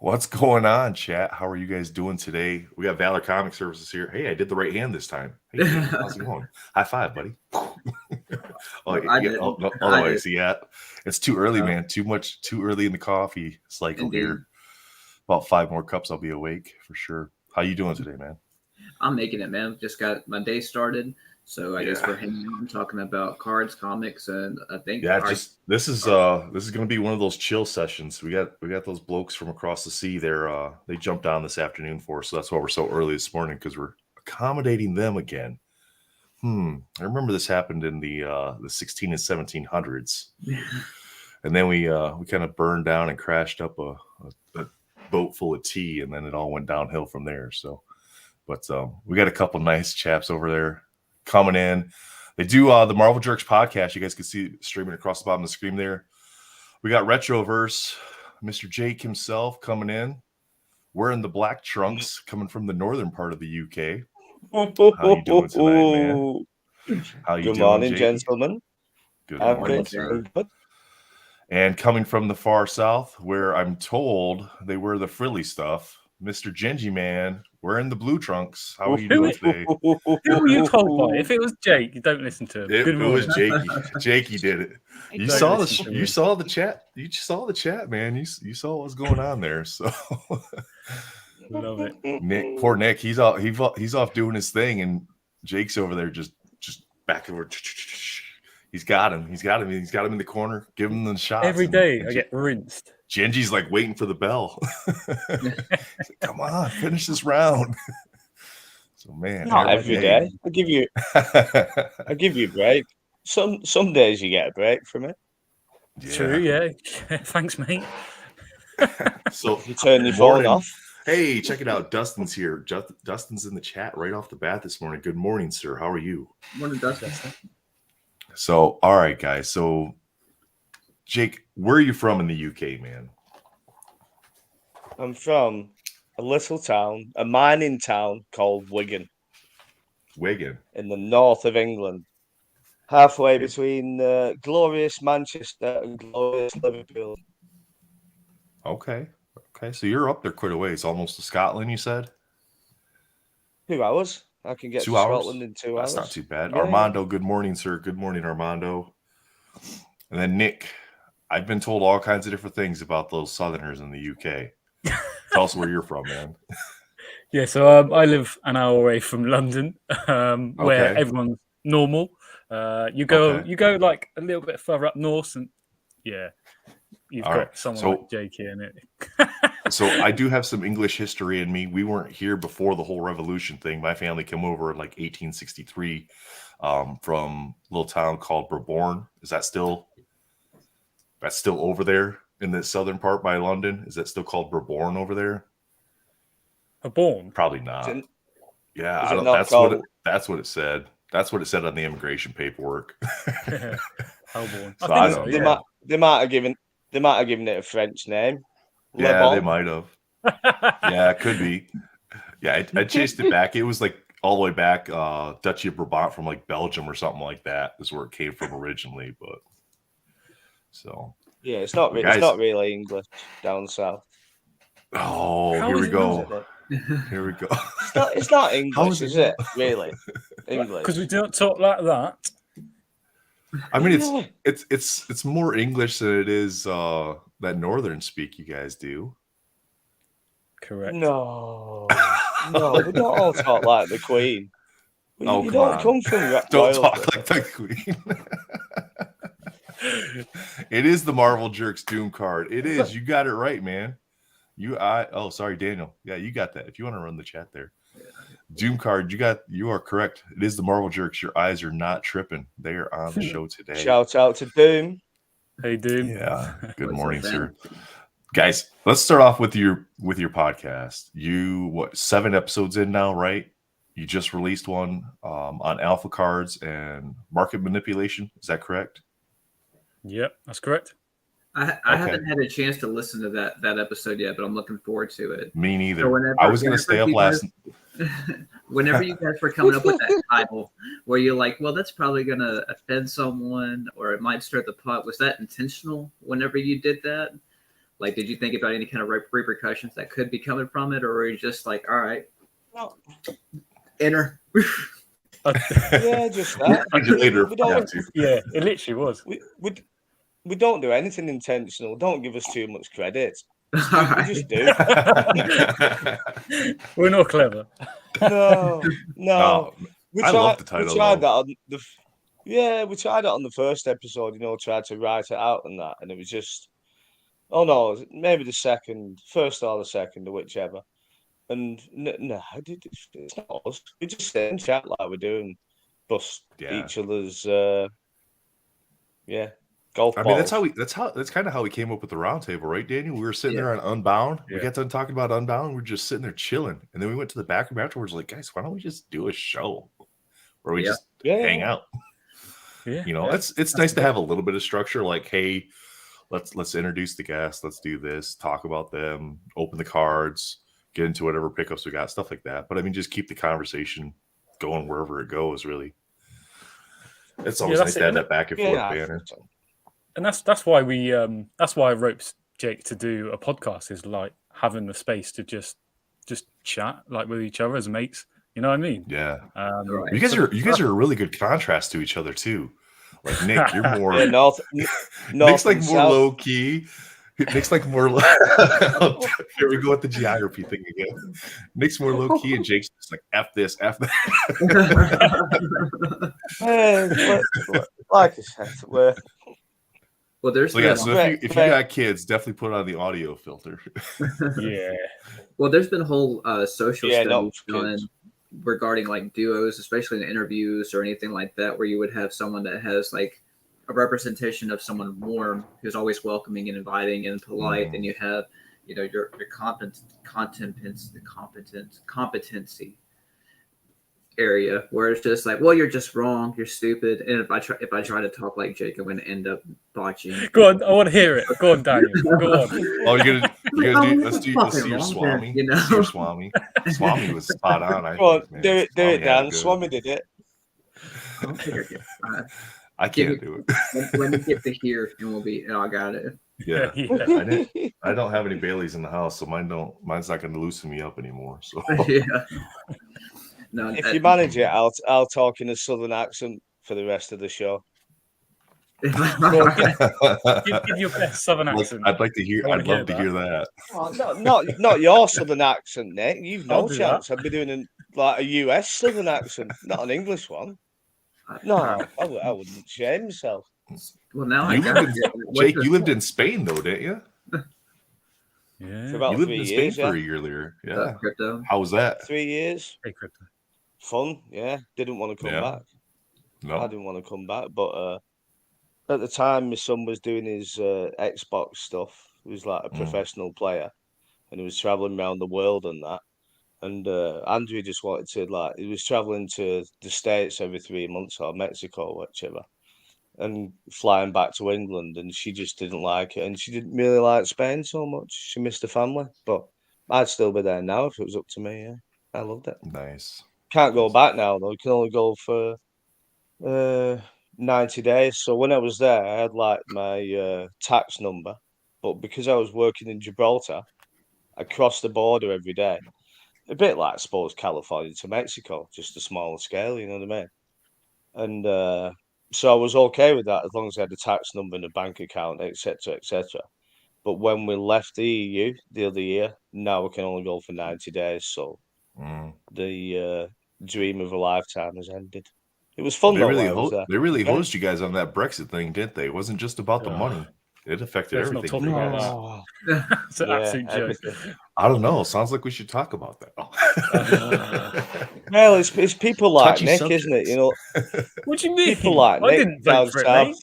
What's going on, chat? How are you guys doing today? We got Valor Comic Services here. Hey, I did the right hand this time. Hey, Daniel, how's it going? High five, buddy. I did. Otherwise, yeah, it's too early, man. Too early in the coffee cycle Indeed. here. About 5 more cups, I'll be awake for sure. How you doing today, man? I'm making it, man. Just got my day started, so I guess we're hanging out and talking about cards, comics, and I think this is gonna be one of those chill sessions. We got those blokes from across the sea. They jumped on this afternoon for us, so that's why we're so early this morning, because we're accommodating them again. I remember this happened in the 16 and 1700s, and then we kind of burned down and crashed up a boat full of tea, and then it all went downhill from there. So, but we got a couple nice chaps over there coming in. They do the Marvel Jerks podcast. You guys can see streaming across the bottom of the screen there. We got Retroverse, Mr. Jake himself coming in, wearing the black trunks, coming from the northern part of the UK. How you doing tonight, man? How you Good doing, morning, Jakey? gentlemen. Good morning, sir. And coming from the far south, where I'm told they wear the frilly stuff, Mr. Gingieman, wearing the blue trunks. How are you doing today? Who were you told by? If it was Jake, you don't listen to him. It was Jakey. Jakey did it. You saw the chat. You saw the chat, man. You saw what was going on there. So love it. Poor Nick. He's off doing his thing, and Jake's over there just backward. He's got him. He's got him in the corner. Give him the shots. Every day I get rinsed. Gingy's like waiting for the bell. Like, come on, finish this round. So man, not every day. I'll give you a break. Some days you get a break from it. Yeah. True, yeah. Thanks, mate. So you turn your phone off. Hey, check it out. Dustin's here. Dustin's in the chat right off the bat this morning. Good morning, sir. How are you? Morning, Dustin. So, all right, guys. So, Jake, where are you from in the UK, man? I'm from a little town, a mining town called Wigan. Wigan? In the north of England. Halfway between glorious Manchester and glorious Liverpool. Okay. So you're up there quite a ways, almost to Scotland, you said? 2 hours. I can get to Scotland in 2 hours. That's not too bad. Yeah. Armando, good morning, sir. Good morning, Armando. And then Nick, I've been told all kinds of different things about those Southerners in the UK. Tell us where you're from, man. Yeah, so I live an hour away from London, where everyone's normal. You go like a little bit further up north, and you've got someone like Jake here in it. So I do have some English history in me. We weren't here before the whole revolution thing. My family came over in like 1863 from a little town called Brabourne. Is that still over there in the southern part by London? Is that still called Brabourne over there? Brabourne? Probably not. Yeah, I don't. That's what it said. That's what it said on the immigration paperwork. Holborn. So I don't know. They might have given it a French name. Yeah, they might have. Yeah, it could be. Yeah, I chased it back. It was like all the way back, Duchy of Brabant from like Belgium or something like that is where it came from originally. But so yeah, it's not really English down south. Oh, here we go. Here we go. It's not English, is it? Really, English? Because we don't talk like that. I mean, it's more English than it is that northern speak you guys do. Correct. No, we don't all talk like the Queen. You don't come from don't talk like the Queen. It is the Marvel Jerks Doom card. It is. You got it right, man. Sorry, Daniel. Yeah, you got that. If you want to run the chat there. Doom card, you are correct. It is the Marvel Jerks. Your eyes are not tripping. They are on the show today. Shout out to Doom. Hey, Doom. Yeah. Good morning, sir. Guys, let's start off with your podcast. You 7 episodes in now, right? You just released one on alpha cards and market manipulation. Is that correct? Yep, that's correct. I haven't had a chance to listen to that episode yet, but I'm looking forward to it. Me neither. So I was going to stay up last. Whenever you guys were coming up with that title, where you're like, well, that's probably going to offend someone, or it might stir the pot. Was that intentional? Whenever you did that, Like, did you think about any kind of repercussions that could be coming from it, or were you just like, all right, No. enter? Yeah, just that. Later, We don't. Yeah, it literally was. We don't do anything intentional. Don't give us too much credit. We Alright. just do. We're not clever. No. I love the title. We tried that on the. Yeah, we tried it on the first episode. Tried to write it out and that, and it was just. Oh no, maybe the first or the second, or whichever. And no, it's not us. We just sit and chat like we're doing, bust each other's. Golf balls. I mean, that's kind of how we came up with the roundtable, right, Daniel? We were sitting there on Unbound. We got done talking about Unbound. We were just sitting there chilling, and then we went to the back room afterwards. Like, guys, why don't we just do a show where we just hang out? Yeah, it's nice to have a little bit of structure. Like, hey, let's introduce the guests. Let's do this. Talk about them. Open the cards. Get into whatever pickups we got. Stuff like that. But I mean, just keep the conversation going wherever it goes. Really, it's always nice to have that back and forth banner. And that's why I roped Jake to do a podcast, is like having the space to just chat like with each other as mates. You know what I mean? Yeah. Right. You guys are a really good contrast to each other too. Like Nick, you're more Nick's like more low key. Nick's like more here we go with the geography thing again. Nick's more low key and Jake's just like F this, F that. Like I said, well, there's so if you got kids, definitely put on the audio filter. Yeah. Well, there's been whole social studies done regarding like duos, especially in interviews or anything like that, where you would have someone that has like a representation of someone warm, who's always welcoming and inviting and polite, and you have, your competency area where it's just like, well, you're just wrong, you're stupid, and if I try to talk like Jake, I'm going to end up botching. Go on, I want to hear it. Go on, Daniel. Go on. Oh, you're gonna do. Let's see your Swami. Your Swami. Swami was spot on. Do it, Dan. Swami did it. I can't do it. When you get to here, and we'll be. I got it. Yeah. I don't have any Baileys in the house, so mine's not going to loosen me up anymore. So yeah. No, if you manage it, I'll talk in a southern accent for the rest of the show. Give your best southern accent. I'd love to hear that. Oh, not your southern accent, Nick. You've no chance. I'd be doing a US southern accent, not an English one. No, I wouldn't shame myself. Well, now Jake, you lived in Spain though, didn't you? Yeah, for about you lived 3 in years. Spain for a year there. Yeah. Crypto. How was that? 3 years. Hey, crypto. Fun, yeah. Didn't want to come back. No, I didn't want to come back, but at the time, my son was doing his Xbox stuff. He was like a professional player, and he was traveling around the world and that. And Andrew just wanted to he was traveling to the States every 3 months or Mexico or whichever, and flying back to England. And she just didn't like it, and she didn't really like Spain so much. She missed the family, but I'd still be there now if it was up to me. Yeah, I loved it. Nice. Can't go back now though. You can only go for 90 days. So when I was there, I had my tax number, but because I was working in Gibraltar, I crossed the border every day. A bit like, I suppose, California to Mexico, just a smaller scale, you know what I mean? And so I was okay with that as long as I had a tax number and a bank account, etc., etc. But when we left the EU the other year, now we can only go for 90 days. So the dream of a lifetime has ended. It was fun though. They really hosed you guys on that Brexit thing, didn't they? It wasn't just about the money. It affected everything. It's an absolute joke. I don't know. Sounds like we should talk about that. Well, it's people like Nick, isn't it? You know. What do you mean? People like Nick didn't vote for it, mate.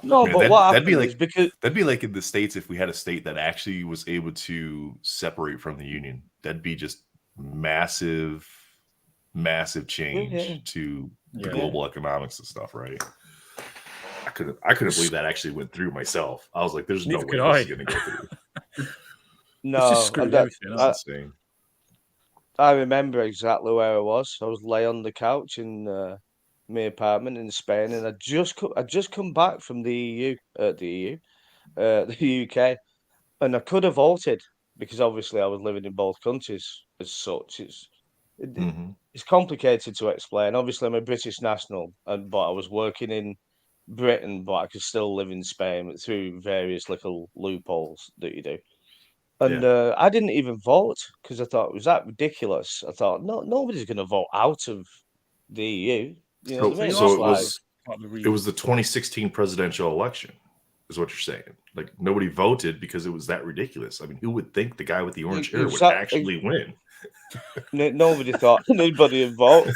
No, but what happened is because that'd be like in the States if we had a state that actually was able to separate from the union. That'd be just massive change to the global economics and stuff, right? I couldn't believe that actually went through myself. I was like, "There's no way this is going to go through." No, I remember exactly where I was. I was lay on the couch in my apartment in Spain, and I just come back from the EU, the UK, and I could have voted because obviously I was living in both countries as such. It's complicated to explain. Obviously, I'm a British national, but I was working in Britain, but I could still live in Spain through various little loopholes that you do. And I didn't even vote because I thought, was that ridiculous? I thought, no, nobody's going to vote out of the EU. You know what I mean? So it was the 2016 presidential election, is what you're saying. Like nobody voted because it was that ridiculous. I mean, who would think the guy with the orange hair would actually win? Nobody thought anybody would vote.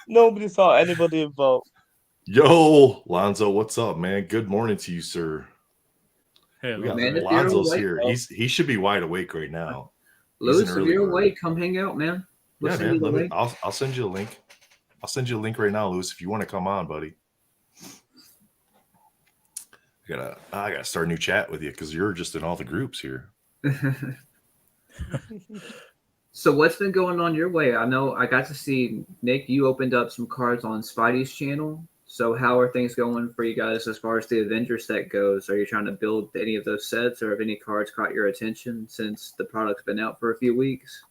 Nobody thought anybody would vote. Yo, Lonzo, what's up, man? Good morning to you, sir. Hey, we got Lonzo's here. He should be wide awake right now. Lewis, if you're awake, come hang out, man. Yeah, man. I'll send you a link. I'll send you a link right now, Lewis, if you want to come on, buddy. I gotta start a new chat with you because you're just in all the groups here. So what's been going on your way? I know I got to see, Nick, you opened up some cards on Spidey's channel. So how are things going for you guys as far as the Avenger set goes? Are you trying to build any of those sets, or have any cards caught your attention since the product's been out for a few weeks?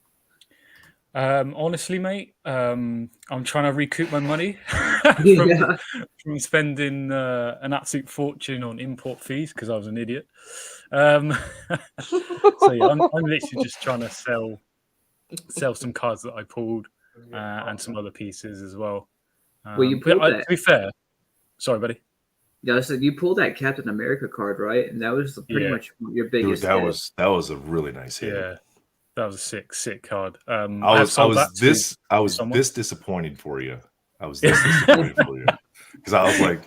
Honestly, mate, I'm trying to recoup my money from spending an absolute fortune on import fees because I was an idiot. So yeah, I'm literally just trying to sell some cards that I pulled and some other pieces as well. Well, you pulled that. To be fair, sorry, buddy. Yeah, so you pulled that Captain America card, right? And that was pretty much your biggest. Dude, that was a really nice hit. Yeah, that was a sick card. I was this disappointed for you. I was this disappointed for you because I was like,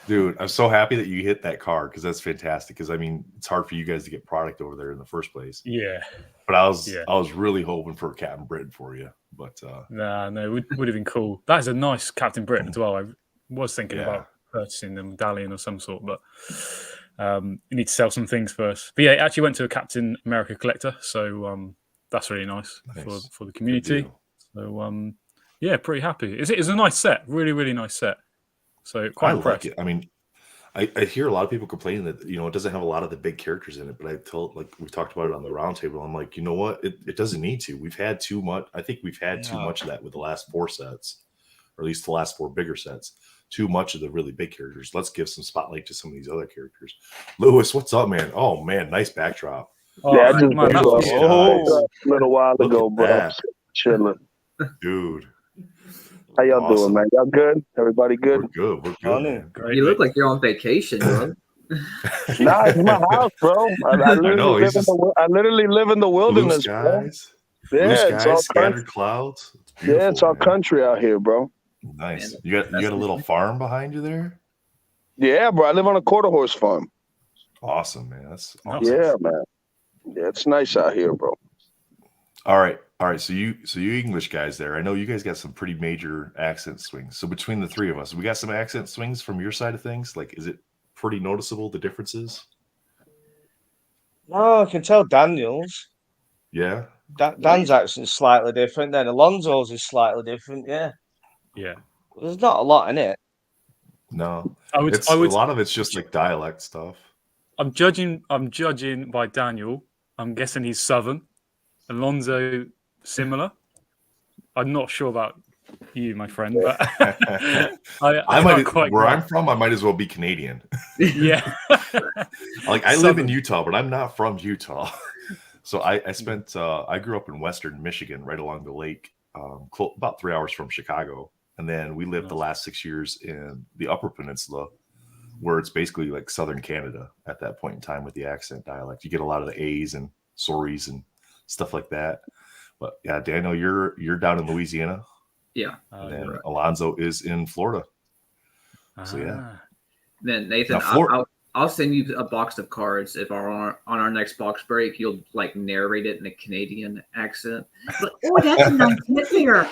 dude, I'm so happy that you hit that card because that's fantastic. Because I mean, it's hard for you guys to get product over there in the first place. Yeah, but I was really hoping for Captain Britain for you. But no, it would have been cool. That is a nice Captain Britain as well. I was thinking about purchasing the medallion of some sort, but you need to sell some things first. But yeah, it actually went to a Captain America collector, so that's really nice. For the community. So yeah, pretty happy. It's a nice set, really nice set. So quite impressed. Like it. I mean, I hear a lot of people complaining that it doesn't have a lot of the big characters in it, but we talked about it on the roundtable. I'm like, you know what? It doesn't need to. We've had too much. I think we've had too much of that with the last 4 sets, or at least the last 4 bigger sets. Too much of the really big characters. Let's give some spotlight to some of these other characters. Lewis, what's up, man? Oh man, nice backdrop. Yeah, I just a little while ago, bro. Chilling, dude. How y'all doing, man? Y'all good? Everybody good? We're good. Great, you look like you're on vacation, bro. Nah, it's my house, bro. I literally live in the wilderness, bro. Yeah, it's all scattered clouds. It's all country out here, bro. Nice. You got a little farm behind you there? Yeah, bro. I live on a quarter horse farm. Awesome, man. That's awesome. Yeah, man. Yeah, it's nice out here, bro. All right. So you English guys there, I know you guys got some pretty major accent swings. So between the 3 of us, we got some accent swings from your side of things. Like, is it pretty noticeable, the differences? No, I can tell Daniel's. Yeah. Dan's accent's slightly different. Then Alonso's is slightly different. Yeah. Yeah. There's not a lot in it. No. A lot of it's just like dialect stuff. I'm judging by Daniel. I'm guessing he's Southern. Alonso, similar. I'm not sure about you, my friend, but I'm from, I might as well be Canadian. Yeah. Like I live in Utah, but I'm not from Utah. So I grew up in Western Michigan, right along the lake, about 3 hours from Chicago. And then we lived the last 6 years in the Upper Peninsula, where it's basically like Southern Canada at that point in time with the accent dialect. You get a lot of the A's and sorries and stuff like that. But yeah, Daniel, you're down in Louisiana. Yeah. And then Alonzo is in Florida. So yeah. Then Nathan, I'll send you a box of cards if on our next box break you'll like narrate it in a Canadian accent. But, oh, that's a nice hit there.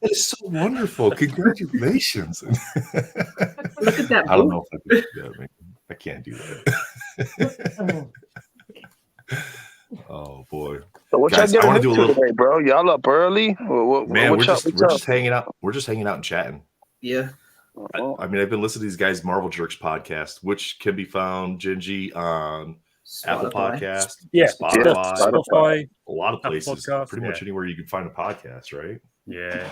It's so wonderful. Congratulations. Look at that. I don't know if I can do that, man. I can't do that. Oh boy. So what guys, y'all getting into today, bro? Y'all up early? Man, we're just hanging out. We're just hanging out and chatting. Yeah. I mean, I've been listening to these guys' Marvel Jerks podcast, which can be found, Gingy, on Apple Podcast, Spotify, a lot of places, pretty much anywhere you can find a podcast, right? Yeah.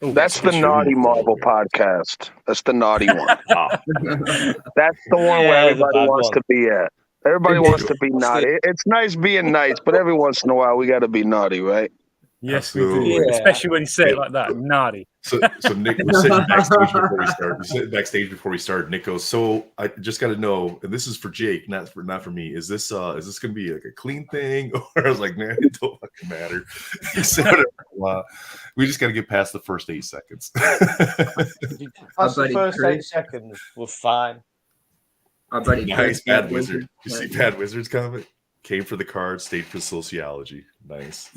That's the naughty Marvel podcast. That's the naughty one. That's the one where everybody wants to be at. Everybody wants to be naughty. It's nice being nice, but every once in a while we got to be naughty, right? Yes, we do. Yeah. Especially when you say it like that, naughty. So Nick, we're sitting backstage before we start. We're sitting backstage before we start. Nick goes, "So I just got to know, and this is for Jake, not for me. Is this going to be like a clean thing?" Or I was like, "Man, it don't fucking matter." He said, "We just got to get past the first 8 seconds." Past the first 8 seconds, we're fine. Our buddy, nice, Bad Wizard. You see Bad Wizard's comment? Came for the cards, stayed for sociology. Nice.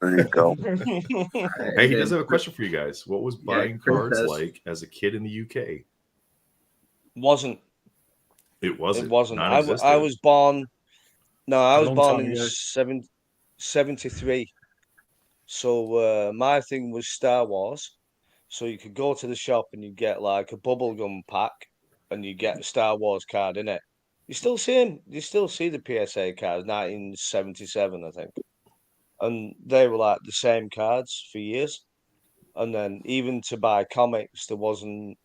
There you go. Hey, he does have a question for you guys. What was buying cards like as a kid in the UK? Wasn't. It wasn't. It wasn't. I was born. No, I was born in 73. So my thing was Star Wars. So you could go to the shop and you get like a bubblegum pack, and you get a Star Wars card in it. You still see them. You still see the PSA cards, 1977, I think, and they were like the same cards for years. And then even to buy comics, there weren't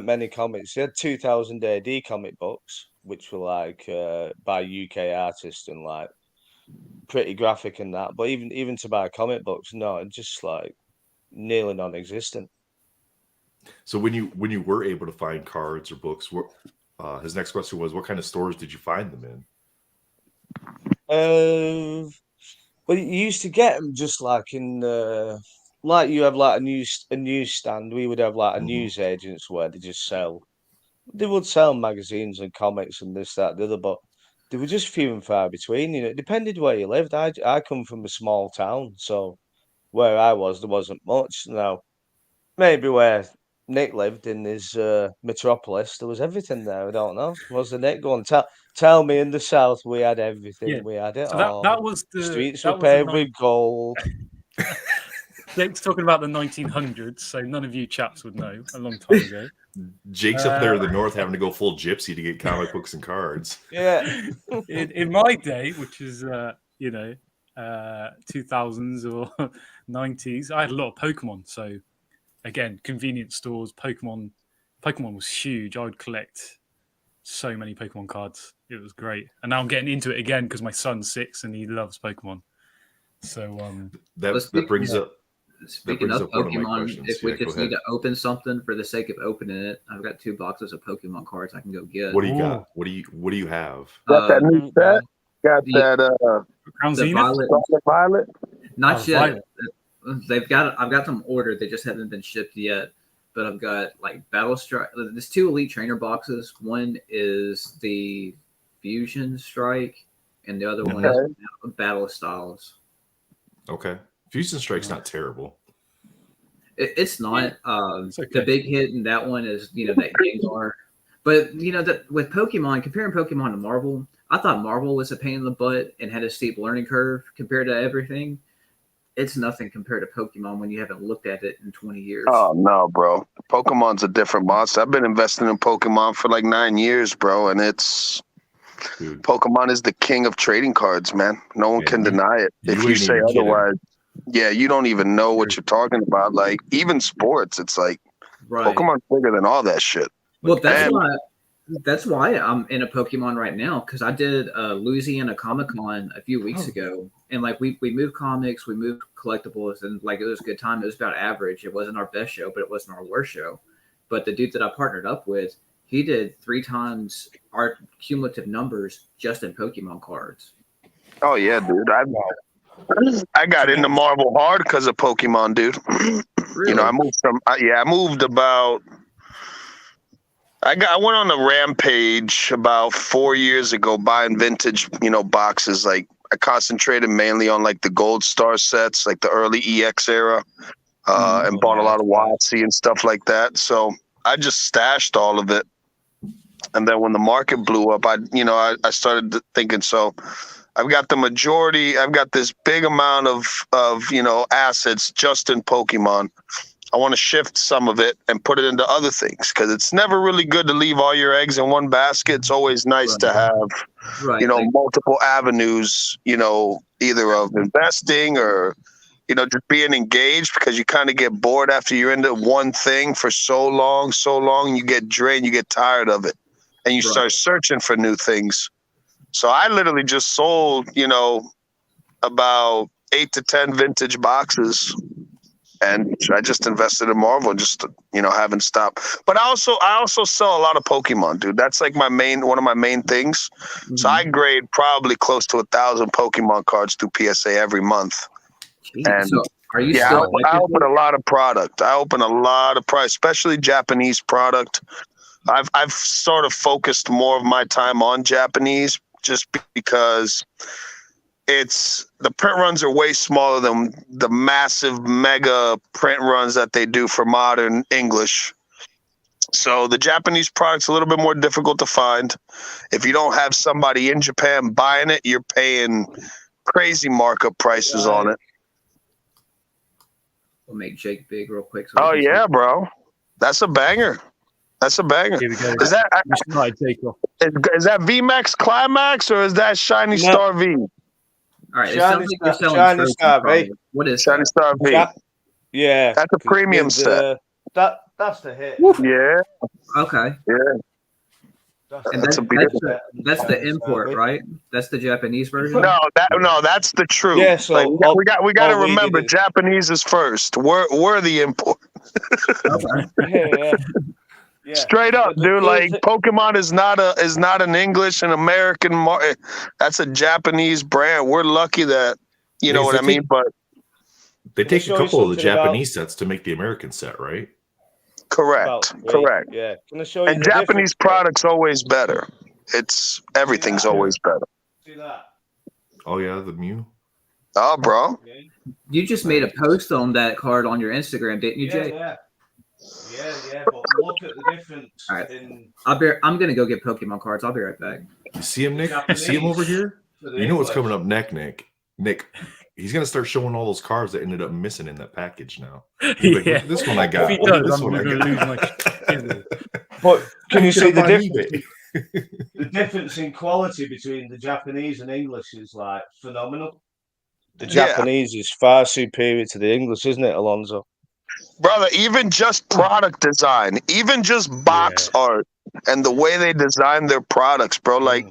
many comics. They had 2000 AD comic books, which were like by UK artists and like pretty graphic and that. But even to buy comic books, no, it's just like nearly non-existent. So when you were able to find cards or books, his next question was, what kind of stores did you find them in? Well, you used to get them just like in like you have like a newsstand. We would have like a news agents where they would sell magazines and comics and this, that, the other, but they were just few and far between. You know, it depended where you lived. I come from a small town, so where I was, there wasn't much. Now, maybe where Nick lived in his metropolis, there was everything there. I don't know. Was the Nick going? Tell me, in the south we had everything. Yeah. We had it so all. That was the streets were paved with gold. Jake's talking about the 1900s, so none of you chaps would know. A long time ago. Jake's up there in the north having to go full gypsy to get comic books and cards. Yeah. in my day, which is 2000s or 90s, I had a lot of Pokemon. So again, convenience stores, Pokemon was huge. I would collect so many Pokemon cards. It was great. And now I'm getting into it again because my son's 6 and he loves Pokemon. So that brings up. Speaking of Pokemon, if we just need to open something for the sake of opening it, I've got 2 boxes of Pokemon cards I can go get. What do you got? What do you have? Got that new set? Got that Violet? Not yet. I've got them ordered. They just haven't been shipped yet. But I've got like Battle Strike. There's 2 Elite Trainer boxes. One is the Fusion Strike, and the other one is Battle Styles. Okay. Fusion Strike's not terrible. It's not. The big hit in that one is, that Gengar. But, that with Pokemon, comparing Pokemon to Marvel, I thought Marvel was a pain in the butt and had a steep learning curve compared to everything. It's nothing compared to Pokemon when you haven't looked at it in 20 years. Oh, no, bro. Pokemon's a different monster. I've been investing in Pokemon for like 9 years, bro, and it's... Dude. Pokemon is the king of trading cards, man. No one can deny it. If you say otherwise... Yeah, you don't even know what you're talking about. Like, even sports, it's like Pokemon's bigger than all that shit. Well, that's why I'm in a Pokemon right now, because I did Louisiana Comic-Con a few weeks ago, and like we moved comics, we moved collectibles, and like it was a good time. It was about average. It wasn't our best show, but it wasn't our worst show. But the dude that I partnered up with, he did 3 times our cumulative numbers just in Pokemon cards. Oh yeah, dude. I got into Marvel hard because of Pokemon, dude. Really? I moved about. I went on a rampage about 4 years ago buying vintage, boxes. Like I concentrated mainly on like the Gold Star sets, like the early EX era, and bought a lot of WotC and stuff like that. So I just stashed all of it, and then when the market blew up, I started thinking so. I've got the majority. I've got this big amount of assets just in Pokemon. I want to shift some of it and put it into other things because it's never really good to leave all your eggs in one basket. It's always nice to have, multiple avenues, either of investing or, just being engaged because you kind of get bored after you're into one thing for so long, you get drained, you get tired of it, and you start searching for new things. So I literally just sold, about 8 to 10 vintage boxes. And I just invested in Marvel, just haven't stopped. But I also sell a lot of Pokemon, dude. That's like one of my main things. Mm-hmm. So I grade probably close to 1,000 Pokemon cards through PSA every month. Jeez, and so are you I open a lot of product. Especially Japanese product. I've sort of focused more of my time on Japanese just because the print runs are way smaller than the massive mega print runs that they do for modern English. So the Japanese product's a little bit more difficult to find. If you don't have somebody in Japan buying it, you're paying crazy markup prices on it. We'll make Jake big real quick. So bro. That's a banger. Here we go. Is that VMAX Climax or is that Shiny Star V? All right, it sounds like you're selling Shiny Star V. What is Shiny Star V? Yeah, that's a premium set. That's the hit. Yeah. Okay. Yeah. That's the import, right? That's the Japanese version. No, that's the truth. Yeah, so we got to remember, Japanese is first. We're the import. Yeah. Yeah. Straight up, dude. Like Pokemon is not an English and American market. That's a Japanese brand. We're lucky that know what I mean. But they take a couple of the Japanese sets to make the American set, right? Correct. Yeah. Can I show you? And Japanese products always better. Everything's always better. See that? Oh yeah, the Mew. Oh, bro. You just made a post on that card on your Instagram, didn't you, Jay? Yeah, but look at the difference. All right. I'm gonna go get Pokemon cards. I'll be right back. You see him, Nick? You see him over here? You know what's coming up next, Nick. He's gonna start showing all those cards that ended up missing in that package now. Like, look at this one I got. If he does, I'm gonna lose my. But can you see the difference? The difference in quality between the Japanese and English is like phenomenal. The Japanese is far superior to the English, isn't it, Alonzo? Brother, even just product design, even just box art and the way they design their products, bro. Like,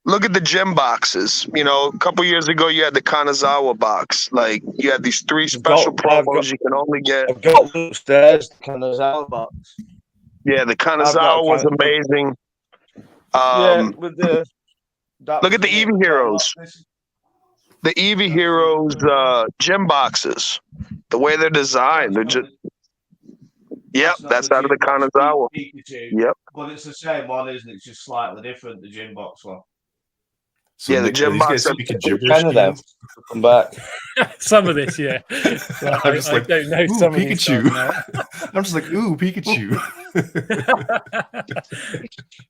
look at the gym boxes. A couple years ago, you had the Kanazawa box. Like, you had these 3 special promos you can only get. I've got one upstairs, the Kanazawa box. Yeah, the Kanazawa was amazing. Look at the Eevee Heroes. The Eevee Heroes gym boxes. The way they're designed, they're just. Yep, that's out of the Kanazawa. Yep. But it's the same one, isn't it? It's just slightly different, the gym box one. So the gym box. Come back. Some of this, yeah. I'm just like, I don't know some Pikachu. Of I'm just like, ooh, Pikachu.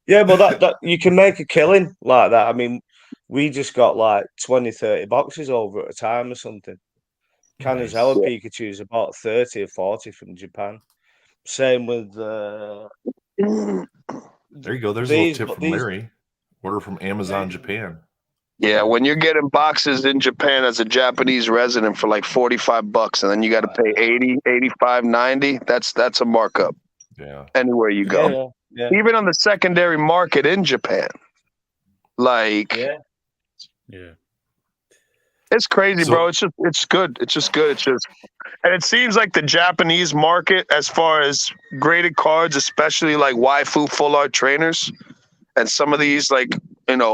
Yeah, but that you can make a killing like that. I mean, we just got like 20, 30 boxes over at a time or something. Kanazawa Pikachu is about 30 or 40 from Japan. Same with. There you go. There's a little tip from Larry. Order from Amazon Japan. Yeah, when you're getting boxes in Japan as a Japanese resident for like $45, and then you got to pay 80, 85, 90, that's a markup. Yeah. Anywhere you go. Yeah. Even on the secondary market in Japan. Like. Yeah. It's crazy, bro. It's good. It's just good. And it seems like the Japanese market, as far as graded cards, especially like waifu full art trainers, and some of these like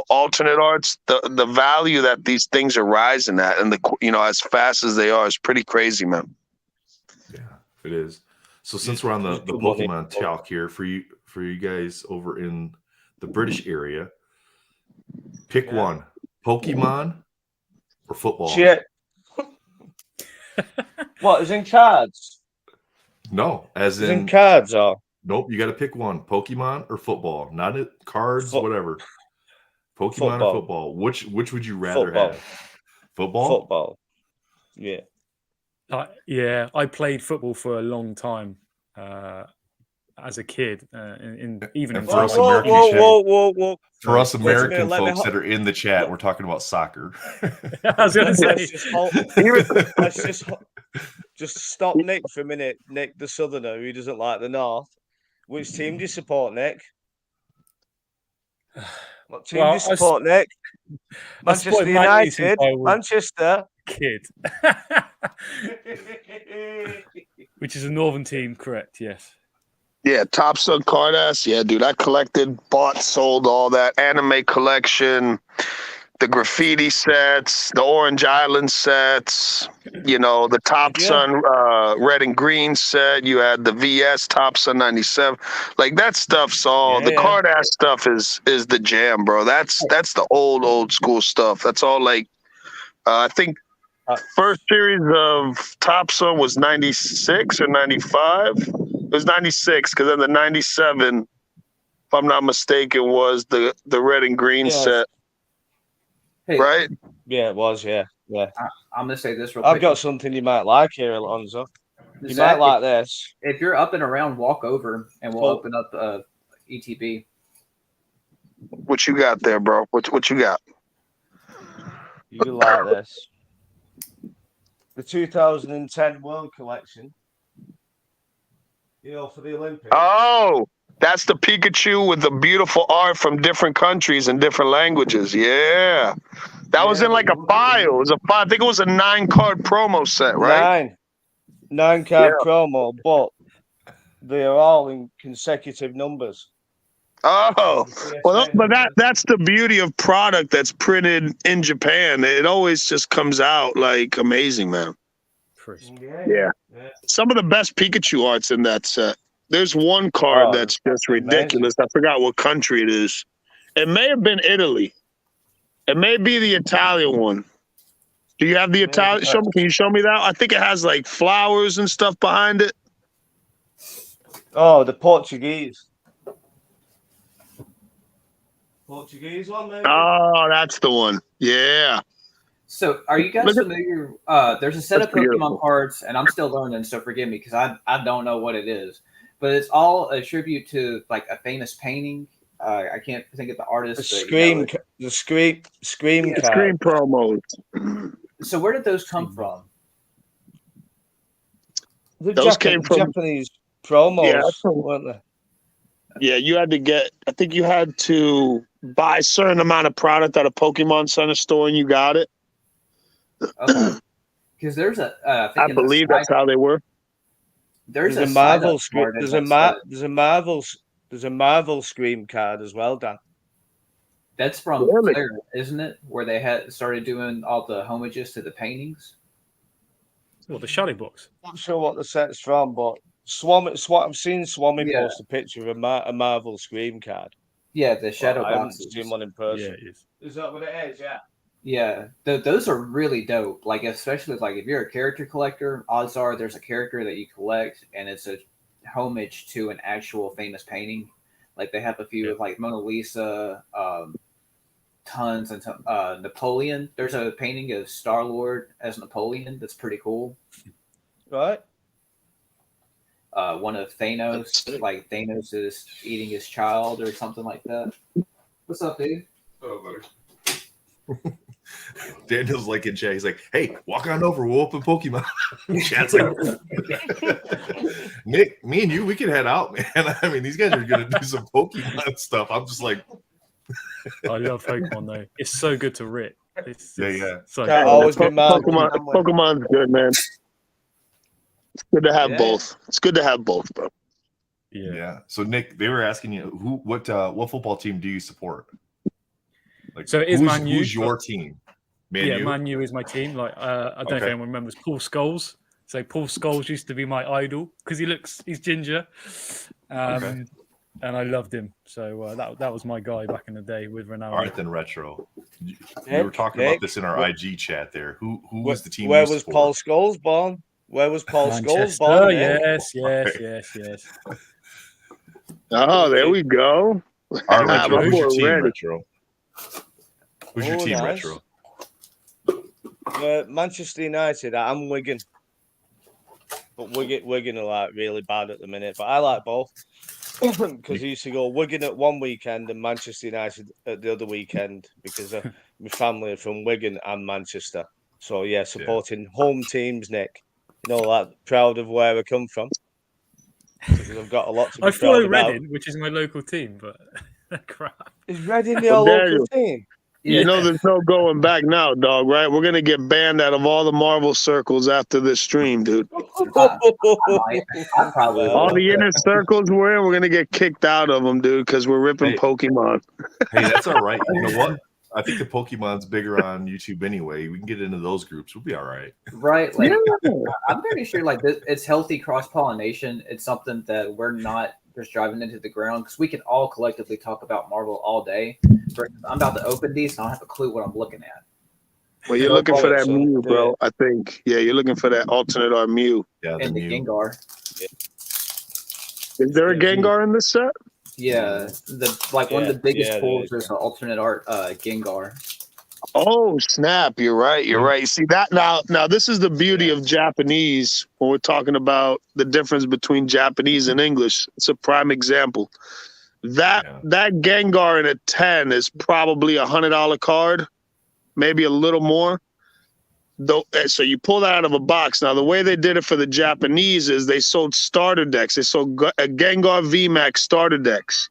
alternate arts, the value that these things are rising at, and as fast as they are, is pretty crazy, man. Yeah, it is. So since we're on the Pokemon talk here, for you guys over in the British area, pick one: Pokemon or football. Shit. What, is in cards? No, as in cards or nope, you got to pick one: Pokemon or football. Not cards, whatever. Pokemon or football. Which would you rather have? Football. Football. Yeah. Yeah, I played football for a long time as a kid. For us American folks that are in the chat, we're talking about soccer. I was going to say, just stop Nick for a minute. Nick, the Southerner, who doesn't like the North. Which team do you support, Nick? What team do you support, Nick? Manchester United. Manchester. Kid. Which is a northern team, correct? Yes. Yeah, Top Son card ass. Yeah, dude, I collected, bought, sold all that anime collection, the graffiti sets, the Orange Island sets, the Top Son red and green set. You had the VS Top Son 97. Like that stuff's all the card ass stuff is the jam, bro. That's the old school stuff. That's all like I think first series of Top Son was 96 or 95. It was 96 because then the 97, if I'm not mistaken, was the red and green set. Hey, right? Yeah, it was. Yeah. I'm gonna say this real quick. I've got something you might like here, Alonso. You might like this. If you're up and around, walk over and we'll open up ETB. What you got there, bro? What you got? You like this? The 2010 World Collection. For the Olympics. Oh, that's the Pikachu with the beautiful art from different countries and different languages. Yeah. That was in like a file. It was I think it was a 9-card promo set, right? 9-card promo, but they are all in consecutive numbers. Oh, well, but that's the beauty of product that's printed in Japan. It always just comes out like amazing, man. Yeah. Some of the best Pikachu art's in that set. There's one card that's just ridiculous. I forgot what country it is. It may have been Italy. It may be the Italian one. Do you have the Italian? Can you show me that? I think it has like flowers and stuff behind it. Oh, the Portuguese. Portuguese one, maybe? Oh, that's the one. Yeah. So, are you guys familiar? There's a set of Pokemon cards, and I'm still learning, so forgive me because I don't know what it is. But it's all a tribute to like a famous painting. I can't think of the artist. The Scream promos. So, where did those come from? Those came from Japanese promos, weren't they? Yeah, you had to get. I think you had to buy a certain amount of product at a Pokemon Center store, and you got it. Okay. Because there's a. I believe that's how they were. There's a Marvel Scream. There's a Marvel Scream card as well, Dan. That's from Claire, isn't it? Where they had started doing all the homages to the paintings. Well, the Shadow Box. I'm not sure what the set's from, but I've seen Swami post a picture of a Marvel Scream card. Yeah, the Shadow Box. I haven't seen one in person. Yeah, it is. Is that what it is? Yeah. Yeah, those are really dope. Like, especially like if you're a character collector, odds are there's a character that you collect, and it's a homage to an actual famous painting. Like they have a few of like Mona Lisa, tons and Napoleon. There's a painting of Star-Lord as Napoleon that's pretty cool. Right. One of Thanos, like Thanos is eating his child or something like that. What's up, dude? Oh, buddy. Daniel's like in chat. He's like, "Hey, walk on over. We'll open Pokemon." Chat's like, "Nick, me and you, we can head out, man. I mean, these guys are gonna do some Pokemon stuff." I'm just like, I love Pokemon though. It's so good to rip. Yeah. So Pokemon's good, man. It's good to have both. It's good to have both, bro. Yeah. So Nick, they were asking you what football team do you support? Like, so it is Man U. Who's your team? Man U is my team. Like I don't know if anyone remembers Paul Scholes. So Paul Scholes used to be my idol because he's ginger, and I loved him. So that was my guy back in the day with Ronaldo. All right, then Retro. We were talking about this in our IG chat there. Who was the team? Where was Paul Scholes born? Where was Paul Scholes born? Yes. Oh, there we go. All right, Retro. Who's your team, Retro? Who's your team, nice. Retro? Manchester United. I'm Wigan. but Wigan are like really bad at the minute. But I like both because I used to go Wigan at one weekend and Manchester United at the other weekend because my family are from Wigan and Manchester. So yeah, supporting home teams, Nick. You know, like proud of where I come from. Because I've got a lot to be I follow about. Reading, which is my local team, but crap. Is Reading your local team? You know, there's no going back now, dog, right? We're going to get banned out of all the Marvel circles after this stream, dude. I probably all the inner circles we're in, we're going to get kicked out of them, dude, because we're ripping Pokemon. Hey, that's all right. You know what? I think the Pokemon's bigger on YouTube anyway. We can get into those groups. We'll be all right. Right. Like, I'm pretty sure like it's healthy cross-pollination. It's something that we're not just driving into the ground because we can all collectively talk about Marvel all day. I'm about to open these and I don't have a clue what I'm looking at. Well, you're looking for that Mew, bro. I think. Yeah, you're looking for that alternate art Mew. Yeah, and the Gengar. Yeah. Is there a Gengar in this set? Yeah, one of the biggest pulls is an alternate art Gengar. Oh snap! You're right. You're right. See that now. This is the beauty of Japanese when we're talking about the difference between Japanese and English. It's a prime example. That Gengar in a 10 is probably $100 card, maybe a little more. Though, so you pull that out of a box. Now the way they did it for the Japanese is they sold starter decks. They sold a Gengar VMAX starter decks.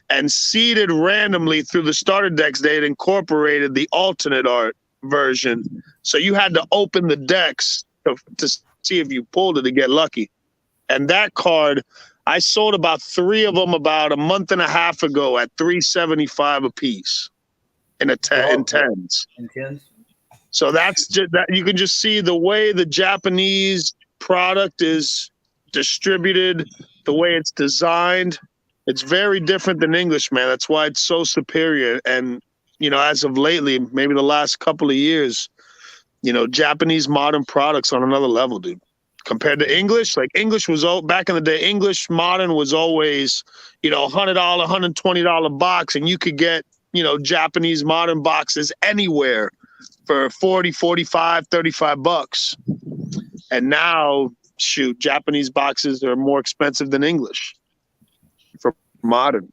And seeded randomly through the starter decks, they had incorporated the alternate art version. So you had to open the decks to see if you pulled it to get lucky. And that card, I sold about 3 of them about a month and a half ago at $375 a piece in in 10s. In 10s? So that's just that you can just see the way the Japanese product is distributed, the way it's designed. It's very different than English, man. That's why it's so superior. And, you know, as of lately, maybe the last couple of years, you know, Japanese modern products on another level, dude. Compared to English, like English was back in the day, English modern was always, you know, $100, $120 box. And you could get, you know, Japanese modern boxes anywhere for 40, 45, 35 bucks. And now, shoot, Japanese boxes are more expensive than English for modern.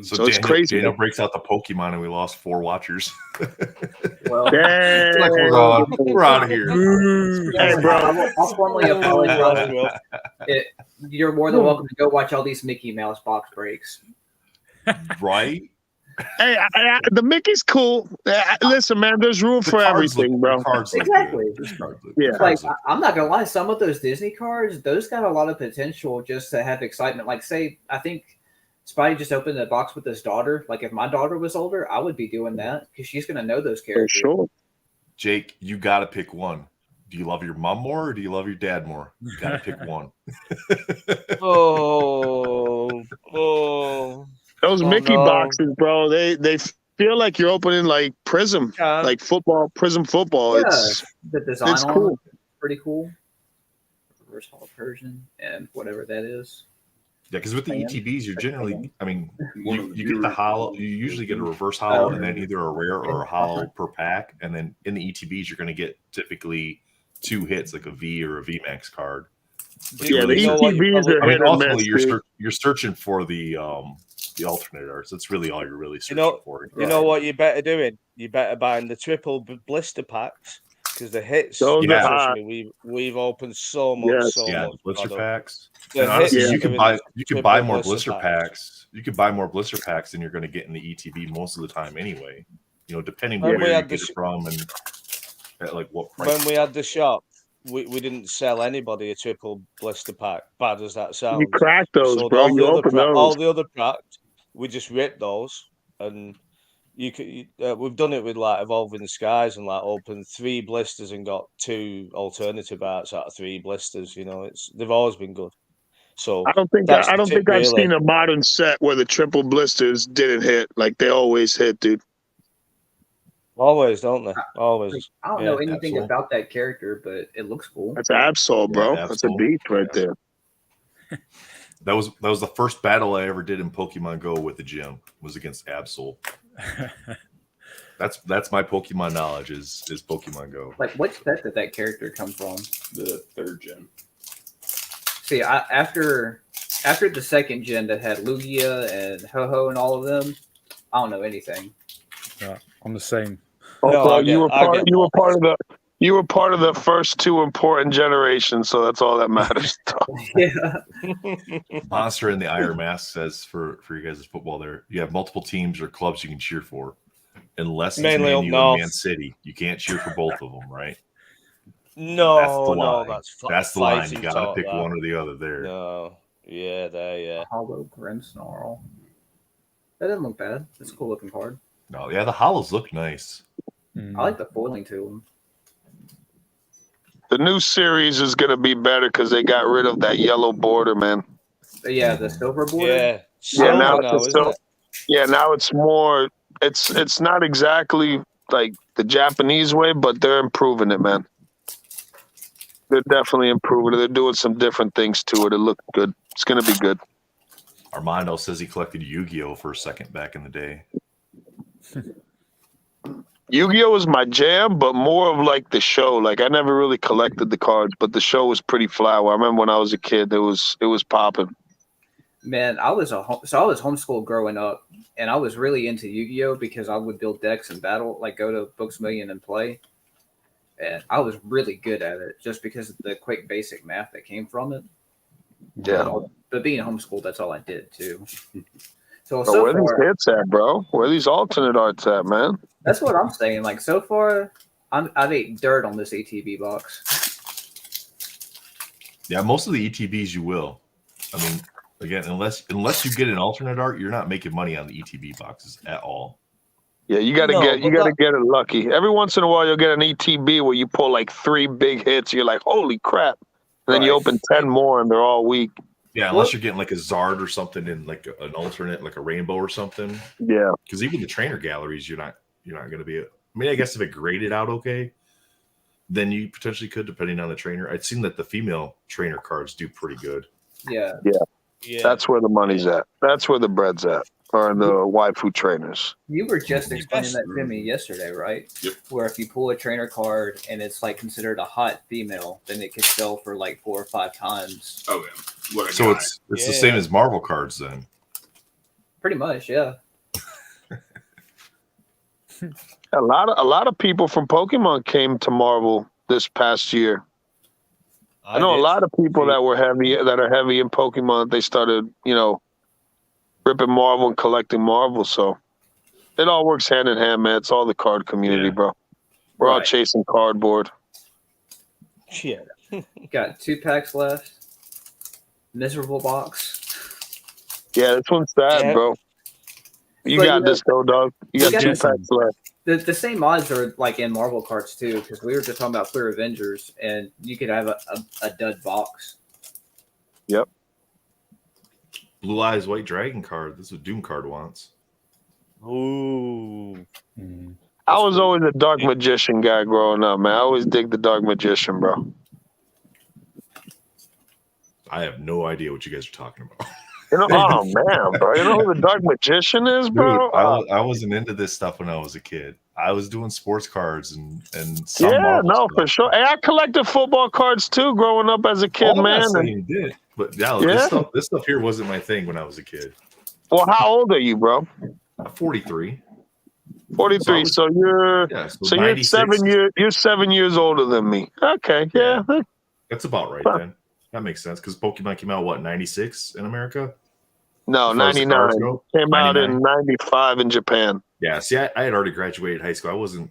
So it's crazy. Daniel breaks out the Pokemon and we lost 4 watchers. Well, like we're out of here. Hey, bro. I'll formally apologize. You're more than welcome to go watch all these Mickey Mouse box breaks. Right? Hey, the Mickey's cool. Listen, man, there's room for everything, bro. Exactly. Yeah. Like, I'm not gonna lie, some of those Disney cards, those got a lot of potential just to have excitement. Like, say, I think Spidey just opened a box with his daughter. Like, if my daughter was older, I would be doing that because she's gonna know those characters. For sure. Jake, you got to pick one. Do you love your mom more or do you love your dad more? You got to pick one. Those Mickey boxes, bro, they feel like you're opening like Prism, like football, Prism football. Yeah, it's the design it's cool. Pretty cool. Reverse Hall Persian and whatever that is. Yeah, because with the ETBs, you're generally, I mean, you get the hollow, you usually get a reverse hollow and then either a rare or a hollow per pack. And then in the ETBs, you're going to get typically 2 hits, like a V or a VMAX card. Yeah, the ETBs are hit or miss, you're searching for the alternate arts. That's really all you're really searching for. You know what you're better doing? You better buying the triple blister packs because the hits. We've opened so much, much blister product. Packs. And honestly, you can buy more blister packs. You can buy more blister packs than you're going to get in the ETB most of the time anyway. You know, depending where you get it from and at like what price. When we had the shop, we didn't sell anybody a triple blister pack. Bad as that sounds, you cracked those, so bro. You opened those. All the other packs, we just ripped those, and we've done it with like Evolving Skies and like opened 3 blisters and got 2 alternative arts out of 3 blisters. You know, they've always been good. So I don't think I've seen a modern set where the triple blisters didn't hit. Like they always hit, dude. Always, don't they? Always. I don't know anything about that character, but it looks cool. That's Absol, bro. Yeah, that's a beast right there. That was the first battle I ever did in Pokemon Go with the gym. Was against Absol. That's my Pokemon knowledge is Pokemon Go. Like, what set did that character come from? The 3rd gen. See, after the second gen that had Lugia and Ho-Ho and all of them, I don't know anything. Yeah, I'm the same. Oh, no, bro, you were part of the first two important generations, so that's all that matters. Yeah. Monster in the Iron Mask says for you guys' football there, you have multiple teams or clubs you can cheer for. Unless it's Man U and Man City. You can't cheer for both of them, right? No, that's the line. That's the line. You got to pick one or the other there. No. Yeah. Hollow Grimmsnarl. That doesn't look bad. It's a cool looking card. No, yeah, the hollows look nice. I like the foiling to them. The new series is going to be better because they got rid of that yellow border, man. Yeah, the silver border. Yeah, now it's more. It's not exactly like the Japanese way, but they're improving it, man. They're definitely improving it. They're doing some different things to it. It looks good. It's going to be good. Armando says he collected Yu-Gi-Oh for a second back in the day. Yu-Gi-Oh was my jam, but more of like the show. Like I never really collected the cards, but the show was pretty flower. I remember when I was a kid, it was popping. Man, I was homeschooled growing up, and I was really into Yu-Gi-Oh because I would build decks and battle, like go to Books Million and play. And I was really good at it just because of the quick basic math that came from it. Yeah. But being homeschooled, that's all I did too. So where are these hits at, bro? Where are these alternate arts at, man? That's what I'm saying. Like so far, I've ate dirt on this ATB box. Yeah, most of the ETBs you will. I mean, again, unless you get an alternate art, you're not making money on the ETB boxes at all. Yeah, you gotta get it lucky. Every once in a while, you'll get an ETB where you pull like 3 big hits. You're like, holy crap! And then you open 10 more, and they're all weak. Yeah, unless you're getting like a Zard or something in like an alternate, like a rainbow or something. Yeah, because even the trainer galleries, you're not going to be. I mean, I guess if it graded out okay, then you potentially could, depending on the trainer. I'd seen that the female trainer cards do pretty good. Yeah. That's where the money's at. That's where the bread's at. Or the waifu trainers. You were just explaining that to me yesterday, right? Yep. Where if you pull a trainer card and it's like considered a hot female, then it could sell for like 4 or 5 times. Oh yeah. So it's the same as Marvel cards then. Pretty much, yeah. A lot of people from Pokemon came to Marvel this past year. I know a lot of people that are heavy in Pokemon. They started, ripping Marvel and collecting Marvel. So it all works hand in hand, man. It's all the card community, bro. We're all chasing cardboard. Yeah. Got 2 packs left. Miserable box. Yeah, this one's sad, bro. You got this though, dog. You got 2 packs left. The same odds are like in Marvel cards too, because we were just talking about Clear Avengers, and you could have a dud box. Yep. Blue Eyes White Dragon card. This is what Doom card wants. Ooh. I was always a Dark Magician guy growing up, man. I always dig the Dark Magician, bro. I have no idea what you guys are talking about. Oh man, bro. You know who the Dark Magician is, bro? Dude, I wasn't into this stuff when I was a kid. I was doing sports cards and some Marvel stuff. For sure. Hey, I collected football cards too growing up as a kid, man. You did, but this stuff here wasn't my thing when I was a kid. Well, how old are you, bro? 43. 43. So you're 7 years. You're 7 years older than me. Okay, yeah. That's about right then. That makes sense because Pokemon came out 96 in America. No, 99. Came out in 95 in Japan. Yeah, see, I had already graduated high school. I wasn't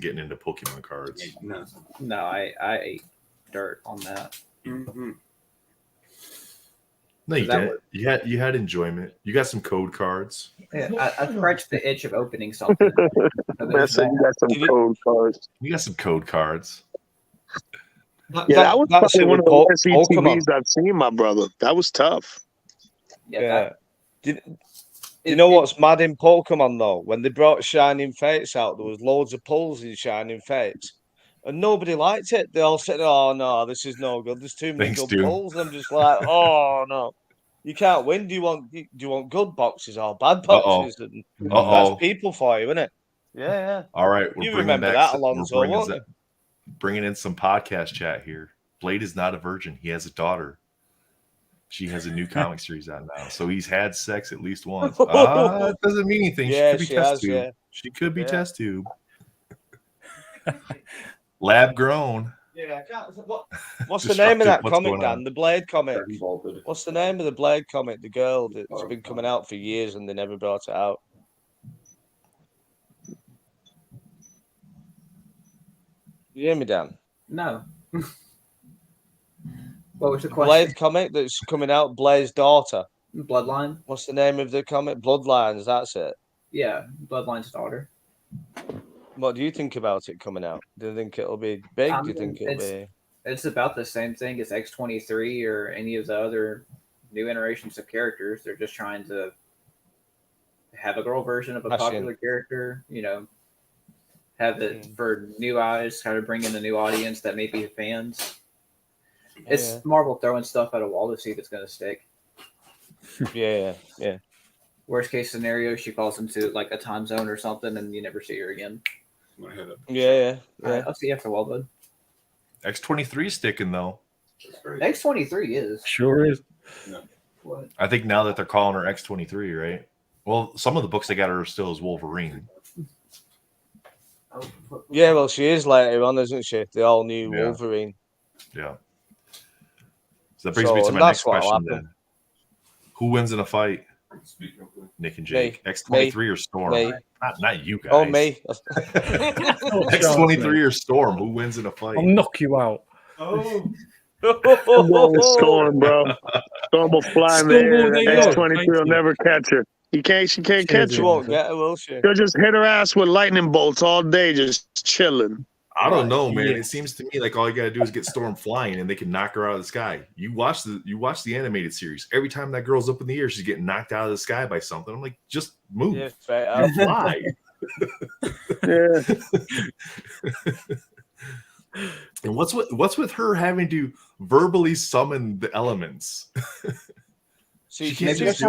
getting into Pokemon cards. No, I ate dirt on that. Mm-hmm. No, you didn't. You had enjoyment. You got some code cards. Yeah, I scratched the itch of opening something. You got some code cards. You got some code cards. That was probably one of the worst ETBs I've seen, my brother. That was tough. Yeah. You know what's mad in Pokemon though? When they brought Shining Fates out, there was loads of pulls in Shining Fates, and nobody liked it. They all said, "Oh no, this is no good. There's too many good pulls." I'm just like, "Oh no, you can't win. Do you want good boxes or bad boxes?" And that's people for you, isn't it? Yeah. All right, you remember that, Alonso, bringing in some podcast chat here. Blade is not a virgin. He has a daughter. She has a new comic series out now, so he's had sex at least once. It doesn't mean anything. Yeah, she could be test tube. Yeah. She could be test tube. Lab grown. Yeah, what's the name of that comic, Dan? The Blade comic. What's the name of the Blade comic? The girl that's been coming out for years and they never brought it out. You hear me, Dan? No. What was the question? Blade comic that's coming out, Blade's daughter. Bloodline. What's the name of the comic? Bloodlines, that's it. Yeah, Bloodline's daughter. What do you think about it coming out? Do you think it'll be big? Do you think it'll be... It's about the same thing as X-23 or any of the other new iterations of characters. They're just trying to have a girl version of a popular character, you know, have it for new eyes, try to bring in a new audience that may be fans. It's Marvel throwing stuff at a wall to see if it's going to stick. Yeah. Worst case scenario, she falls into like a time zone or something and you never see her again. Yeah. Right, I'll see you after a while, bud. X-23 sticking though. X-23 is. Sure is. No. What? I think now that they're calling her X-23, right? Well, some of the books they got her still as Wolverine. Yeah, well, she is later on, isn't she? The all new Wolverine. Yeah. So that brings me to my next question then. Who wins in a fight? Nick and Jake. X-23 or Storm? Not you guys. Oh, me. X-23 or Storm? Who wins in a fight? I'll knock you out. I'm going with Storm, bro. Storm will fly in the air. X-23 will never catch her. She can't catch her. She won't get her, will she? She'll just hit her ass with lightning bolts all day, just chilling. I don't know, man. It seems to me like all you gotta do is get Storm flying, and they can knock her out of the sky. You watch the animated series. Every time that girl's up in the air, she's getting knocked out of the sky by something. I'm like, just move, fly. Yeah. And what's with her having to verbally summon the elements? She just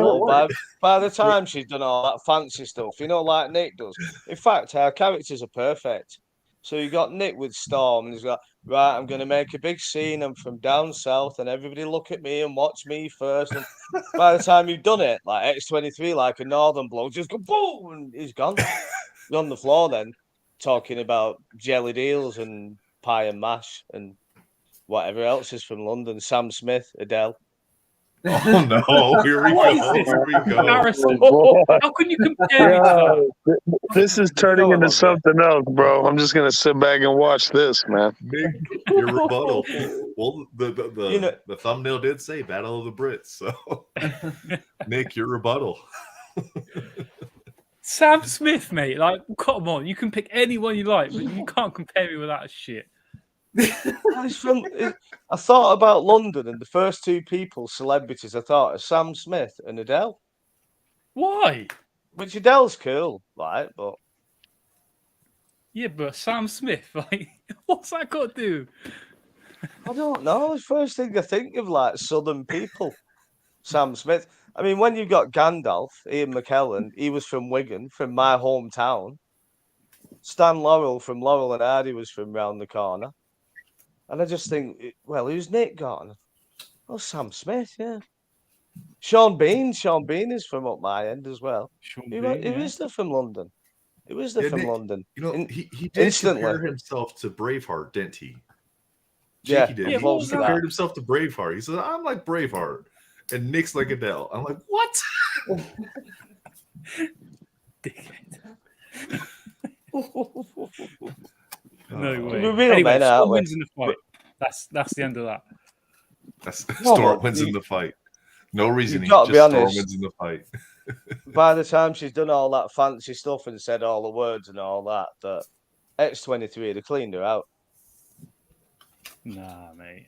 by the time she's done all that fancy stuff, you know, like Nick does. In fact, our characters are perfect. So you got Nick with Storm, and he's got, right, I'm going to make a big scene. I'm from down south, and everybody look at me and watch me first. And by the time you've done it, like X-23, like a northern bloke, just go boom, and he's gone. You're on the floor then, talking about jelly deals and pie and mash and whatever else is from London. Sam Smith, Adele. Oh no! Here we go. Here we go. How can you compare? This is turning into something else, bro. I'm just gonna sit back and watch this, man. Nick, your rebuttal. Well, the thumbnail did say "Battle of the Brits," so Nick, your rebuttal. Sam Smith, mate. Like, come on, you can pick anyone you like, but you can't compare me with that shit. I thought about London, and the first two celebrities I thought are Sam Smith and Adele. Why? Which Adele's cool, right? But yeah, but Sam Smith, like, what's that got to do? I don't know. The first thing I think of, like, southern people, Sam Smith. I mean, when you've got Gandalf, Ian McKellen, he was from Wigan, from my hometown. Stan Laurel from Laurel and Hardy was from round the corner. And I just think, well, who's Nick got? Oh, Sam Smith, yeah. Sean Bean is from up my end as well. Who is there from London? Who is there from London? You know, he did compare himself to Braveheart, didn't he? Jakey did. He compared himself to Braveheart. He said, I'm like Braveheart. And Nick's like Adele. I'm like, what? No way. We're real men, Storm wins in the fight. That's the end of that. Storm wins in the fight. No reasoning. Just Storm wins in the fight. By the time she's done all that fancy stuff and said all the words and all that X-23 would have cleaned her out. Nah, mate.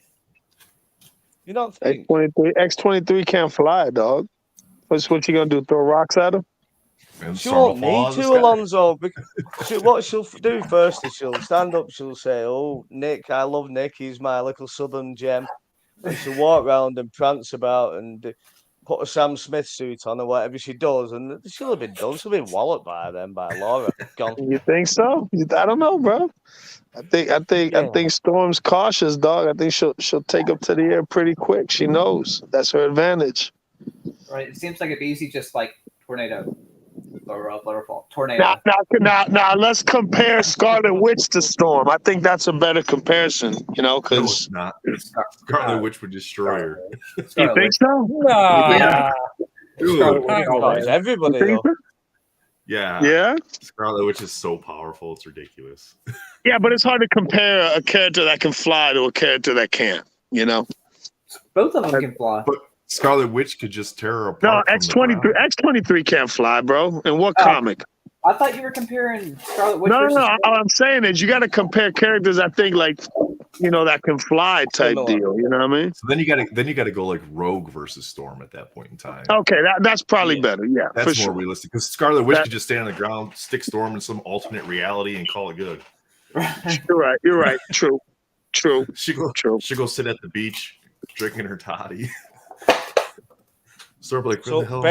You don't think X-23 can't fly, dog. What you gonna do? Throw rocks at him? She won't need to, Alonso. What she'll do first is she'll stand up, she'll say, oh, Nick, I love Nick, he's my little southern gem. And she'll walk around and prance about and put a Sam Smith suit on or whatever she does, and she'll have been done. She'll be walloped by Laura. Gone. You think so? I don't know, bro. I think Storm's cautious, dog. I think she'll take up to the air pretty quick. She knows that's her advantage. Right. It seems like it'd be easy, just like tornado. Tornado. Now, let's compare Scarlet Witch to Storm. I think that's a better comparison, because no, it's not. Scarlet Witch would destroy her. You think so? Yeah. Everybody. Yeah. Scarlet Witch is so powerful; it's ridiculous. Yeah, but it's hard to compare a character that can fly to a character that can't. Both of them can fly. But Scarlet Witch could just tear her apart. No, X-23 can't fly, bro. In what comic? I thought you were comparing Scarlet Witch. No. All I'm saying is you got to compare characters. I think that can fly type deal. You know what I mean? So then you got to go like Rogue versus Storm at that point in time. Okay, that's probably better. Yeah, that's more realistic because Scarlet Witch could just stand on the ground, stick Storm in some alternate reality, and call it good. You're right. True. She go sit at the beach drinking her toddy. Sort of like, where the hell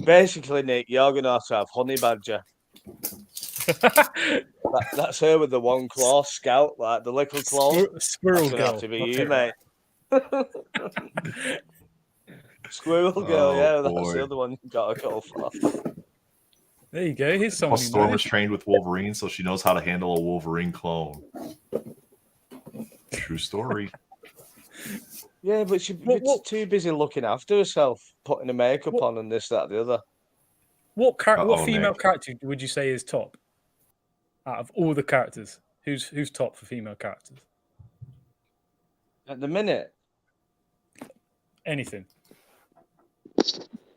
basically, Nick, you're going to have Honey Badger. That's her with the one claw, Scout, like the little claw. Squirrel girl. Have to be you, mate. Squirrel girl, that's the other one you got to go for. There you go. Here's someone. Storm was trained with Wolverine, so she knows how to handle a Wolverine clone. True story. Yeah, but she's too busy looking after herself, putting the makeup on and this, that, the other. What female character would you say is top out of all the characters? Who's top for female characters? At the minute? Anything.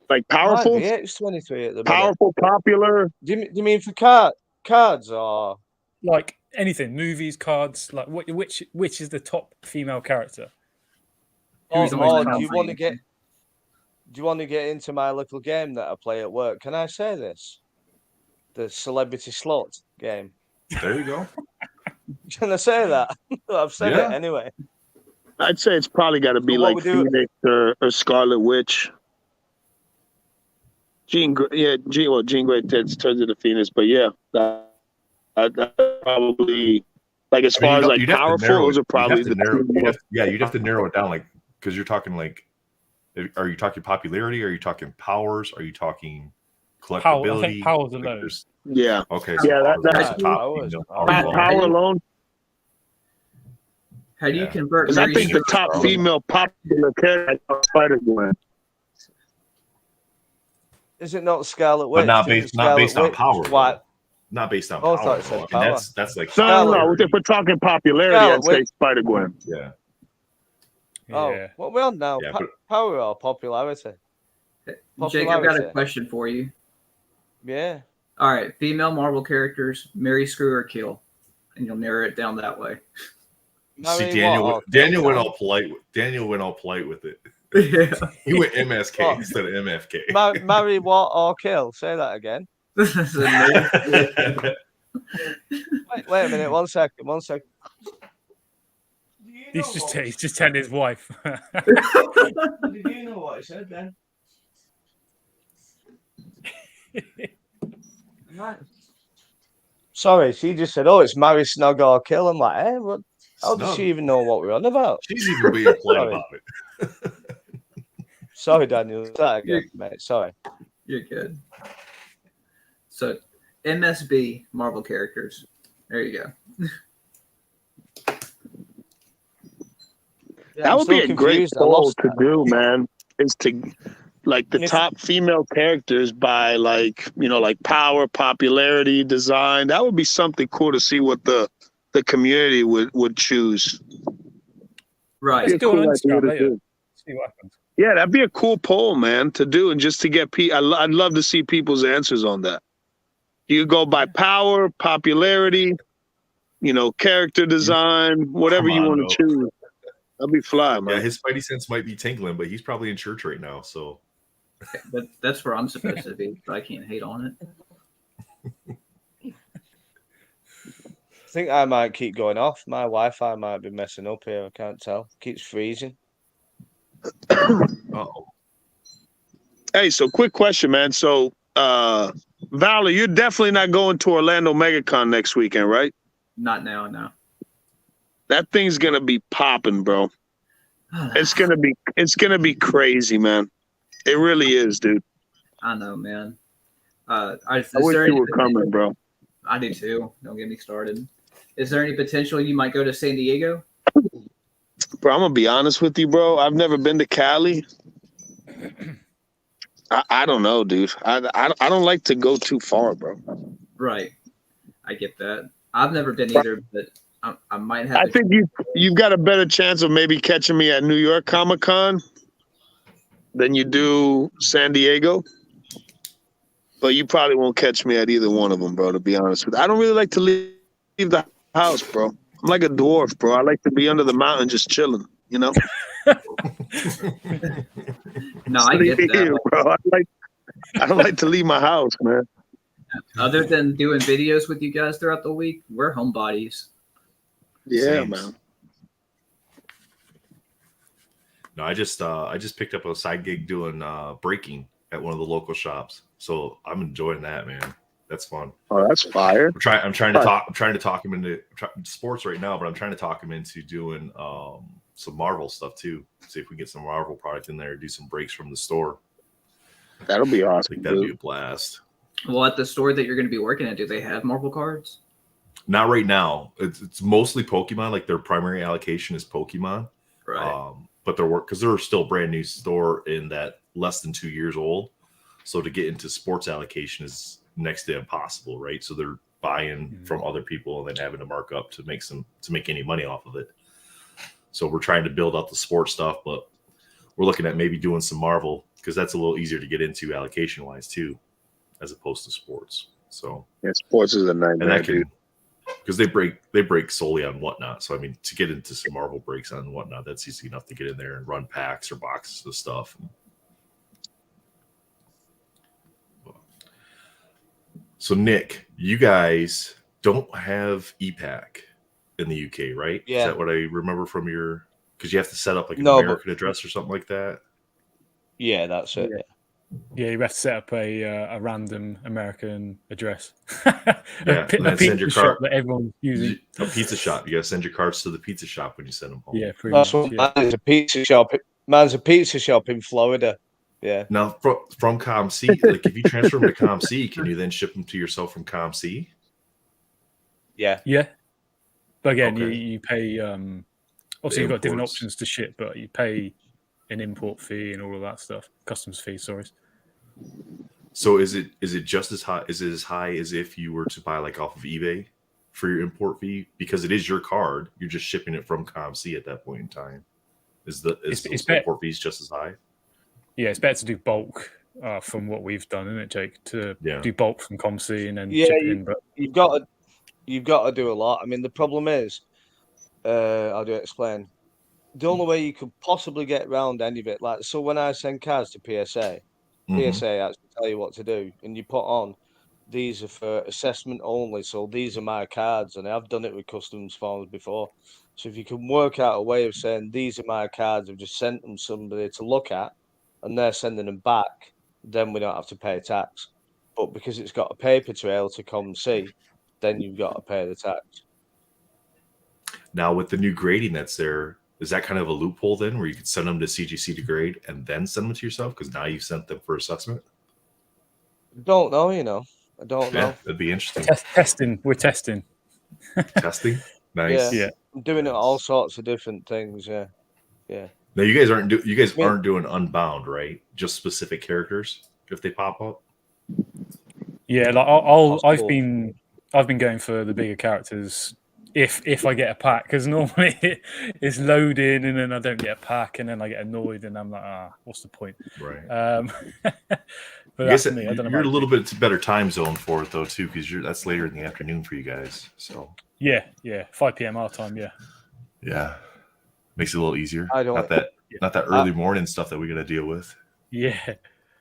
Like powerful? X-23 at the minute. Powerful, popular? Do you mean for cards or... Like anything, movies, cards, like which is the top female character? Do you want to get into my little game that I play at work? Can I say this? The celebrity slot game. There you go. Can I say that? I've said it anyway. I'd say it's probably got to be like Phoenix or Scarlet Witch. Jean Grey turns into Phoenix, but yeah, that probably like as far as like powerful, those are probably you'd have to narrow it down, like. Because you're talking are you talking popularity? Are you talking powers? Are you talking collectability? I think powers alone. Yeah. Okay. So that's power alone. How do you convert? Because I think the top female popular character is Spider-Gwen. Is it not Scarlet Witch? But not based on power. What? Not based on power. I mean, that's like no. If we're talking popularity, I'd say Spider-Gwen. Yeah. Oh, what are we on now? Yeah, power or popularity? Jake, I've got a question for you. Yeah. All right, female Marvel characters, marry, screw, or kill, and you'll narrow it down that way. See, Daniel went all polite. Daniel went all polite with it. Yeah. He went MSK instead of MFK. Marry, what, or kill? Say that again. Wait a minute. 1 second. He's just telling his wife. Did you know what I said then? Sorry, she just said, "Oh, it's marry, snog, or kill." I'm like, "Hey, what? How does she even know what we're on about?" She's even being polite about it. Sorry, Daniel. That again, mate. Sorry. You're good. So, MSB Marvel characters. There you go. That would be a great poll to do, man. Is to like the top female characters by like power, popularity, design. That would be something cool to see what the community would choose. Right. Let's do it on Instagram later. See what happens. Yeah, that'd be a cool poll, man, to do, and just to get I'd love to see people's answers on that. You could go by power, popularity, character design, whatever you want to choose. That'd be fly, man. Yeah, his spidey sense might be tingling, but he's probably in church right now, so. That's where I'm supposed to be, but I can't hate on it. I think I might keep going off. My Wi-Fi might be messing up here. I can't tell. Keeps freezing. Uh-oh. Hey, so quick question, man. So, Valor, you're definitely not going to Orlando MegaCon next weekend, right? Not now, no. That thing's gonna be popping, bro. It's gonna be crazy, man. It really is, dude. I know, man. I wish you were coming, bro. I do too. Don't get me started. Is there any potential you might go to San Diego? Bro, I'm gonna be honest with you, bro. I've never been to Cali. I don't know, dude. I don't like to go too far, bro. Right. I get that. I've never been either, but I might have. I think you've got a better chance of maybe catching me at New York Comic Con than you do San Diego. But you probably won't catch me at either one of them, bro, to be honest with you. I don't really like to leave the house, bro. I'm like a dwarf, bro. I like to be under the mountain just chilling, you know? No, I get that. Bro. I don't like to leave my house, man. Other than doing videos with you guys throughout the week, we're homebodies. Yeah, Same. man. No, I just picked up a side gig doing breaking at one of the local shops. So I'm enjoying that, man. That's fun. Oh, that's fire. I'm trying to talk him into sports right now, but I'm trying to talk him into doing some Marvel stuff too. See if we can get some Marvel product in there, do some breaks from the store. That'll be awesome. I think that'd be a blast. Well, at the store that you're going to be working at, do they have Marvel cards? Not right now. It's mostly Pokemon. Like their primary allocation is Pokemon. Right. But because they're still a brand new store in that less than 2 years old. So to get into sports allocation is next to impossible, right? So they're buying from other people and then having to mark up to make any money off of it. So we're trying to build out the sports stuff, but we're looking at maybe doing some Marvel because that's a little easier to get into allocation wise too, as opposed to sports. So yeah, sports is a nightmare, dude. Because they break solely on Whatnot. So I mean, to get into some Marvel breaks on Whatnot, that's easy enough to get in there and run packs or boxes of stuff. So Nick, you guys don't have EPAC in the UK, right? Yeah. Is that what I remember from your? Because you have to set up like an American address or something like that. Yeah, that's it. Yeah, you have to set up a random American address. Yeah, and then send your card that everyone's using. A pizza shop. You got to send your cards to the pizza shop when you send them home. Yeah, pretty much. Yeah. Mine's a pizza shop. Mine's a pizza shop in Florida. Yeah. Now from ComC, like if you transfer them to ComC, can you then ship them to yourself from ComC? Yeah. Yeah. But again, Okay. you pay. Obviously, you've got different options to ship, but you pay an import fee and all of that stuff, customs fee. Sorry. So is it just as high? Is it as high as if you were to buy like off of eBay for your import fee? Because it is your card, you're just shipping it from ComC at that point in time. Is those import fees just as high? Yeah, it's better to do bulk from what we've done, isn't it, Jake? To do bulk from ComC and then ship it in. But you've got to do a lot. I mean, the problem is, how do I explain? The only way you could possibly get around any of it, like, so when I send cards to PSA, PSA actually tell you what to do, and you put on, these are for assessment only, so these are my cards, and I've done it with customs forms before. So if you can work out a way of saying, these are my cards, I've just sent them somebody to look at, and they're sending them back, then we don't have to pay tax. But because it's got a paper trail to come see, then you've got to pay the tax. Now with the new grading that's there, is that kind of a loophole then where you could send them to CGC to grade and then send them to yourself? Because now you've sent them for assessment? I don't know, I don't know. That'd be interesting. Testing. We're testing. Testing? Nice. Yeah. I'm doing it all sorts of different things, yeah. Now you guys aren't doing Unbound, right? Just specific characters if they pop up? Yeah, like I've been going for the bigger characters if I get a pack, because normally it's loading and then I don't get a pack and then I get annoyed and I'm like, what's the point? Right. But I guess that's me. I don't know. You're a little bit better time zone for it though too, because that's later in the afternoon for you guys. So yeah, 5 p.m. our time. Yeah, makes it a little easier. I don't not that early morning stuff that we got to deal with. Yeah,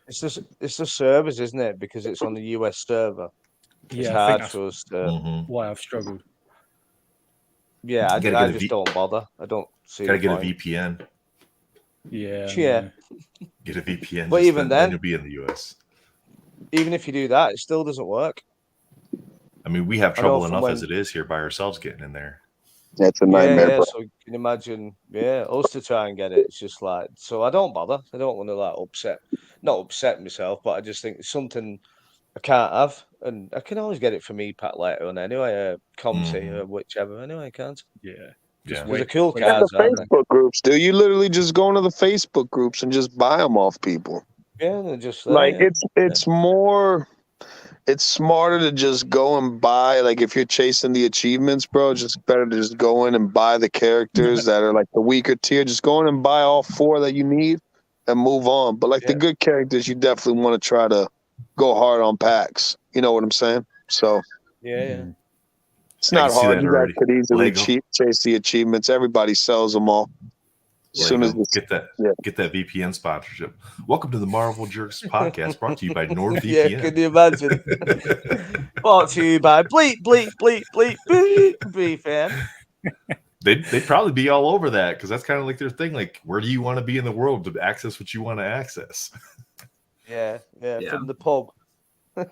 it's the servers, isn't it? Because it's on the US server. It's hard for us to. Why I've struggled. Yeah, I just don't bother. I don't see. Gotta get a VPN. Yeah. Yeah. Get a VPN. But even then, you'll be in the US. Even if you do that, it still doesn't work. I mean, we have trouble enough as it is here by ourselves getting in there. That's a nightmare. Yeah, so you can imagine, us to try and get it. It's just like, so I don't bother. I don't want to not upset myself, but I just think it's something I can't have, and I can always get it from EPAC later on anyway, ComC or whichever. Anyway, I can't. Yeah. Just the cool And cards, the Facebook groups, dude. You literally just go into the Facebook groups and just buy them off people. Yeah, they're just there, like it's more. It's smarter to just go and buy. Like if you're chasing the achievements, bro, just better to just go in and buy the characters that are like the weaker tier. Just go in and buy all 4 that you need and move on. But like the good characters, you definitely want to try to go hard on packs. You know what I'm saying? So it's not hard. You guys could easily chase the achievements. Everybody sells them all. As soon as get that VPN sponsorship. Welcome to the Marvel Jerks podcast, brought to you by NordVPN. Yeah, can you imagine? Brought to you by bleep VPN. They'd probably be all over that because that's kind of like their thing. Like, where do you want to be in the world to access what you want to access? Yeah, from the pub. The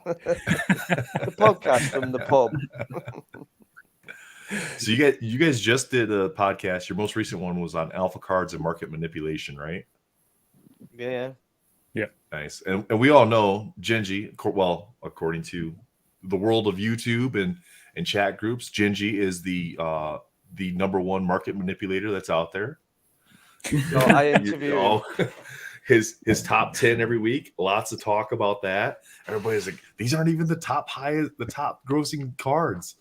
podcast from the pub. So you guys just did a podcast. Your most recent one was on alpha cards and market manipulation, right? Yeah. Nice. And we all know Gingy, well, according to the world of YouTube and chat groups, Gingy is the number 1 market manipulator that's out there. No, I interview his top 10 every week. Lots of talk about that. Everybody's like, these aren't even the top grossing cards.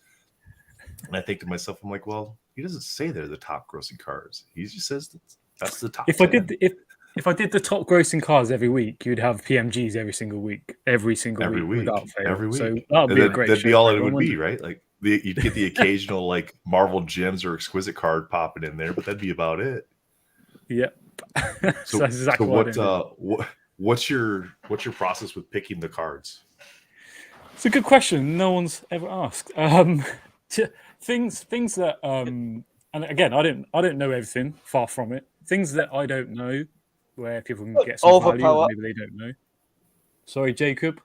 And I think to myself, I'm like, well, he doesn't say they're the top grossing cards. He just says that's the top. If I did the top grossing cards every week, you'd have PMGs every single week, every week without fail. Every week. So that would be a great. That'd be all it would be, right? Like you'd get the occasional like Marvel Gems or Exquisite card popping in there, but that'd be about it. Yep. So that's exactly what's your process with picking the cards? It's a good question. No one's ever asked. Things that and again, I don't know everything. Far from it. Things that I don't know, where people can get some value, and maybe they don't know. Sorry, Jacob.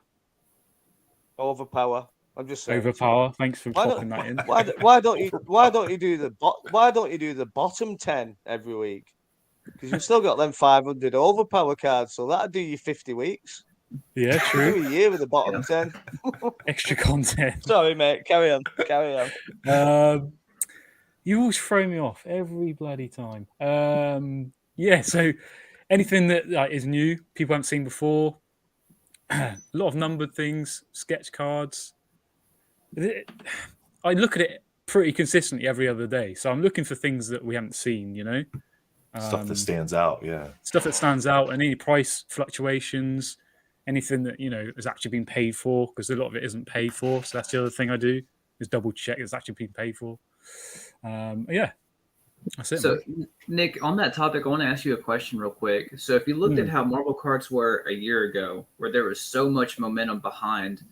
Overpower. I'm just saying. Overpower. Thanks for popping that in. Why don't you do the bottom 10 every week? Because you've still got them 500 overpower cards, so that'll do you 50 weeks. Yeah, true. Do a year with the bottom 10. Extra content. Sorry, mate. Carry on. You always throw me off every bloody time. So anything that is new, people haven't seen before. A lot of numbered things, sketch cards. I look at it pretty consistently every other day. So I'm looking for things that we haven't seen, Stuff that stands out, Stuff that stands out, and any price fluctuations, anything that has actually been paid for, because a lot of it isn't paid for. So that's the other thing I do is double check it's actually been paid for. That's it. So, Nick, on that topic, I want to ask you a question real quick. So, if you looked at how Marvel cards were a year ago, where there was so much momentum behind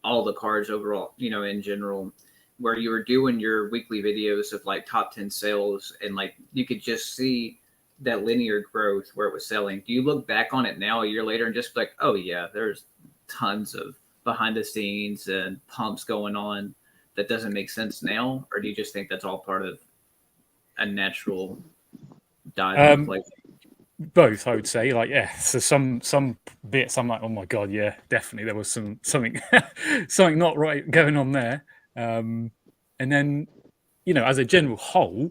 all the cards overall, in general, where you were doing your weekly videos of like top 10 sales and like you could just see that linear growth where it was selling. Do you look back on it now a year later and just be like, oh yeah, there's tons of behind the scenes and pumps going on that doesn't make sense now? Or do you just think that's all part of a natural dive? Both, I would say. So some bits I'm like, oh my god, yeah, definitely there was something not right going on there. And then, as a general whole,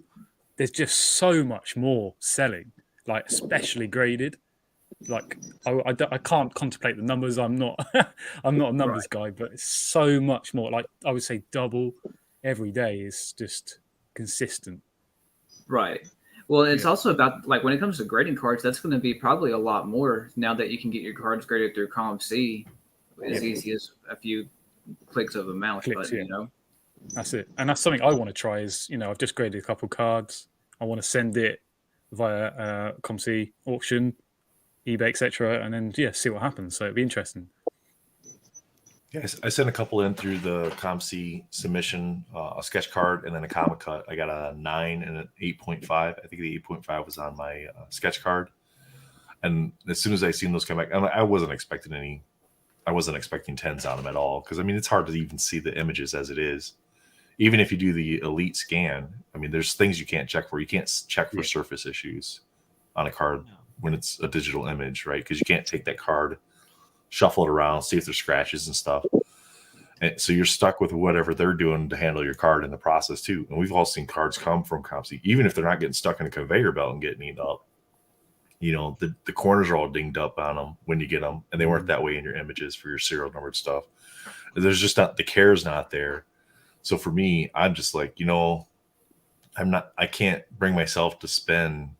there's just so much more selling, like especially graded. Like I can't contemplate the numbers. I'm not a numbers guy, but it's so much more. Like I would say, double every day is just consistent. Right. Well, it's also about like when it comes to grading cards, that's going to be probably a lot more now that you can get your cards graded through ComC as easy as a few clicks of a mouse button, That's it. And that's something I want to try is, I've just graded a couple cards. I want to send it via ComC auction, eBay, etc. and then, see what happens. So it'd be interesting. Yes, I sent a couple in through the ComC submission, a sketch card, and then a comic cut. I got a 9 and an 8.5. I think the 8.5 was on my sketch card. And as soon as I seen those come back, I wasn't expecting 10s on them at all. Because, I mean, it's hard to even see the images as it is. Even if you do the elite scan, I mean, there's things you can't check for. You can't check for surface issues on a card when it's a digital image, right? Because you can't take that card, shuffle it around, see if there's scratches and stuff. And so you're stuck with whatever they're doing to handle your card in the process too. And we've all seen cards come from ComC, even if they're not getting stuck in a conveyor belt and getting eaten up. You know, the corners are all dinged up on them when you get them, and they weren't that way in your images for your serial numbered stuff. There's just not, the care's not there. So for me, I'm just like, you know, I can't bring myself to spend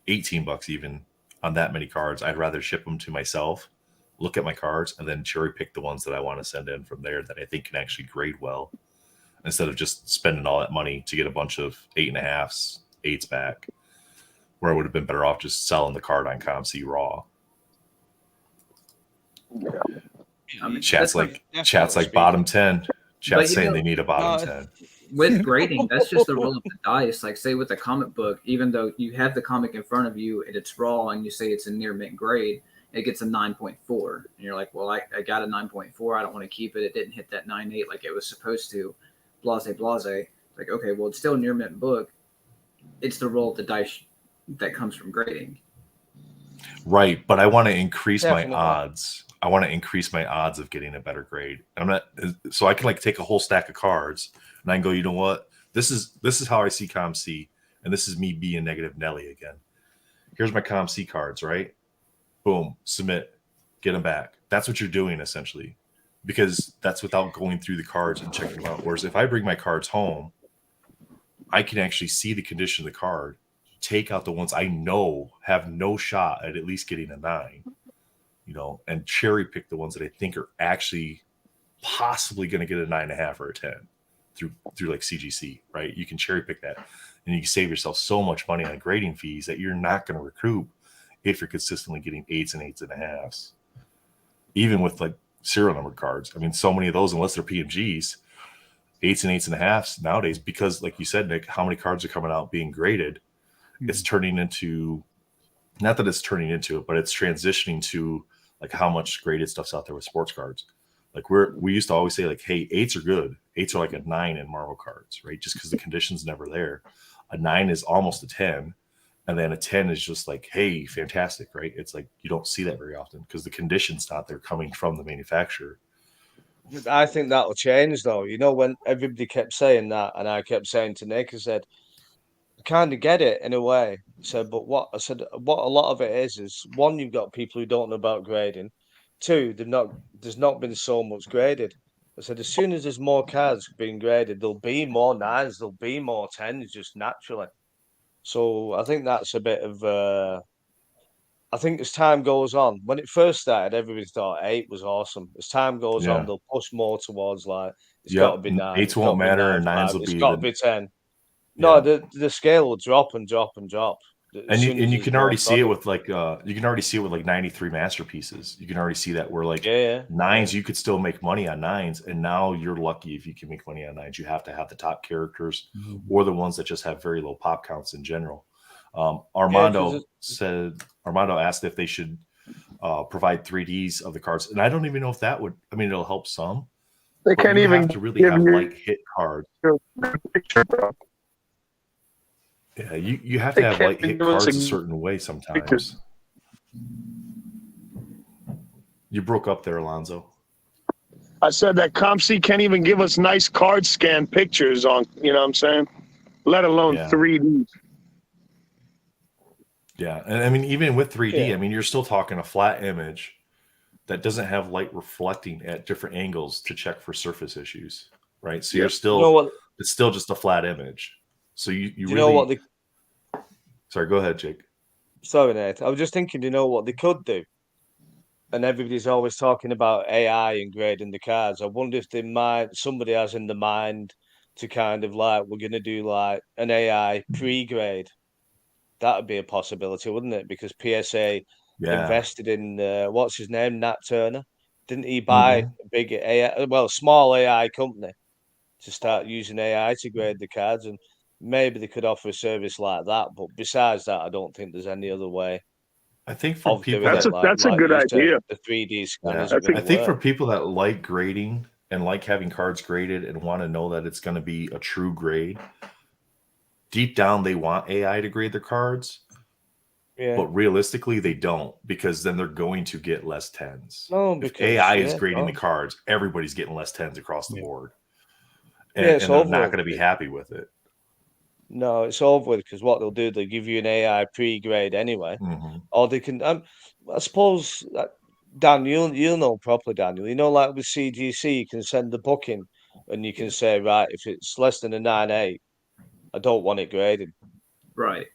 $18 even on that many cards. I'd rather ship them to myself, look at my cards, and then cherry pick the ones that I want to send in from there that I think can actually grade well, instead of just spending all that money to get a bunch of 8.5s, 8s back, where I would have been better off just selling the card on ComC raw. I mean, Chat's like bottom 10. Chat's saying they need a bottom 10. With grading, that's just the roll of the dice. Like, say with a comic book, even though you have the comic in front of you and it's raw and you say it's a near mint grade, it gets a 9.4. And you're like, well, I got a 9.4. I don't want to keep it. It didn't hit that 9.8 like it was supposed to. Blase. Like, okay, well, it's still a near mint book. It's the roll of the dice that comes from grading. Right, but I want to increase my odds. I want to increase my odds of getting a better grade. So I can like take a whole stack of cards and I can go, you know what? This is how I see ComC, and this is me being negative Nelly again. Here's my ComC cards, right? Boom, submit, get them back. That's what you're doing essentially, because that's without going through the cards and checking them out. Whereas if I bring my cards home, I can actually see the condition of the card, take out the ones I know have no shot at least getting a 9. You know, and cherry pick the ones that I think are actually possibly going to get a 9.5 or a 10 through like CGC, right? You can cherry pick that, and you can save yourself so much money on grading fees that you're not going to recoup if you're consistently getting 8s and 8.5s, even with like serial numbered cards. I mean, so many of those, unless they're PMGs, 8s and 8.5s nowadays, because like you said, Nick, how many cards are coming out being graded? It's turning into, not that it's turning into it, but it's transitioning to like how much graded stuff's out there with sports cards. Like we used to always say like, hey, 8s are good. 8s are like a 9 in Marvel cards, right? Just because the condition's never there. A 9 is almost a 10. And then a 10 is just like, hey, fantastic, right? It's like you don't see that very often because the condition's not there coming from the manufacturer. I think that'll change though. You know, when everybody kept saying that, and I kept saying to Nick, I said, I kind of get it in a way. But what a lot of it is one, you've got people who don't know about grading. Two, there's not been so much graded. I said, as soon as there's more cards being graded, there'll be more 9s, there'll be more 10s just naturally. So I think that's a bit of I think as time goes on, when it first started, everybody thought 8 was awesome. As time goes on, they'll push more towards like it's got to be 9. 8s won't matter, and 9s will be. It's got to be 10. No, the scale will drop and drop and drop. And you can already see it with like 93 masterpieces. You can already see that where like 9s, you could still make money on 9s, and now you're lucky if you can make money on 9s. You have to have the top characters or the ones that just have very low pop counts in general. Armando asked if they should provide 3Ds of the cards, and I don't even know if that would. I mean, it'll help some. They can't even have to really have like hit cards. Yeah, you have to have light hit cards a certain way sometimes. You broke up there, Alonzo. I said that ComC can't even give us nice card scan pictures on, you know what I'm saying? Let alone 3D. Yeah, and I mean, even with 3D, I mean, you're still talking a flat image that doesn't have light reflecting at different angles to check for surface issues, right? So you're still, it's still just a flat image. So you really know what they... Sorry, go ahead, Jake. Sorry, Nate. I was just thinking, you know what they could do? And everybody's always talking about AI and grading the cards. I wonder if somebody has in the mind to kind of like, we're going to do like an AI pre-grade. That would be a possibility, wouldn't it? Because PSA invested in, what's his name, Nat Turner. Didn't he buy a big small AI company to start using AI to grade the cards? And maybe they could offer a service like that. But besides that, I don't think there's any other way. I think for people that's a good idea. The 3D scanners. I think for people that like grading and like having cards graded and want to know that it's going to be a true grade, deep down they want AI to grade their cards. Yeah. But realistically, they don't, because then they're going to get less 10s. No, because if AI is grading the cards, everybody's getting less 10s across the board. And they're not going to be happy with it. No, it's over with, because what they'll do, they'll give you an AI pre-grade anyway. Or they can, I suppose, Dan, you'll know properly, Daniel. You know, like with CGC, you can send the booking and you can say, right, if it's less than a 9.8, I don't want it graded. Right.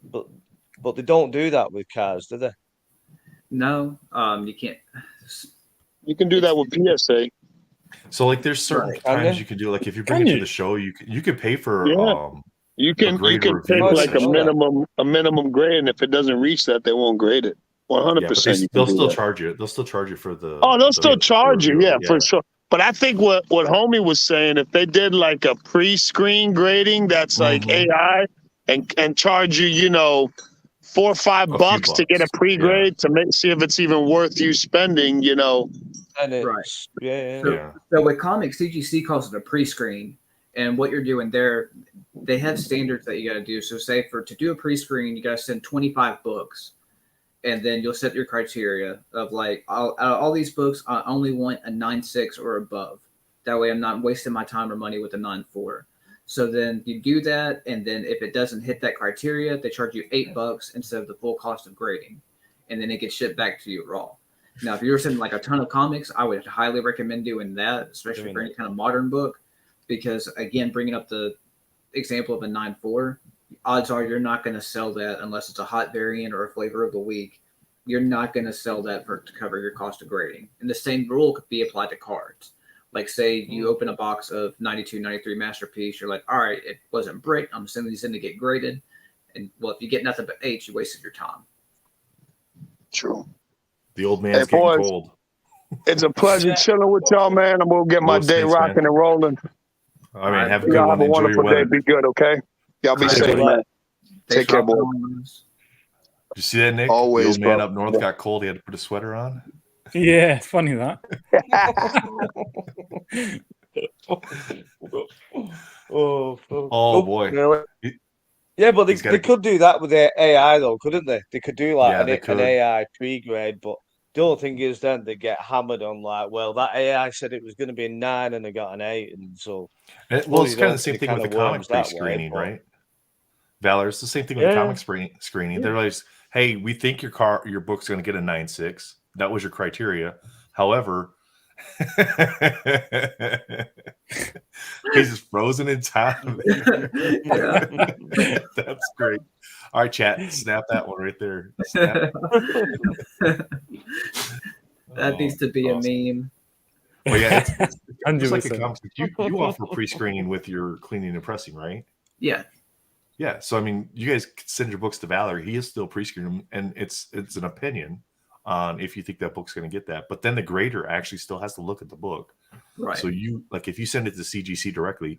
But they don't do that with cars, do they? No, you can't. You can do that with PSA. So, like, there's certain times you can do, like, if you bring it to the show, you can pay for you can take like a minimum grade, and if it doesn't reach that, they won't grade it. 100%. They'll still charge you. They'll still charge you for the. Oh, they'll still charge you, for sure. But I think what homie was saying, if they did like a pre-screen grading that's like AI and charge you, you know, $4 or $5 to get a pre-grade to see if it's even worth you spending, you know. Right. So with comics, CGC calls it a pre-screen, and what you're doing there, they have standards that you got to do. So say to do a pre-screen, you got to send 25 books, and then you'll set your criteria of like, out of all these books, I only want a 9.6 or above. That way I'm not wasting my time or money with a 9.4. So then you do that, and then if it doesn't hit that criteria, they charge you $8 instead of the full cost of grading, and then it gets shipped back to you raw. Now, if you're sending like a ton of comics, I would highly recommend doing that, especially for any kind of modern book, because again, bringing up the example of a 9.4, odds are you're not going to sell that unless it's a hot variant or a flavor of the week. You're not going to sell that to cover your cost of grading. And the same rule could be applied to cards. Like, say you open a box of 92, 93 Masterpiece, you're like, all right, it wasn't brick, I'm sending these in to get graded. And well, if you get nothing but H, you wasted your time. True. The old man's getting cold. It's a pleasure chilling with y'all, man. I'm gonna get my day rocking and rolling. I mean, have a good one. Have a wonderful day. Be good, okay? Y'all be safe, man. Take care, boy. Did you see that, Nick? Always, the old man up north got cold. He had to put a sweater on. Yeah, it's funny that. Oh boy. Yeah, but they could do that with their AI though, couldn't they? They could do like an AI pre-grade, but the only thing is then they get hammered on like, well, that AI said it was going to be a 9 and they got an 8, and so. Well, it's kind of the same thing with the comic pre-screening, right? Valor, it's the same thing with the comic screening. They're like, hey, we think your book's going to get a 9.6. That was your criteria. However, he's just frozen in time. That's great. All right, chat, snap that one right there. That needs to be awesome. A meme. Well, yeah, it's like a comic. You offer pre-screening with your cleaning and pressing, right? Yeah. Yeah. So I mean, you guys send your books to Valor. He is still pre-screening, and it's an opinion on if you think that book's going to get that. But then the grader actually still has to look at the book. Right. So if you send it to CGC directly,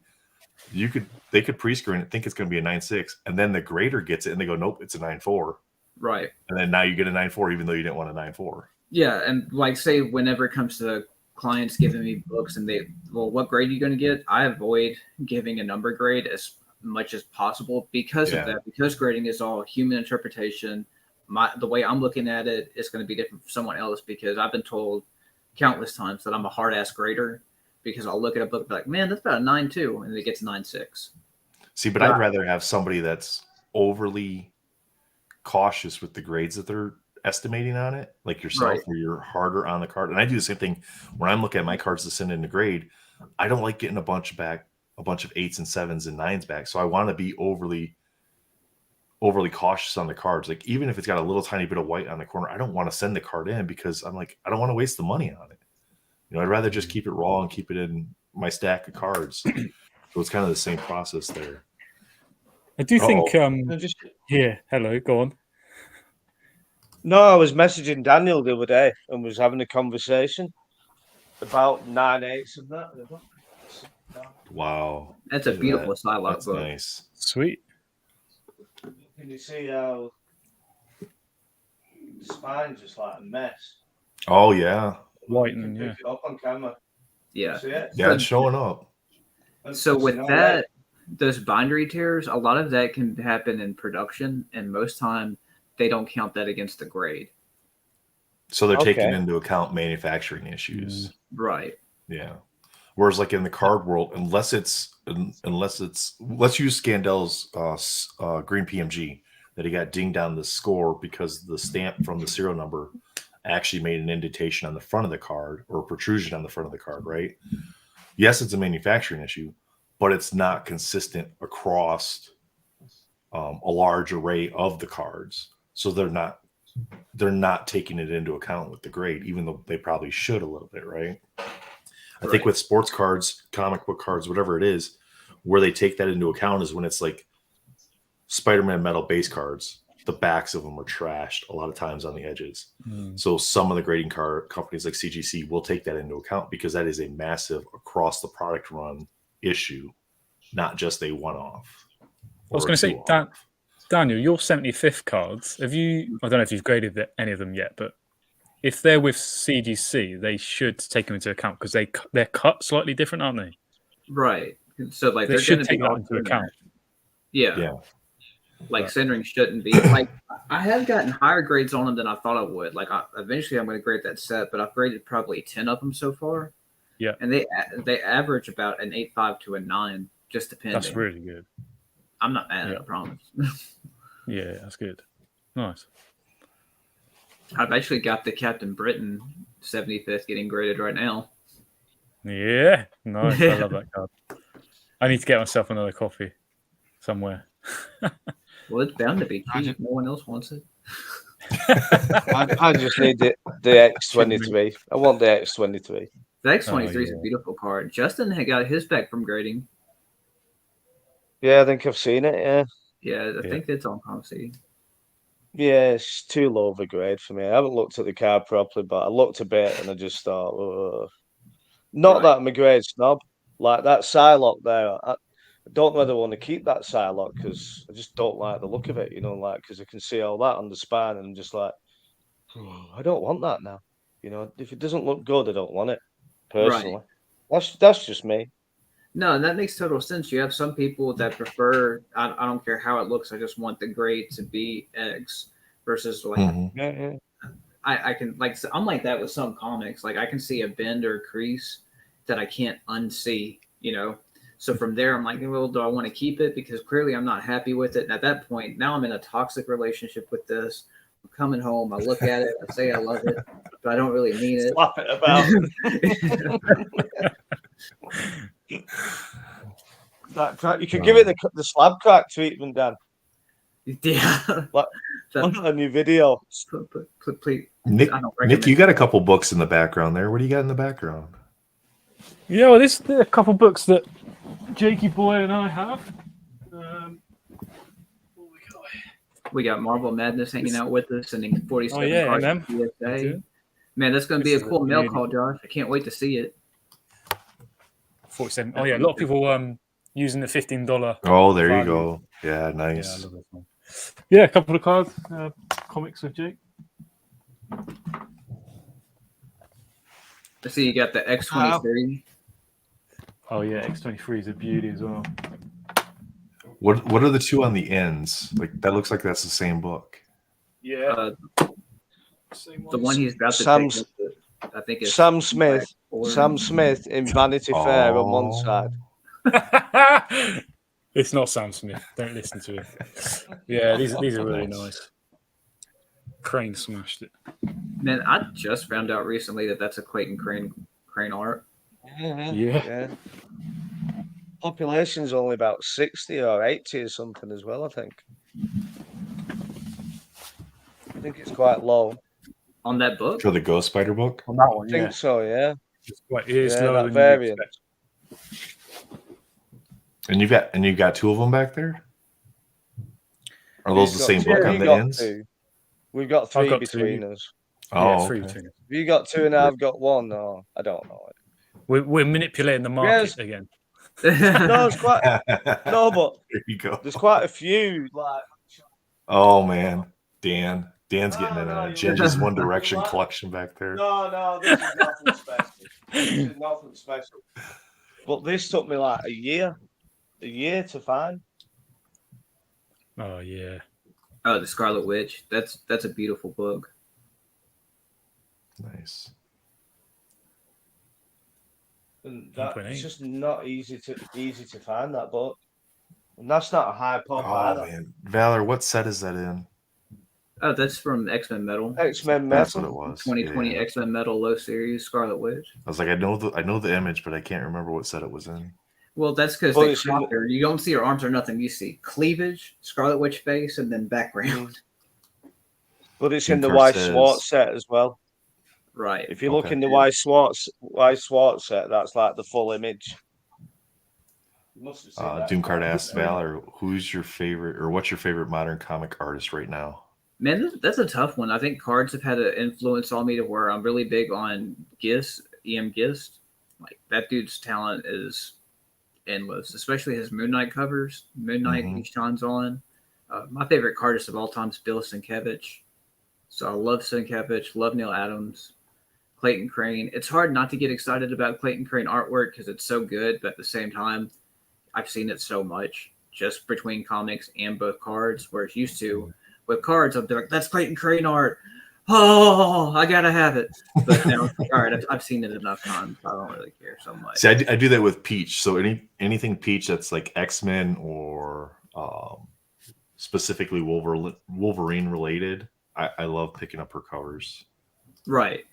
they could pre-screen it, think it's going to be a 9.6, and then the grader gets it and they go, nope, it's a 9.4. Right. And then now you get a 9.4 even though you didn't want a 9.4. Yeah, and like say whenever it comes to clients giving me books and what grade are you going to get? I avoid giving a number grade as much as possible because of that, because grading is all human interpretation. The way I'm looking at it is going to be different from someone else, because I've been told countless times that I'm a hard ass grader because I'll look at a book and be like, man, that's about a 9.2, and it gets 9.6. See, but I'd rather have somebody that's overly cautious with the grades that they're estimating on it, like yourself, where you're harder on the card. And I do the same thing when I'm looking at my cards to send in the grade. I don't like getting a bunch of 8s and 7s and 9s back. So I want to be overly cautious on the cards. Like, even if it's got a little tiny bit of white on the corner, I don't want to send the card in because I'm like, I don't want to waste the money on it. You know, I'd rather just keep it raw and keep it in my stack of cards. So it's kind of the same process there. I do think hello, go on. No, I was messaging Daniel the other day and was having a conversation about 9.8s and that. Wow. That's a beautiful Psylocke book. Nice. Sweet. Can you see how the spine's just like a mess. Oh yeah. Whitening, Pick it up on camera. Yeah. Yeah, it's showing up. So with that, those bindery tears, a lot of that can happen in production, and most time they don't count that against the grade. So they're taking into account manufacturing issues. Right. Yeah. Whereas like in the card world, unless it's let's use Scandel's green PMG that he got dinged on the score because the stamp from the serial number actually made an indentation on the front of the card or a protrusion on the front of the card, right? Yes, it's a manufacturing issue, but it's not consistent across a large array of the cards. So they're not taking it into account with the grade, even though they probably should a little bit, right? I think with sports cards, comic book cards, whatever it is, where they take that into account is when it's like Spider-Man metal base cards. The backs of them are trashed a lot of times on the edges. So some of the grading card companies like CGC will take that into account because that is a massive across the product run issue, not just a one-off. I was going to say, Daniel, your 75th cards, I don't know if you've graded any of them yet, but if they're with CGC, they should take them into account because they're cut slightly different, aren't they? Right. So like they should take that into account. Yeah. Like centering shouldn't be like I have gotten higher grades on them than I thought I would. Like eventually I'm going to grade that set, but I've graded probably 10 of them so far. Yeah. And they average about an 8.5 to a 9, just depending. That's really good. I'm not mad, I promise. Yeah, that's good. Nice. I've actually got the Captain Britain 75th getting graded right now. Yeah, nice. I love that card. I need to get myself another copy somewhere. Well, it's bound to be cheap. No one else wants it. I just need the X23. I want the X23. The X23 is a beautiful card. Justin had got his back from grading. Yeah, I think I've seen it. Yeah, I think it's on Comc. Yeah, it's too low of a grade for me. I haven't looked at the card properly, but I looked a bit and I just thought, not that I'm a grade snob. Like that Psylocke there, I don't know whether I want to keep that Psylocke because I just don't like the look of it, because I can see all that on the spine and I'm just like, I don't want that now. If it doesn't look good, I don't want it personally. Right. That's just me. No, and that makes total sense. You have some people that prefer, I don't care how it looks, I just want the grade to be X versus like, I can, like, I'm like that with some comics. Like, I can see a bend or a crease that I can't unsee, So from there, I'm like, well, do I want to keep it? Because clearly I'm not happy with it. And at that point, now I'm in a toxic relationship with this. I'm coming home, I look at it, I say I love it, but I don't really mean it. Slap it about. You could give it the slab crack treatment, Dan. Yeah. Like, on a new video. Please. Nick, you got a couple books in the background there. What do you got in the background? Yeah, well, there's a couple books that Jakey Boy and I have. We got Marvel Madness hanging out with us and 47 cards from PSA. Man, that's going to be a cool mail call, Josh. I can't wait to see it. 47. Oh, yeah. A lot of people using the $15. Oh, there value. You go. Yeah, nice. Yeah, I love this one. Yeah, a couple of cards. Comics with Jake. I see you got the X23. Oh, yeah. X23 is a beauty as well. What are the two on the ends? Like that looks like that's the same book. Yeah. The one he's about to take, I think it's Sam Smith. Sam Smith in Vanity Fair on one side. It's not Sam Smith. Don't listen to him. Yeah, these are really nice. Crane smashed it. Man, I just found out recently that that's a Clayton Crane art. Yeah. Population's only about 60 or 80 or something as well, I think. I think it's quite low. On that book? For the Ghost Spider book? On that one, I think so, yeah. It's quite lower that variant. And you've got two of them back there? Are those the same book on the ends? We've got three between us. Oh, three okay. between us. Have you got two and I've got one? No, I don't know it. We're manipulating the market again. No, it's quite but there you go. There's quite a few. Like, oh man, Dan, Dan's getting in on Ginger's One Direction collection back there. No, this is nothing special. This is nothing special. But this took me like a year to find. Oh yeah. Oh, the Scarlet Witch. That's a beautiful book. Nice. And it's just not easy to find that book. And that's not a high pop either. Man, Valor, what set is that in? Oh, that's from X-Men Metal. X-Men Metal. That's what it was. 2020 X-Men Metal Low Series Scarlet Witch. I was like, I know the image, but I can't remember what set it was in. Well, that's because you don't see her arms or nothing. You see cleavage, Scarlet Witch face, and then background. But it's in the White Swartz set as well. Right. If you look in the White Swartz set, that's like the full image. Doomcard asks Valor, who's your favorite, or what's your favorite modern comic artist right now? Man, that's a tough one. I think cards have had an influence on me to where I'm really big on Gist, E.M. Gist. Like, that dude's talent is endless, especially his Moon Knight covers. Moon Knight he shines on. My favorite cardist of all time is Bill Sienkiewicz. So I love Sienkiewicz, love Neil Adams, Clayton Crane. It's hard not to get excited about Clayton Crane artwork because it's so good, but at the same time, I've seen it so much just between comics and both cards, whereas used to with cards, I'm like, that's Clayton Crane art. Oh, I gotta have it. But now, all right, I've seen it enough times. I don't really care so much. See, I do that with Peach. So anything Peach that's like X-Men or specifically Wolverine related, I love picking up her covers. Right.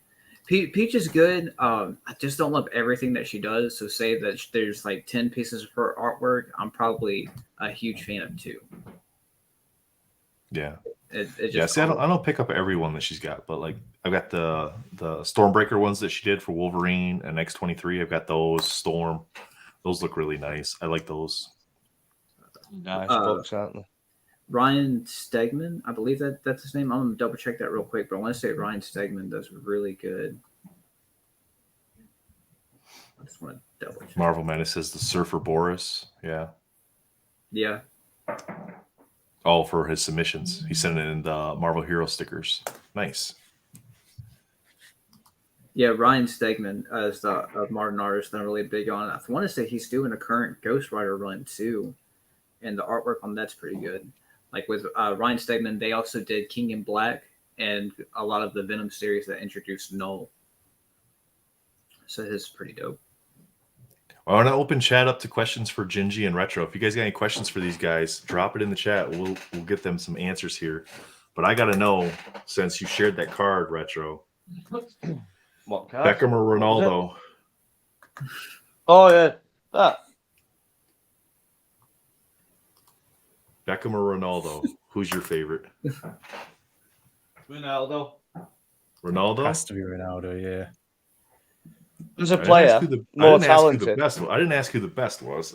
Peach is good. I just don't love everything that she does. So say that there's like 10 pieces of her artwork, I'm probably a huge fan of 2. Yeah. See, I don't pick up every one that she's got, but like I've got the Stormbreaker ones that she did for Wolverine and X-23. I've got those Storm. Those look really nice. I like those. Nice books, aren't they? Ryan Stegman, I believe that's his name. I'm gonna double check that real quick, but I want to say Ryan Stegman does really good. I just want to double check. Marvel Menace says the Surfer Boris. Yeah. Yeah. Oh, for his submissions. He sent it in the Marvel Hero stickers. Nice. Yeah, Ryan Stegman is a modern artist that I'm really big on. I want to say he's doing a current Ghost Rider run too, and the artwork on that's pretty good. Like with Ryan Stegman, they also did King in Black and a lot of the Venom series that introduced Null. So his is pretty dope. I want to open chat up to questions for Gingy and Retro. If you guys got any questions for these guys, drop it in the chat. We'll get them some answers here. But I got to know, since you shared that card, Retro. What card? Beckham or Ronaldo? Oh, yeah. That. Beckham or Ronaldo? Who's your favorite? Ronaldo. Ronaldo? Has to be Ronaldo, yeah. As a player, more talented. I didn't ask who the best was.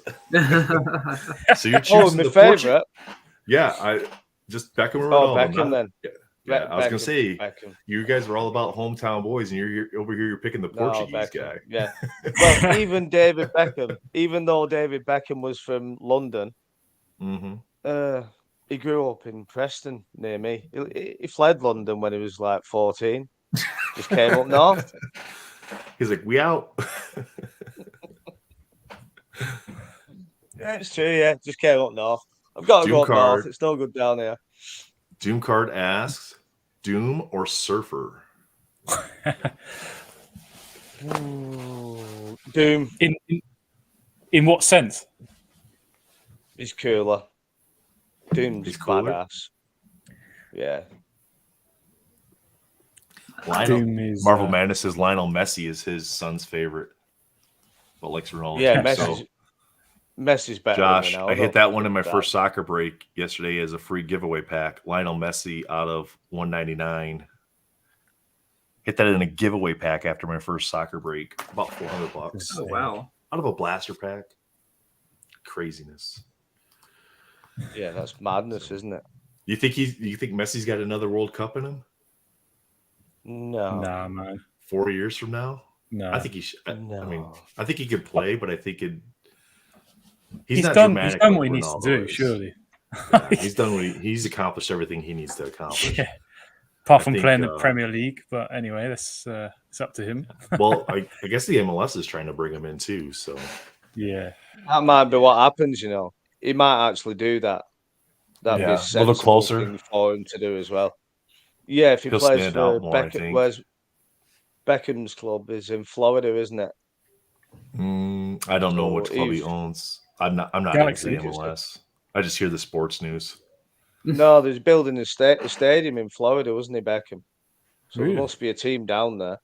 So you're choosing my favorite. Yeah, I just Beckham or Ronaldo. Oh, Beckham then. Yeah, I was gonna say Beckham. You guys are all about hometown boys, and you're over here. You're picking the Portuguese guy. Yeah. Well, even David Beckham, even though David Beckham was from London, he grew up in Preston near me. He fled London when he was like 14. Just came up north. He's like, we out. Yeah, it's true. Yeah, just came up north. I've got to go up north. It's no good down here. Doom Card asks, Doom or Surfer? Doom. In what sense? He's cooler. Doom's cooler? badass. Yeah. Marvel Madness says Lionel Messi is his son's favorite, but likes Ronaldo. Yeah, too, Messi's better. Josh, I hit that one in my first soccer break yesterday as a free giveaway pack. Lionel Messi out of 199. Hit that in a giveaway pack after my first soccer break, about $400. Oh wow! Out of a blaster pack, craziness. Yeah, that's madness, isn't it? You think Messi's got another World Cup in him? No, nah, man. 4 years from now? No, I think he should. No. I mean, I think he could play, but I think he's done what he needs to do. Surely, yeah, he's accomplished everything he needs to accomplish. Yeah. Apart from playing the Premier League, but anyway, it's up to him. Well, I guess the MLS is trying to bring him in too. So yeah, that might be what happens. He might actually do that. That'd be a sensible thing for him to do as well. Yeah, if he plays for Beckham, whereas Beckham's club is in Florida, isn't it? I don't know which club he owns. I'm not into the MLS. I just hear the sports news. No, there's building a stadium in Florida, wasn't he, Beckham? So there must be a team down there.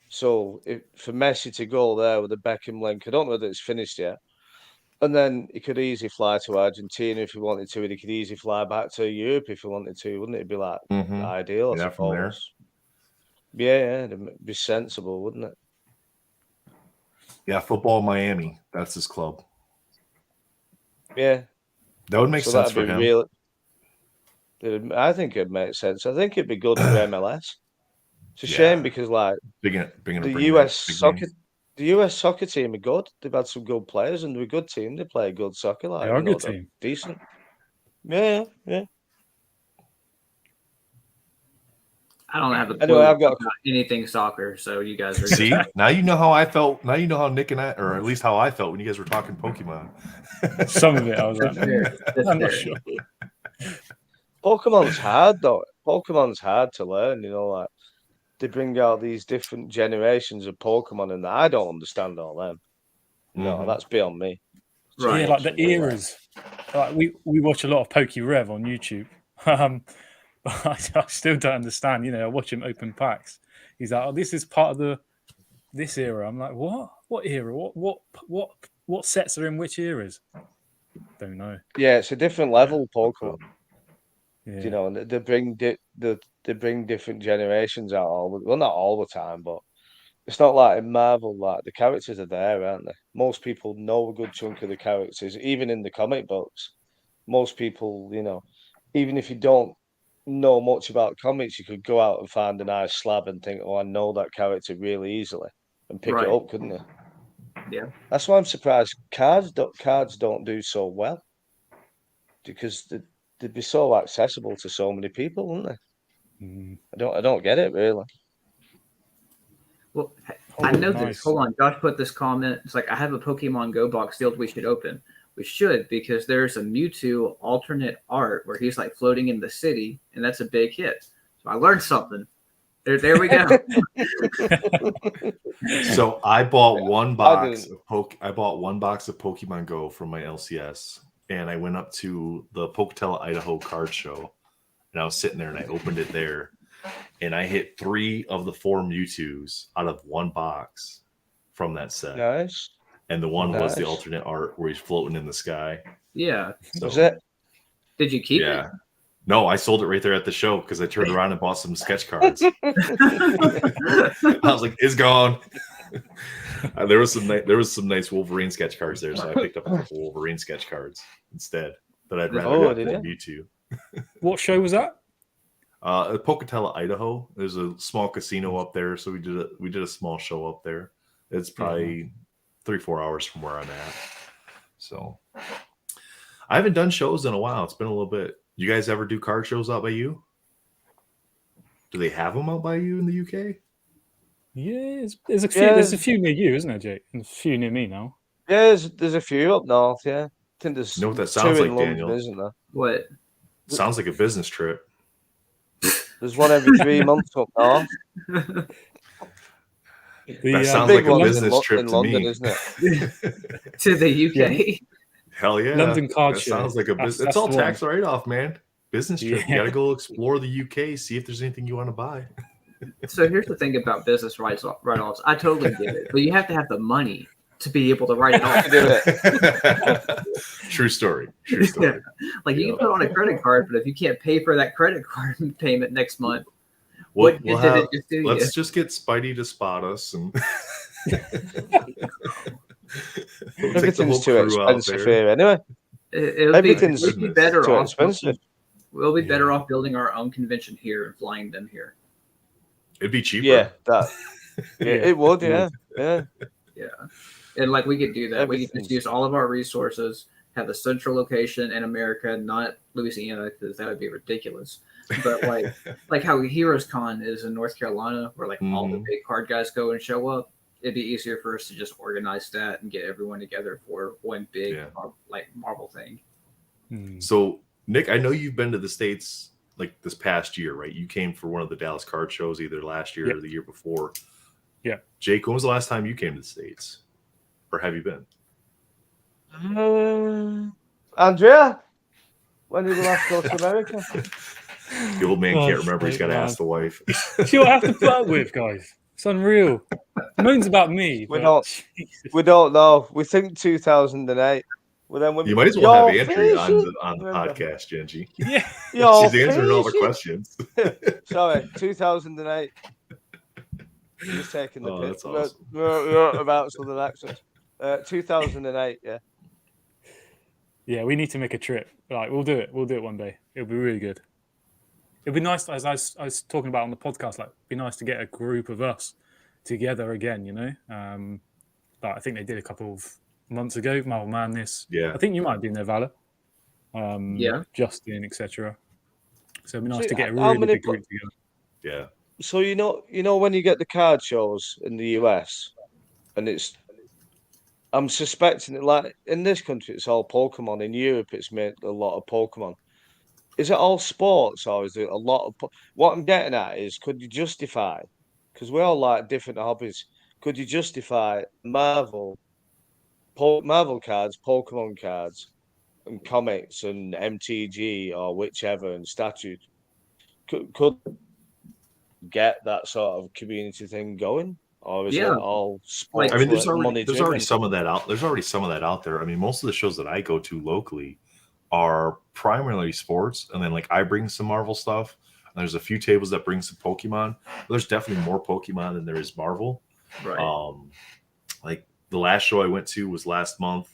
So for Messi to go there with the Beckham link, I don't know whether it's finished yet. And then he could easily fly to Argentina if he wanted to, and he could easily fly back to Europe if he wanted to, wouldn't it? It'd be like ideal, I suppose. Yeah, it'd be sensible, wouldn't it? Yeah, Football Miami. That's his club. Yeah. That would make sense for him. I think it'd make sense. I think it'd be good for MLS. It's a shame because the US soccer team are good. They've had some good players and they're a good team. They play good soccer. They are a good team. Decent. Yeah. I don't have a clue about anything soccer, so you guys are see. Now you know how I felt. Now you know how Nick and I, or at least how I felt when you guys were talking Pokemon. Some of it, I was like, I'm not sure. Pokemon's hard though. Pokemon's hard to learn. Like they bring out these different generations of Pokemon, and I don't understand all them. No, that's beyond me. Right, yeah, like the eras. Like we watch a lot of Pokerev on YouTube. But I still don't understand. I watch him open packs. He's like, "Oh, this is part of this era." I'm like, "What? What era? What sets are in which eras?" Don't know. Yeah, it's a different level Pokemon. Yeah. And they bring different generations out. Well, not all the time, but it's not like in Marvel. Like the characters are there, aren't they? Most people know a good chunk of the characters, even in the comic books. Most people, even if you don't know much about comics, you could go out and find a nice slab and think, "Oh, I know that character really easily," and pick it up, couldn't you? Yeah, that's why I'm surprised cards don't do so well, because they'd be so accessible to so many people, wouldn't they? I don't get it really. Well, I know this. Hold on, Josh put this comment. It's like, I have a Pokemon Go box sealed. We should open. We should, because there's a Mewtwo alternate art where he's like floating in the city, and that's a big hit. So I learned something. There we go. So I bought one box of Pokemon Go from my LCS, and I went up to the Pocatello, Idaho card show, and I was sitting there and I opened it there, and I hit 3 of the 4 Mewtwo's out of one box from that set. Nice. And the one was the alternate art where he's floating in the sky. Yeah. So, was it? Did you keep it? No, I sold it right there at the show because I turned around and bought some sketch cards. I was like, "It's gone." There was some nice Wolverine sketch cards there, so I picked up a couple Wolverine sketch cards instead. That I'd rather have Mewtwo. What show was that? Pocatello, Idaho. There's a small casino up there, so we did a small show up there. It's probably 3-4 hours from where I'm at. So I haven't done shows in a while. It's been a little bit. You guys ever do card shows out by you? Do they have them out by you in the UK? Yeah, there's a few. Yeah. There's a few near you, isn't there, Jake? And a few near me now. Yeah, there's a few up north. Yeah, I think there's. You know what that sounds like, London, Daniel? Isn't there? What? Sounds like a business trip. There's one every 3 months up north. That sounds like a business trip to London, me, isn't it? To the UK. Yeah. Hell yeah! London card that show. Sounds like a business. It's all tax write-off, man. Business trip. You got to go explore the UK, see if there's anything you want to buy. So here's the thing about business write-offs. I totally get it, but you have to have the money to be able to write it off. True story. True story. Yeah. Like you can put on a credit card, but if you can't pay for that credit card payment next month, let's just get Spidey to spot us and everything's too expensive here anyway. Everything's be better too expensive. We'll be better off building our own convention here and flying them here. It'd be cheaper. Yeah, it would. Yeah. And like we could do that. We could just use all of our resources, have a central location in America, not Louisiana, because that would be ridiculous. But like how Heroes Con is in North Carolina, where like all the big card guys go and show up, it'd be easier for us to just organize that and get everyone together for one big like Marvel thing. So Nick, I know you've been to the States like this past year, right? You came for one of the Dallas card shows either last year or the year before. Yeah. Jake, when was the last time you came to the States? Or have you been? Andrea, when did you last go to America? The old man can't remember. He's got to ask the wife. See what I have to put up with, guys. It's unreal. Moan's about me. We don't know. We think 2008. Well, then you might as well have Andrea on the podcast, Genji. Yeah. She's answering all the questions. Sorry, 2008. Just taking the piss. That's awesome. About Southern accents. 2008, yeah. Yeah, we need to make a trip. Like, we'll do it. We'll do it one day. It'll be really good. It'd be nice, as I was talking about on the podcast, like, it'd be nice to get a group of us together again, you know? Like, I think they did a couple of months ago, Marvel Madness. Yeah. I think you might have been there, Valor. Justin, etc. So it'd be nice to get a really big group together. Yeah. So you know when you get the card shows in the US, and I'm suspecting that, like, in this country it's all Pokemon. In Europe it's made a lot of Pokemon. Is it all sports, or is it a lot of? What I'm getting at is, could you justify? Because we all like different hobbies. Could you justify Marvel cards, Pokemon cards, and comics and MTG or whichever and statues? Could get that sort of community thing going, or is it all sports? I mean, there's already some of that out. There's already some of that out there. I mean, most of the shows that I go to locally are primarily sports, and then like I bring some Marvel stuff. And there's a few tables that bring some Pokemon. There's definitely more Pokemon than there is Marvel. Right. Like the last show I went to was last month.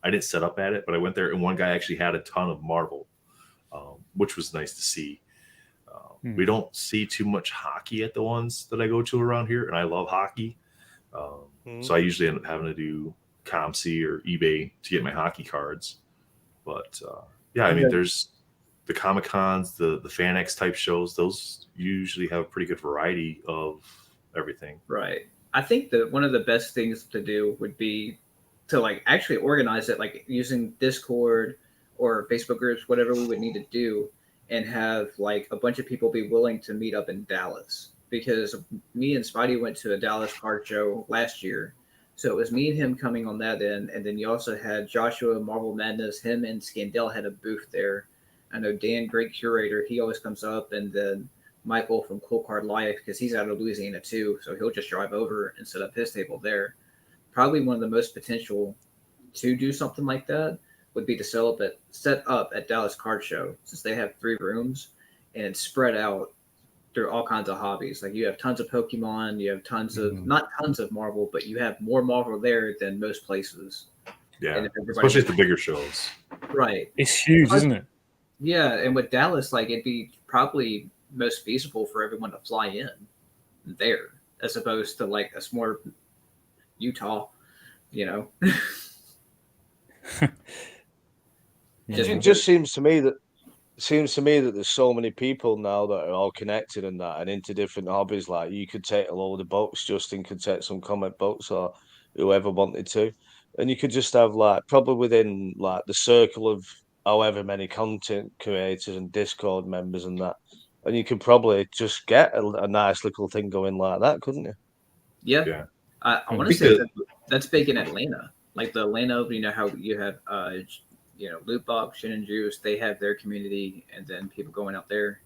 I didn't set up at it, but I went there, and one guy actually had a ton of Marvel, which was nice to see. We don't see too much hockey at the ones that I go to around here, and I love hockey. So I usually end up having to do ComC or eBay to get my hockey cards. But I mean, there's the Comic Cons, the FanX type shows. Those usually have a pretty good variety of everything. Right. I think that one of the best things to do would be to like actually organize it, like using Discord or Facebook groups, whatever we would need to do, and have like a bunch of people be willing to meet up in Dallas. Because me and Spidey went to a Dallas card show last year. So it was me and him coming on that end. And then you also had Joshua, Marvel Madness, him and Scandell had a booth there. I know Dan, great curator, he always comes up. And then Michael from Cool Card Life, because he's out of Louisiana too. So he'll just drive over and set up his table there. Probably one of the most potential to do something like that would be to set up at Dallas Card Show, since they have 3 rooms and spread out through all kinds of hobbies. Like you have tons of Pokemon, you have tons of not tons of Marvel, but you have more Marvel there than most places. Yeah, especially at the bigger shows. Right, it's huge, isn't it? Yeah, and with Dallas, like it'd be probably most feasible for everyone to fly in there, as opposed to like a more Utah, you know. It just seems to me that there's so many people now that are all connected and into different hobbies. Like you could take a load of books, Justin could take some comic books, or whoever wanted to, and you could just have like probably within like the circle of however many content creators and Discord members and that, and you could probably just get a nice little thing going like that, couldn't you? Yeah. I want to say that's big in Atlanta. Like the Atlanta, you know how you have Loot Box, Shin and Juice, they have their community, and then people going out there.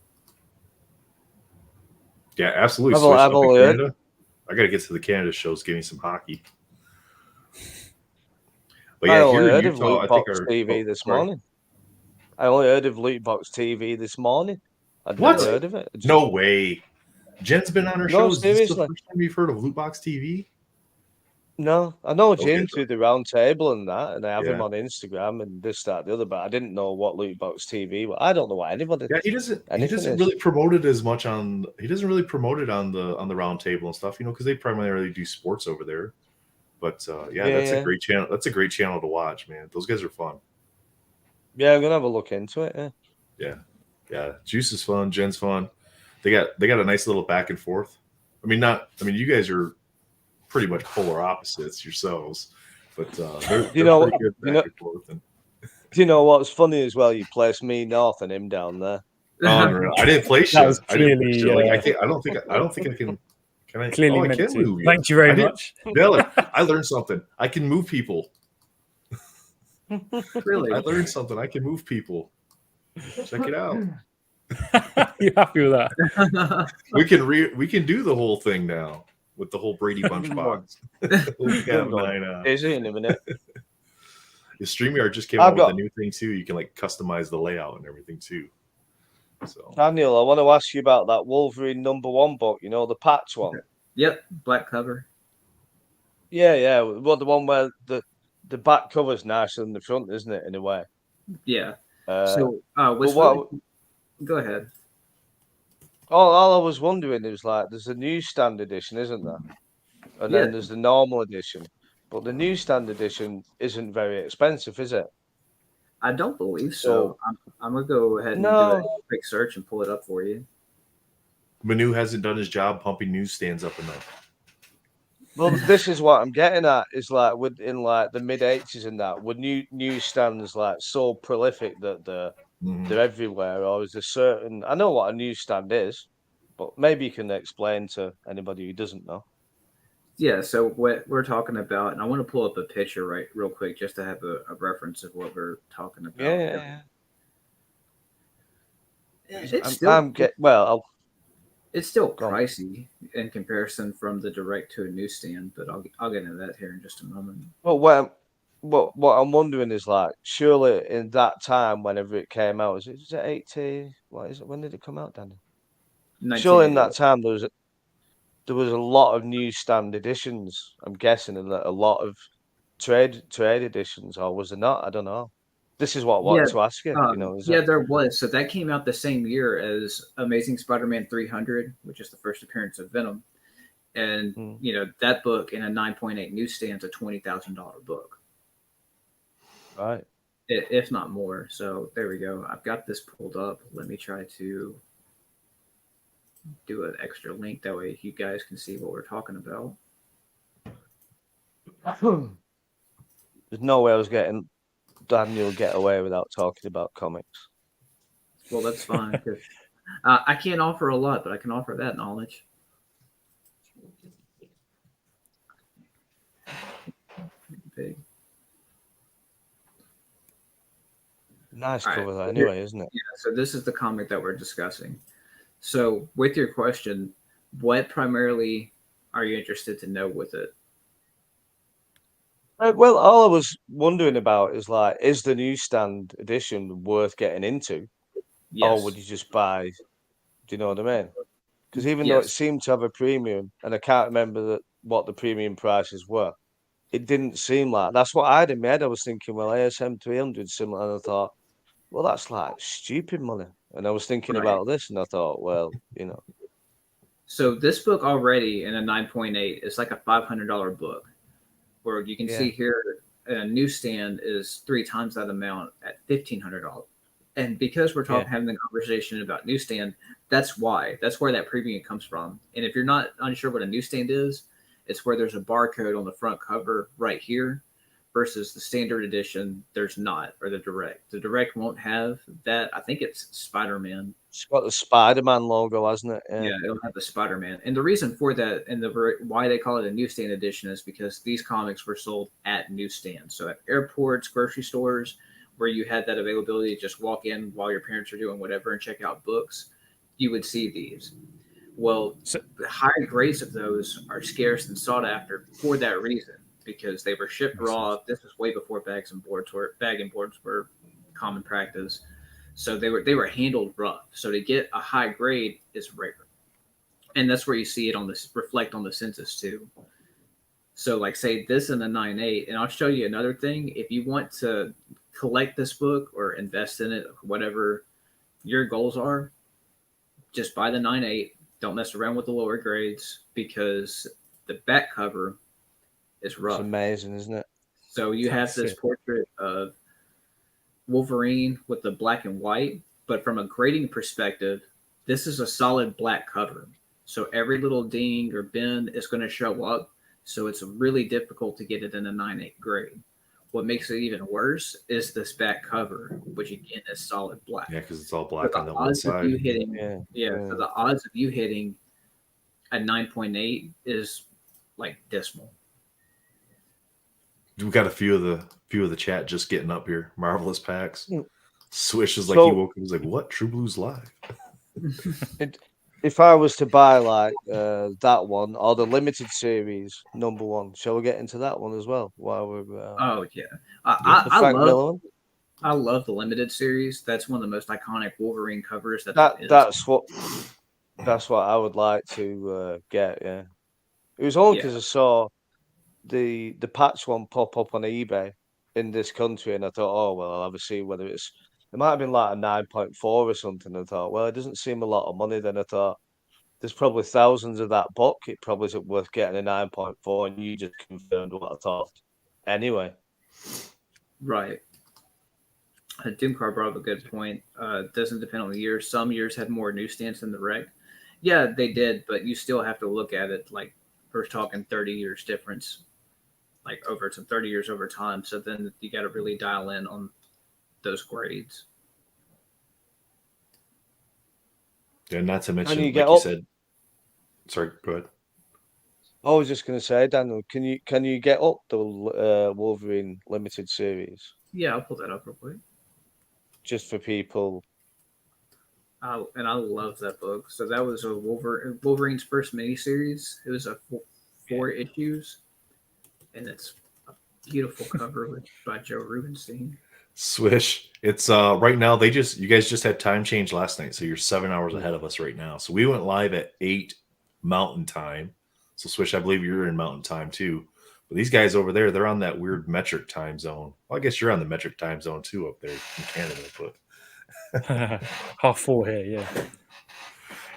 Yeah, absolutely. I got to get to the Canada shows, give me some hockey. But yeah, I only heard of Loot Box TV this morning. I only heard of Loot Box TV this morning. I'd never heard of it. No way. Jen's been on her shows. Seriously. Is this the first time you've heard of Loot Box TV? No, I know Jim through the round table and that, and I have him on Instagram and this, that, the other, but I didn't know what Loot Box TV was. I don't know what anybody. Yeah, he doesn't really promote it as much on. He doesn't really promote it on the round table and stuff, because they primarily do sports over there. But that's a great channel. That's a great channel to watch, man. Those guys are fun. Yeah, I'm gonna have a look into it. Yeah. Juice is fun. Jen's fun. They got a nice little back and forth. I mean, you guys are pretty much polar opposites yourselves, but they're pretty good back and forth. And do you know what's funny as well? You placed me north and him down there. Unreal. I didn't place That you. was I didn't clearly, place you. Like I don't think I can. Can I? clearly I meant can to. move you. Thank you very much. Dylan, I learned something. I can move people. Really? I learned something. I can move people. Check it out. You happy with that? We can do the whole thing now with the whole Brady Bunch box. We'll have 9. Is it in a minute? The StreamYard just came out with a new thing too. You can like customize the layout and everything too. So Daniel, I want to ask you about that Wolverine #1 book. You know, the patch one. Yep, black cover. Yeah. Well, the one where the back cover's nicer than the front, isn't it? In a way. Yeah. Go ahead. All I was wondering is like, there's a newsstand edition, isn't there? And then there's the normal edition. But the newsstand edition isn't very expensive, is it? I don't believe so. I'm gonna go ahead and do a quick search and pull it up for you. Manu hasn't done his job pumping newsstands up enough. Well, this is what I'm getting at. Is like in like the mid-80s and that, were newsstands like so prolific that they're everywhere, or is there certain? I know what a newsstand is, but maybe you can explain to anybody who doesn't know. Yeah, so what we're talking about, and I want to pull up a picture real quick just to have a reference of what we're talking about. Yeah. It's still pricey in comparison from the direct to a newsstand, but I'll get into that here in just a moment. Well, what I'm wondering is like, surely in that time, whenever it came out, is it 80? What is it? When did it come out, Danny? Surely in that time there was a lot of newsstand editions. I'm guessing a lot of trade editions, or was there not? I don't know. This is what I wanted to ask you. There was. So that came out the same year as Amazing Spider-Man 300, which is the first appearance of Venom, and that book in a 9.8 newsstand's a $20,000 book, right? If not more. So there we go. I've got this pulled up. Let me try to do an extra link that way you guys can see what we're talking about. There's no way I was getting Daniel get away without talking about comics. Well, that's fine because I can't offer a lot, but I can offer that knowledge. Big. Nice cover that anyway, isn't it? Yeah, so this is the comic that we're discussing. So with your question, what primarily are you interested to know with it? Well, all I was wondering about is like, is the newsstand edition worth getting into? Yes. Or would you just buy? Do you know what I mean? Because even though it seemed to have a premium, and I can't remember what the premium prices were, it didn't seem like that's what I had in my head. I was thinking, well, ASM 300 similar, and I thought, well, that's like stupid money. And I was thinking about this, and I thought, well, So this book already in a 9.8 is like a $500 book, where you can see here a newsstand is 3 times that amount at $1,500. And because we're having the conversation about newsstand, that's where that premium comes from. And if you're not unsure what a newsstand is, it's where there's a barcode on the front cover right here, versus the standard edition, there's not, or the direct. The direct won't have that. I think it's Spider-Man. It's got the Spider-Man logo, hasn't it? Yeah, it'll have the Spider-Man. And the reason for that and why they call it a newsstand edition is because these comics were sold at newsstands. So at airports, grocery stores, where you had that availability to just walk in while your parents are doing whatever and check out books, you would see these. Well, the high grades of those are scarce and sought after for that reason, because they were shipped raw. This was way before bag and boards were common practice. So they were handled rough. So to get a high grade is rare. And that's where you see it reflect on the census too. So like say this in a 9.8, and I'll show you another thing. If you want to collect this book or invest in it, whatever your goals are, just buy the 9.8. Don't mess around with the lower grades, because the back cover is rough. It's amazing, isn't it? So you have this portrait of Wolverine with the black and white, but from a grading perspective, this is a solid black cover. So every little ding or bend is going to show up. So it's really difficult to get it in a 9/8 grade. What makes it even worse is this back cover, which again is solid black. Yeah, because it's all black on the one odds side. of you hitting, so the odds of you hitting a 9.8 is like dismal. We got a few of the chat just getting up here. Marvelous packs. Swish is like he woke up. He was like, "What? True Blue's live." If I was to buy like that one or the limited series #1, shall we get into that one as well? While we're oh yeah, I love the limited series. That's one of the most iconic Wolverine covers that's what I would like to get. Yeah, it was only because I saw the patch one pop up on eBay in this country, and I thought, oh well, I'll have a see whether it might have been like a 9.4 or something. I thought, well, it doesn't seem a lot of money. Then I thought, there's probably thousands of that book. It probably isn't worth getting a 9.4, and you just confirmed what I thought. Anyway, right. Doomcar brought up a good point. Doesn't depend on the year. Some years had more newsstands than the rec. Yeah, they did, but you still have to look at it like we're talking 30 years difference, like over some 30 years over time. So then you got to really dial in on those grades. Yeah, not to mention, like you said. Sorry, go ahead. I was just going to say, Daniel, can you get up the Wolverine limited series? Yeah, I'll pull that up real quick. Just for people. And I love that book. So that was a Wolverine's first miniseries. It was a 4 issues, and it's a beautiful cover by Joe Rubenstein. Swish. It's right now. You guys just had time change last night, so you're 7 hours ahead of us right now. So we went live at 8 Mountain Time. So Swish, I believe you're in Mountain Time too. But these guys over there, they're on that weird metric time zone. Well, I guess you're on the metric time zone too up there in Canada, but 4:30 here,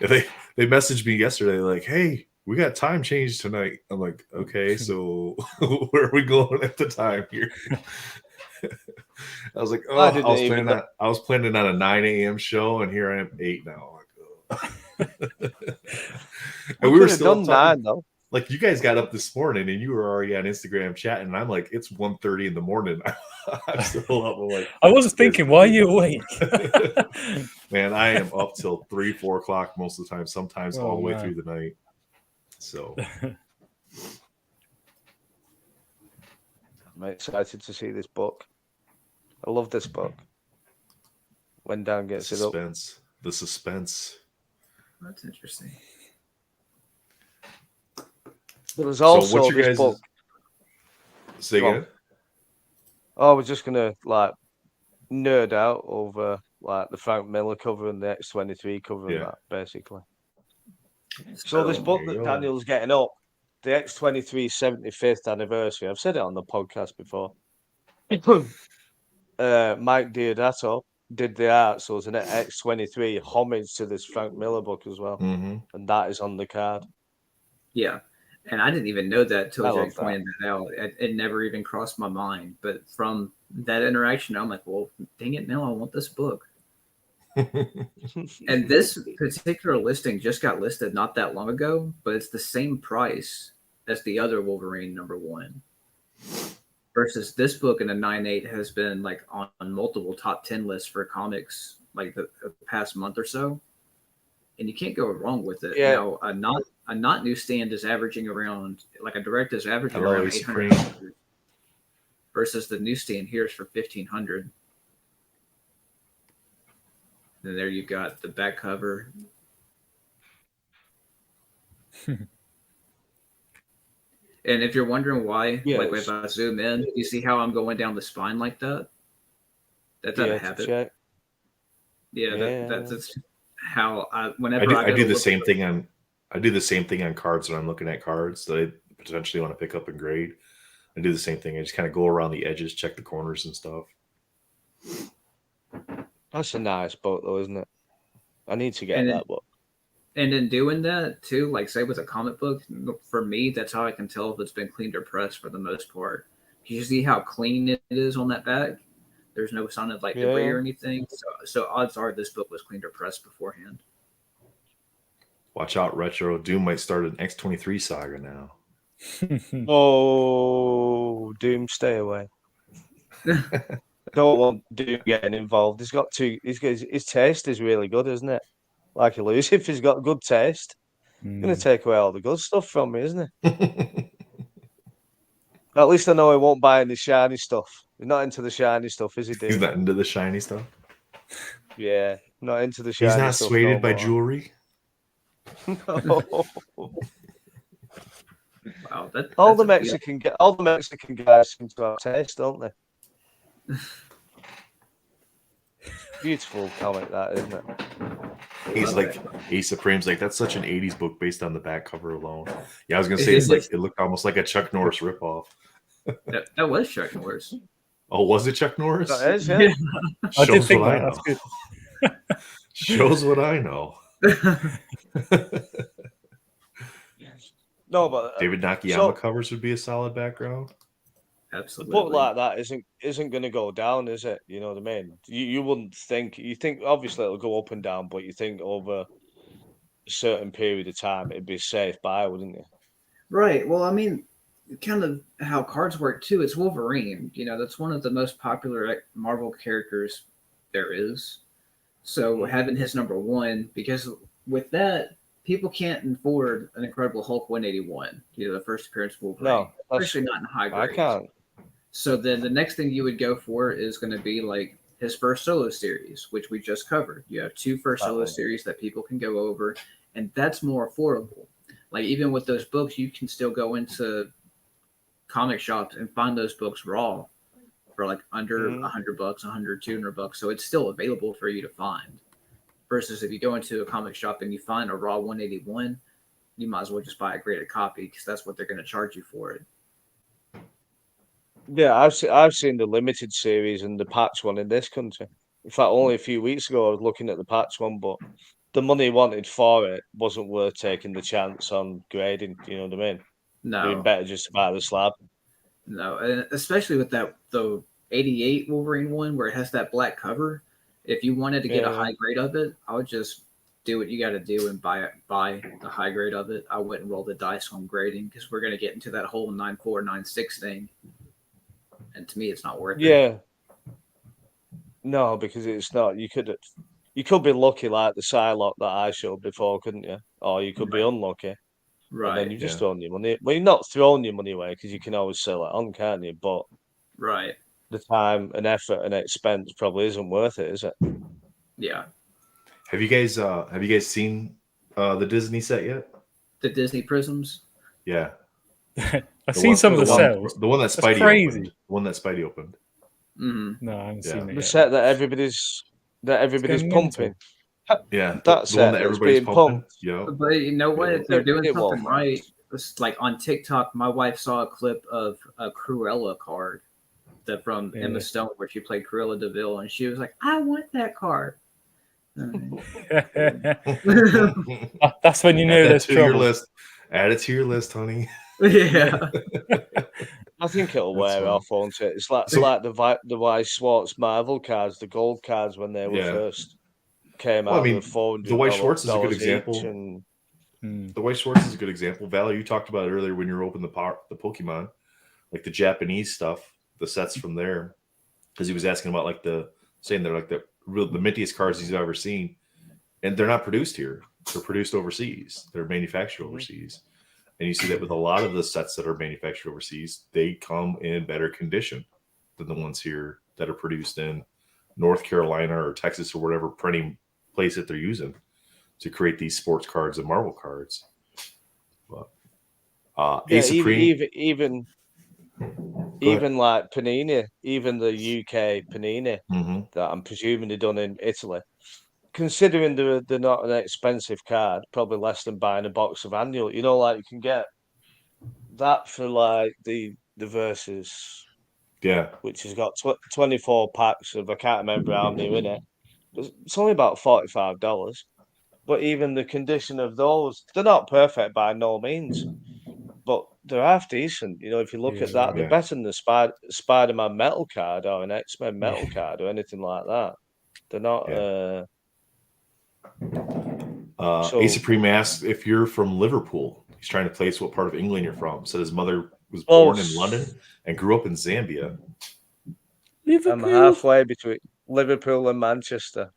yeah. They messaged me yesterday like, "Hey, we got time change tonight." I'm like, "Okay, so where are we going at the time here?" I was like, "Oh, I was planning on a 9 a.m. show, and here I am 8 now." And we were still talking. 9 though. Like you guys got up this morning and you were already on Instagram chatting. And I'm like, it's 1:30 in the morning. I'm still up. I'm like, I was thinking, why are you awake? Man, I am up till 3, 4 o'clock most of the time. Sometimes all the way through the night. So I'm excited to see this book. I love this book. When Dan gets it up. The suspense. That's interesting. But there's also this book. Say again? I was just gonna nerd out over the Frank Miller cover and the X23 cover and that basically. So this book that Daniel's getting up, the X23 75th anniversary. I've said it on the podcast before. Mike Diodato did the art, so it's an X23 homage to this Frank Miller book as well, and that is on the card. Yeah. And I didn't even know that till Jake pointed that out. It never even crossed my mind. But from that interaction, I'm like, well, dang it, now I want this book. And this particular listing just got listed not that long ago, but it's the same price as the other Wolverine #1. Versus this book in a 9/8 has been on multiple top 10 lists for comics the past month or so. And you can't go wrong with it. Yeah. Now, a not newsstand is averaging around, a direct is averaging around $800 versus the newsstand here is for $1,500. And there you've got the back cover. And if you're wondering why, if I zoom in, you see how I'm going down the spine like that? That's out of habit. That's how I do the same thing on. I do the same thing on cards when I'm looking at cards that I potentially want to pick up and grade. I do the same thing. I just kind of go around the edges, check the corners and stuff. That's a nice book, though, isn't it? I need to get that book. And in doing that, too, say with a comic book, for me, that's how I can tell if it's been cleaned or pressed for the most part. You see how clean it is on that back? There's no sign of like debris or anything. So odds are this book was cleaned or pressed beforehand. Watch out, Retro. Doom might start an X-23 saga now. Oh, Doom, stay away. Don't want Doom getting involved. His taste is really good, isn't it? Like elusive, he's got good taste. Gonna take away all the good stuff from me, isn't it? At least I know he won't buy any shiny stuff. He's not into the shiny stuff, is he, Doom? He's not into the shiny stuff? Yeah, not into the shiny stuff. He's not swayed by jewelry? No. Wow, all the Mexican guys seem to have taste, don't they? Beautiful comic, that, isn't it? He's like Ace Supreme's like, that's such an 80s book based on the back cover alone. Yeah, I was gonna say it's like it looked almost like a Chuck Norris ripoff. that was Chuck Norris. Oh, was it Chuck Norris? That is, yeah. I did think that. That's good. Shows what I know. No, but David Nakayama covers would be a solid background. Absolutely. A book like that isn't going to go down, is it? You know what I mean? You wouldn't think. You think obviously it'll go up and down, but you think over a certain period of time it'd be a safe buy, wouldn't you? Right. Well, I mean, kind of how cards work too. It's Wolverine. You know, that's one of the most popular Marvel characters there is. So having his number one, because with that, people can't afford an Incredible Hulk 181. You know, the first appearance of Wolverine. No, especially not in high grades. I can't. So then the next thing you would go for is going to be like his first solo series, which we just covered. You have two first solo series that people can go over, and that's more affordable. Like even with those books, you can still go into comic shops and find those books raw for like under $100, $100, $200. So it's still available for you to find. Versus if you go into a comic shop and you find a raw 181, you might as well just buy a graded copy because that's what they're going to charge you for it. Yeah, I've seen the limited series and the patch one in this country. In fact, only a few weeks ago I was looking at the patch one, but the money wanted for it wasn't worth taking the chance on grading. You know what I mean? No, it'd be better just to buy the slab. No, and especially with the 88 Wolverine one where it has that black cover. If you wanted to get a high grade of it, I would just do what you got to do and buy the high grade of it. I wouldn't roll the dice on grading because we're going to get into that whole 9.4, 9.6 thing. And to me, it's not worth it. Yeah. No, because it's not. You could be lucky like the Psylocke that I showed before, couldn't you? Or you could be unlucky. Right. And then you've just thrown your money. Well, you're not throwing your money away because you can always sell it on, can't you? But right. The time and effort and expense probably isn't worth it, is it? Yeah. Have you guys seen the Disney set yet? The Disney Prisms? Yeah. I've seen some of the sales. The one that Spidey opened. The one that Spidey opened. Mm-hmm. No, I haven't seen it. The set that everybody's pumping. Yeah, that's the one that everybody's pumping. Yeah. But you know what? They're doing something right. It's like on TikTok, my wife saw a clip of a Cruella card from Emma Stone where she played Cruella DeVille, and she was like, "I want that card." That's when you know there's trouble. Add it to your list, honey. Yeah. I think it'll wear off, won't it? It's like the Weiss Schwartz Marvel cards, the gold cards when they were first came out. I mean, the Weiss Schwartz is a good example. The Weiss Schwartz is a good example. Valerie, you talked about it earlier when you were opening the Pokemon, like the Japanese stuff, the sets from there, because he was asking about saying they're like the mintiest cards he's ever seen, and they're not produced here. They're produced overseas. They're manufactured overseas. And you see that with a lot of the sets that are manufactured overseas, they come in better condition than the ones here that are produced in North Carolina or Texas or whatever printing place that they're using to create these sports cards and Marvel cards. But even like Panini, even the UK Panini that I'm presuming they're done in Italy. Considering they're not an expensive card, probably less than buying a box of annual. You know, like you can get that for like the Versus, which has got 24 packs of I can't remember how many in it. It's only about $45. But even the condition of those, they're not perfect by no means. But they're half decent. You know, if you look at that, they're better than the Spider-Man metal card or an X-Men metal card or anything like that. They're not. Ace Supreme asks if you're from Liverpool. He's trying to place what part of England you're from. Said his mother was born in London and grew up in Zambia. I'm halfway between Liverpool and Manchester.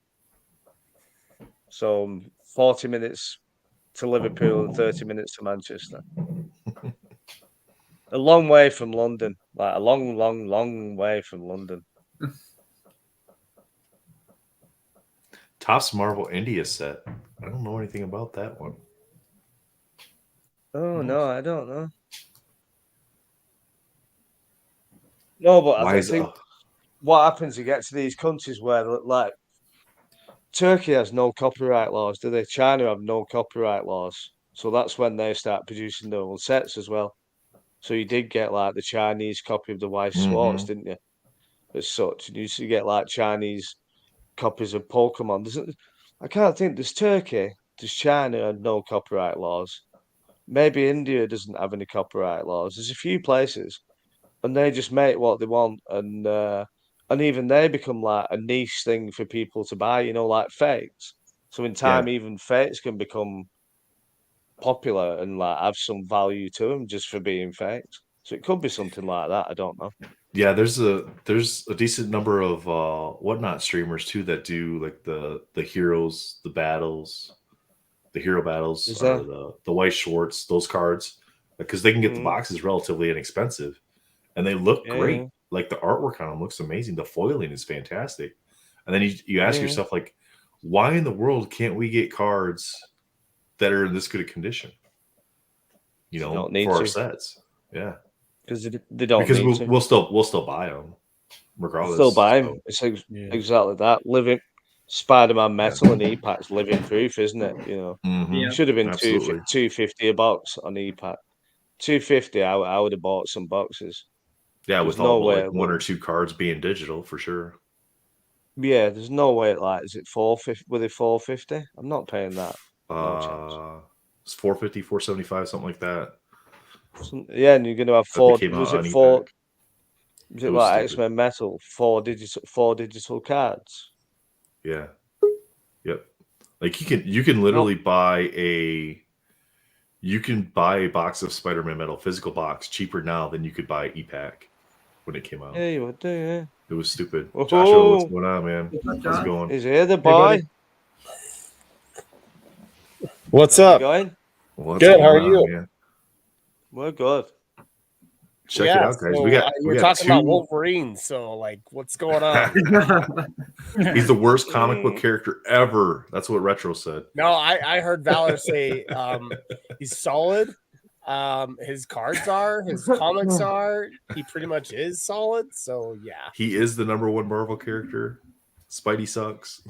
So 40 minutes to Liverpool and 30 minutes to Manchester. A long way from London. Like a long way from London. Topps Marvel India set. I don't know anything about that one. Oh, no, I don't know. No, but I think what happens, you get to these countries where, like, Turkey has no copyright laws, do they? China have no copyright laws. So that's when they start producing their own sets as well. So you did get, like, the Chinese copy of the White Swartz, didn't you? As such. And you used to get, like, Chinese copies of Pokemon. I can't think. There's Turkey, there's China, and no copyright laws. Maybe India doesn't have any copyright laws. There's a few places, and they just make what they want, and even they become like a niche thing for people to buy. You know, like fakes. So in time, even fakes can become popular and like have some value to them just for being fakes. So it could be something like that. I don't know. Yeah, there's a decent number of whatnot streamers too that do like the heroes, the battles, the hero battles, or the White Schwartz, those cards, because they can get the boxes relatively inexpensive, and they look great. Like the artwork on them looks amazing. The foiling is fantastic, and then you ask yourself like, why in the world can't we get cards that are in this good a condition? You know, for our sets, because they don't. Because we'll still buy them, regardless. Still buy them. It's exactly that. Living Spider-Man metal and E-Pack's living proof, isn't it? You know, should have been $250 a box on E-Pack. $250. I would have bought some boxes. Yeah, there's with all like one or two cards being digital for sure. Yeah, there's no way. Like, is it $450? Were they $450? I'm not paying that. No chance. It's $450, $475, something like that. Yeah, and you're going to have four. Was it four? Was it like X-Men Metal? Four digital cards. Yeah. Yep. Like you can literally buy a box of Spider-Man Metal, physical box, cheaper now than you could buy E-Pack when it came out. Yeah, you would do. Yeah. It was stupid. Joshua, what's going on, man? How's it going? Is here the boy? What's up? Going? Good. How are you? Man? We're good. Check it out, guys. So we got talking about Wolverine. So, like, what's going on? He's the worst comic book character ever. That's what Retro said. No, I heard Valor say he's solid. His cards are, his comics are. He pretty much is solid. So, yeah. He is the #1 Marvel character. Spidey sucks.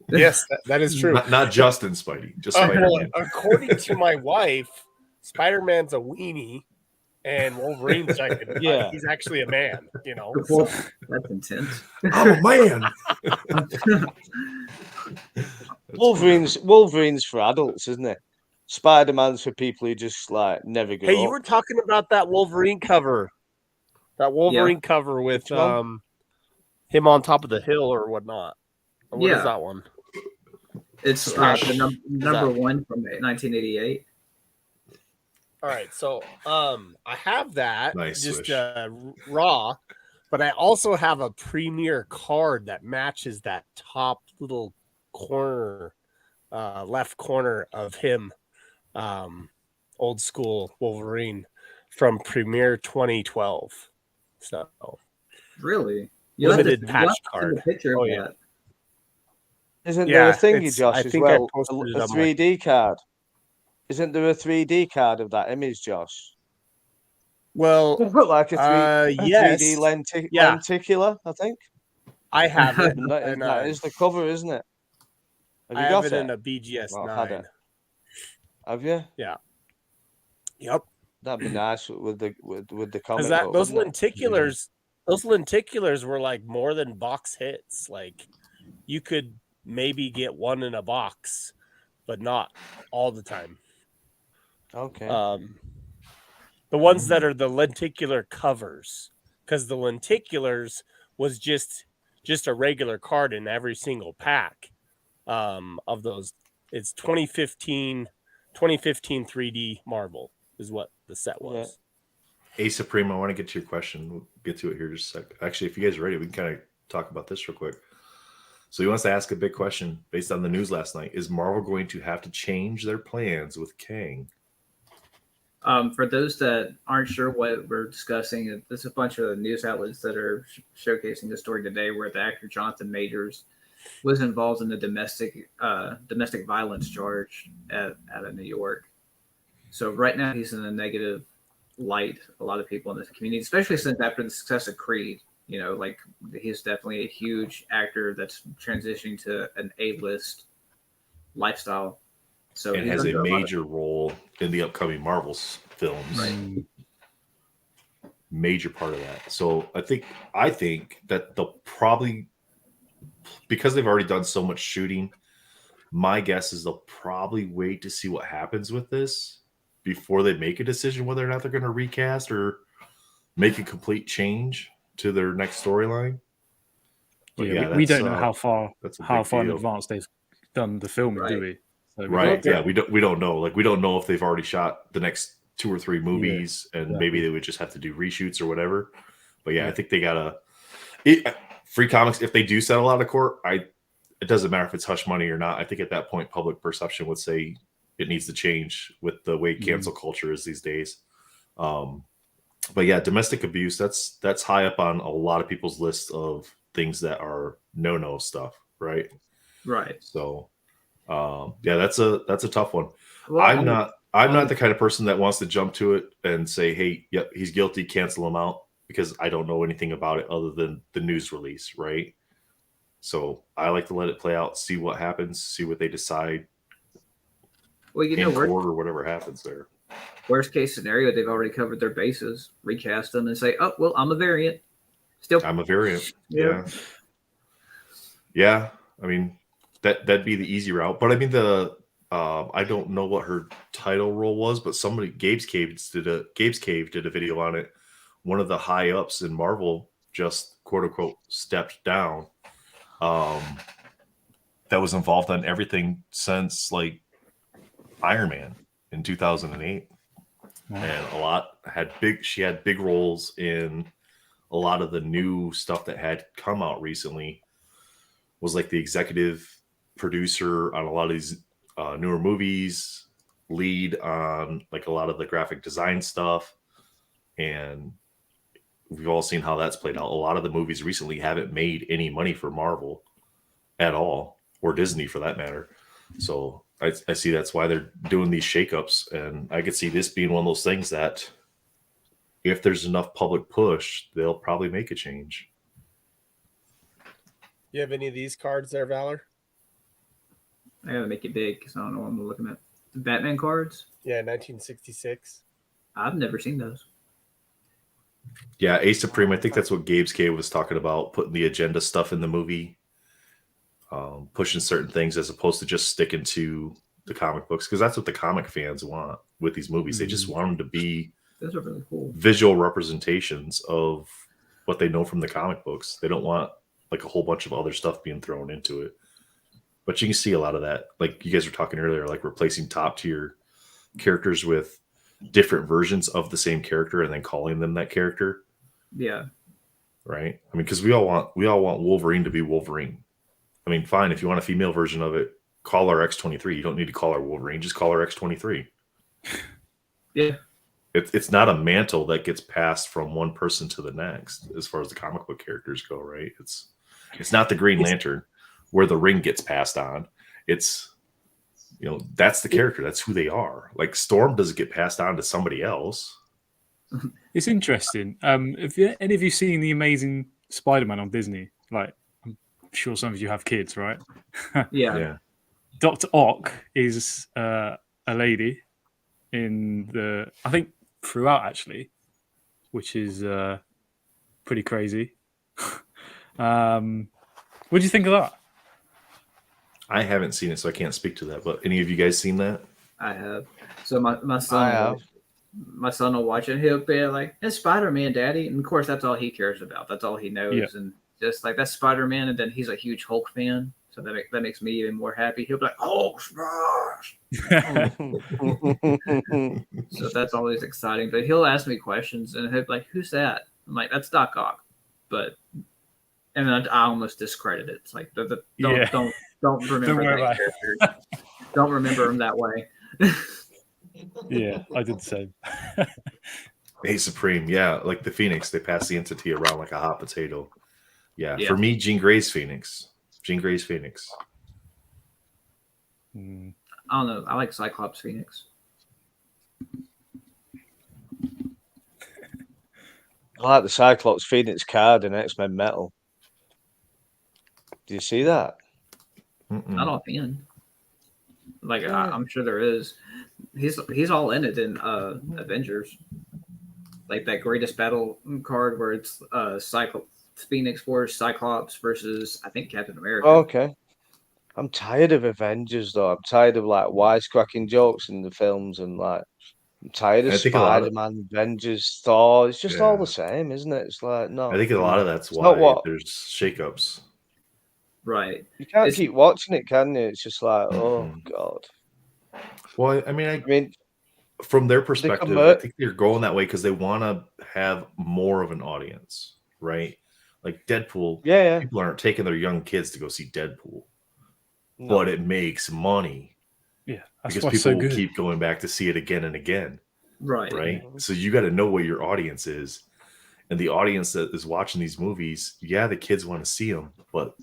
Yes, that is true. Not Justin Spidey. Just Spider-Man. According to my wife, Spider-Man's a weenie. And Wolverine's like, he's actually a man, you know. So. That's intense. I'm a man. Wolverine's for adults, isn't it? Spider-Man's for people who just like never go. Hey, you were talking about that Wolverine cover. That Wolverine cover with him on top of the hill or whatnot. What is that one? It's the number one from 1988. All right, so I have that just raw, but I also have a premier card that matches that top little corner, left corner of him, old school Wolverine from Premier 2012. So really, limited patch card. A picture of that. Isn't there a thingy, Josh, as well? A 3D card. Isn't there a 3D card of that image, Josh? Well, like a 3D lenticular, I think. I have it. That is the cover, isn't it? I have it in a BGS 9. Have you? Yeah. Yep. That'd be nice with the comic. Those lenticulars were like more than box hits. Like you could maybe get one in a box, but not all the time. Okay. The ones that are the lenticular covers, because the lenticulars was just a regular card in every single pack of those. It's 2015 3D Marvel is what the set was. Hey, Supreme, I want to get to your question. We'll get to it here just a sec. Actually, if you guys are ready, we can kind of talk about this real quick. So he wants to ask a big question based on the news last night. Is Marvel going to have to change their plans with Kang? For those that aren't sure what we're discussing, there's a bunch of news outlets that are showcasing the story today where the actor Jonathan Majors was involved in the domestic violence charge out of New York. So right now he's in a negative light. A lot of people in this community, especially since after the success of Creed, like he's definitely a huge actor that's transitioning to an A-list lifestyle. So and has a major role in the upcoming Marvel's films. Right. Major part of that. So I think that they'll probably, because they've already done so much shooting, my guess is they'll probably wait to see what happens with this before they make a decision whether or not they're going to recast or make a complete change to their next storyline. We don't know how far in advance they've done the filming, do we? So we don't know. Like, we don't know if they've already shot the next 2 or 3 movies, and maybe they would just have to do reshoots or whatever. But I think they gotta Free Comics. If they do settle out of court, it doesn't matter if it's hush money or not. I think at that point, public perception would say it needs to change with the way cancel culture is these days. But domestic abuse, that's high up on a lot of people's list of things that are no stuff, right? So that's a tough one. Well, I'm not the kind of person that wants to jump to it and say, hey, yep, he's guilty, cancel him out, because I don't know anything about it other than the news release, right? So I like to let it play out, see what happens, see what they decide. Well, in court or whatever happens there. Worst case scenario, they've already covered their bases, recast them, and say, "Oh, well, I'm a variant." I'm a variant. Yeah. I mean, that'd be the easy route. But I mean, I don't know what her title role was, but Gabe's Cave did a video on it. One of the high ups in Marvel just quote unquote stepped down. That was involved on everything since like Iron Man in 2008. And she had big roles in a lot of the new stuff that had come out recently. Was like the executive producer on a lot of these newer movies, lead on like a lot of the graphic design stuff. And we've all seen how that's played out. A lot of the movies recently haven't made any money for Marvel at all, or Disney for that matter. So I see that's why they're doing these shakeups. And I could see this being one of those things that if there's enough public push, they'll probably make a change. You have any of these cards there, Valor? I gotta make it big because I don't know what I'm looking at. The Batman cards? Yeah, 1966. I've never seen those. Yeah, A Supreme. I think that's what Gabe's Cave was talking about, putting the agenda stuff in the movie, pushing certain things as opposed to just sticking to the comic books, because that's what the comic fans want with these movies. They just want them to be those are really cool visual representations of what they know from the comic books. They don't want like a whole bunch of other stuff being thrown into it. But you can see a lot of that. Like you guys were talking earlier, like replacing top tier characters with different versions of the same character and then calling them that character. Yeah. Right. I mean, because we all want Wolverine to be Wolverine. I mean, fine, if you want a female version of it, call her X-23. You don't need to call her Wolverine. Just call her X-23. Yeah. It's not a mantle that gets passed from one person to the next as far as the comic book characters go, right? It's not the Green Lantern where the ring gets passed on. It's, that's the character. That's who they are. Like Storm doesn't get passed on to somebody else. It's interesting. Have any of you seen The Amazing Spider-Man on Disney? Like, I'm sure some of you have kids, right? Yeah. Dr. Ock is a lady in I think throughout actually, which is pretty crazy. What do you think of that? I haven't seen it, so I can't speak to that. But any of you guys seen that? I have. So my son my son will watch it. He'll be like, "It's Spider-Man, Daddy," and of course, that's all he cares about. That's all he knows, and just like that's Spider-Man. And then he's a huge Hulk fan, so that makes me even more happy. He'll be like, "Hulk smash!" So that's always exciting. But he'll ask me questions, and he'll be like, "Who's that?" I'm like, "That's Doc Ock," but and then I almost discredit it. It's like, don't remember that character. Don't remember him that way. Yeah, I did the same. Hey, Supreme, yeah, like the Phoenix, they pass the entity around like a hot potato. Yeah, for me, Jean Grey's Phoenix. Jean Grey's Phoenix. I don't know. I like Cyclops Phoenix. I like the Cyclops Phoenix card in X-Men Metal. Do you see that? Not offhand. Like I'm sure there is. He's all in it in Avengers. Like that greatest battle card where it's Phoenix Force Cyclops versus I think Captain America. Oh, okay. I'm tired of Avengers though. I'm tired of like wisecracking jokes in the films and like I'm tired of Spider-Man, Avengers, Thor. It's just all the same, isn't it? It's like no. I think a lot of that's why there's shakeups. Right. You can't keep watching it, can you? It's just like, oh god. Well, I mean, from their perspective, I think they're going that way because they want to have more of an audience, right? Like Deadpool, people aren't taking their young kids to go see Deadpool, but it makes money. Yeah, because people will keep going back to see it again and again. Right. Right. So you got to know what your audience is. And the audience that is watching these movies, the kids want to see them, but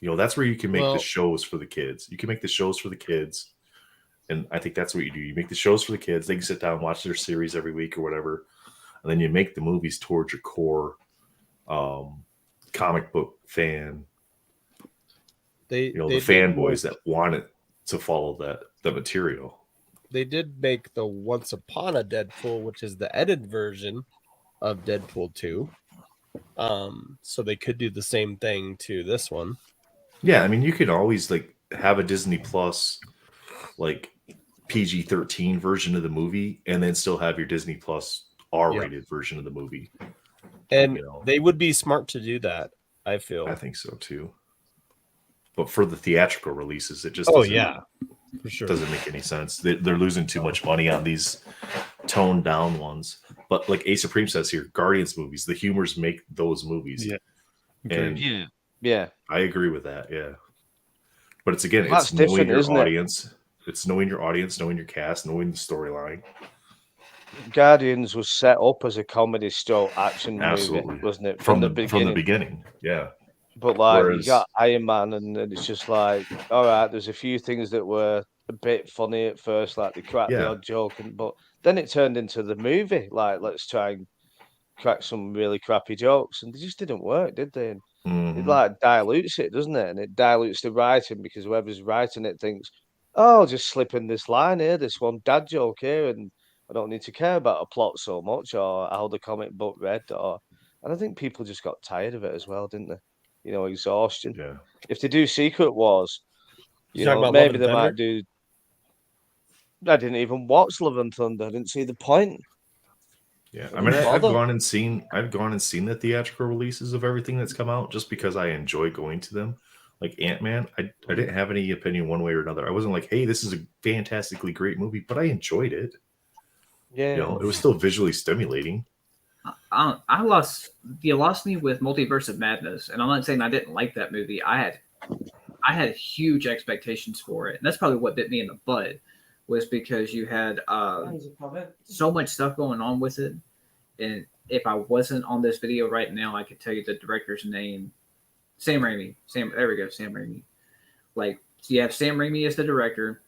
that's where you can make the shows for the kids. You can make the shows for the kids. And I think that's what you do. You make the shows for the kids. They can sit down and watch their series every week or whatever. And then you make the movies towards your core comic book fan. The fanboys that want it to follow the material. They did make the Once Upon a Deadpool, which is the edited version of Deadpool 2. So they could do the same thing to this one. Yeah, I mean, you could always like have a Disney Plus like PG-13 version of the movie and then still have your Disney Plus R-rated version of the movie. And they would be smart to do that, I feel. I think so too. But for the theatrical releases, it just for sure. doesn't make any sense. They're losing too much money on these toned down ones. But like A Supreme says here, Guardians movies, the humors make those movies. Yeah. And yeah. I agree with that. Yeah. But it's knowing your audience. It's knowing your audience, knowing your cast, knowing the storyline. Guardians was set up as a comedy stroke action movie, wasn't it? From the beginning. Yeah. But like you got Iron Man, and it's just like, all right, there's a few things that were a bit funny at first, like they cracked the odd joke, but then it turned into the movie. Like, let's try and crack some really crappy jokes, and they just didn't work, did they? And it like dilutes it, doesn't it? And it dilutes the writing because whoever's writing it thinks, oh, I'll just slip in this line here, this one dad joke here, and I don't need to care about a plot so much or how the comic book read. And I think people just got tired of it as well, didn't they? Exhaustion. Yeah. If they do Secret Wars, maybe they might do. I didn't even watch Love and Thunder. I didn't see the point. Yeah, I mean, I've gone and seen the theatrical releases of everything that's come out just because I enjoy going to them. Like Ant-Man, I didn't have any opinion one way or another. I wasn't like, hey, this is a fantastically great movie, but I enjoyed it. Yeah, it was still visually stimulating. You lost me with Multiverse of Madness, and I'm not saying I didn't like that movie. I had huge expectations for it, and that's probably what bit me in the butt, was because you had so much stuff going on with it. And if I wasn't on this video right now, I could tell you the director's name, Sam Raimi. There we go, Sam Raimi. Like, so you have Sam Raimi as the director,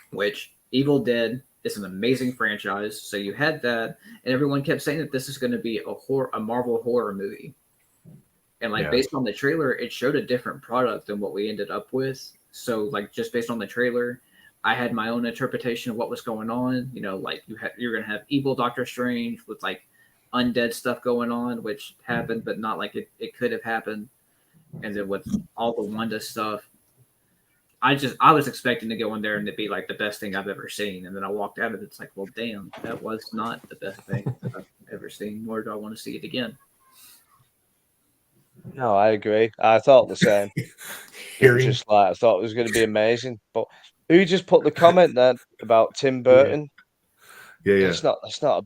which Evil Dead is an amazing franchise. So you had that, and everyone kept saying that this is going to be a Marvel horror movie. And based on the trailer, it showed a different product than what we ended up with. So like just based on the trailer, I had my own interpretation of what was going on. Like you're going to have evil Doctor Strange with like undead stuff going on, which happened, but not like it could have happened. And then with all the Wanda stuff, I was expecting to go in there and it'd be like the best thing I've ever seen, and then I walked out of it. It's like, well, damn, that was not the best thing that I've ever seen. Nor do I want to see it again. No, I agree. I thought the same. Hearing, Just like I thought it was going to be amazing. But who just put the comment then about Tim Burton? yeah. It's not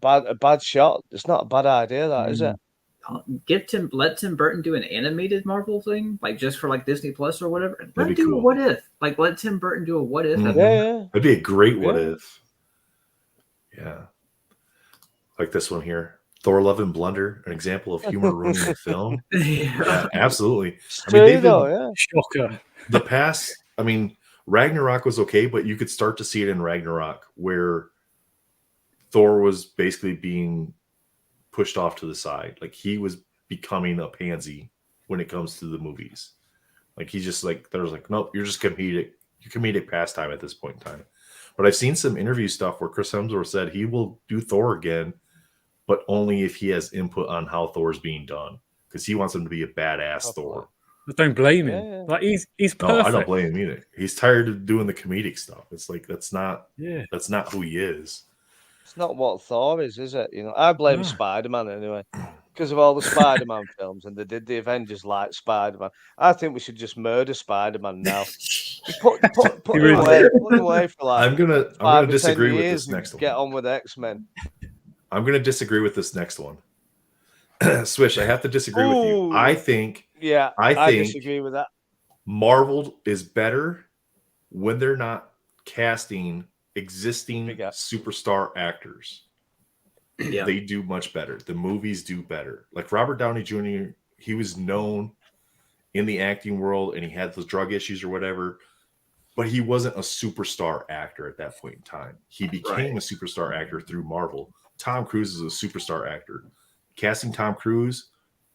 a bad shot. It's not a bad idea, that is it? Let Tim Burton do an animated Marvel thing, like just for like Disney Plus or whatever. Let him be do cool. a what if. Like let Tim Burton do a what if. Yeah. That'd be a great what if. Yeah. Like this one here. Thor Love and Blunder, an example of humor ruining the film. Yeah, absolutely. I mean, they've been shocker. The past, I mean, Ragnarok was okay, but you could start to see it in Ragnarok where Thor was basically being pushed off to the side. Like he was becoming a pansy when it comes to the movies. Like he's just like, there's like, nope, you're just comedic. You're comedic pastime at this point in time. But I've seen some interview stuff where Chris Hemsworth said he will do Thor again, but only if he has input on how Thor's being done. Because he wants him to be a badass Thor. I don't blame him. Like he's perfect. No, I don't blame him either. He's tired of doing the comedic stuff. It's like that's not who he is. It's not what Thor is it? You know, I blame Spider-Man anyway. Because of all the Spider-Man films, and they did the Avengers like Spider-Man. I think we should just murder Spider-Man now. Put him away for like I'm gonna disagree with this next one. Get on with X-Men. I'm gonna disagree with this next one. Swish, I have to disagree with you. I think I disagree with that. Marvel is better when they're not casting existing superstar actors. Yeah. They do much better. The movies do better. Like Robert Downey Jr., he was known in the acting world and he had those drug issues or whatever, but he wasn't a superstar actor at that point in time. He became a superstar actor through Marvel. Tom Cruise is a superstar actor. Casting Tom Cruise,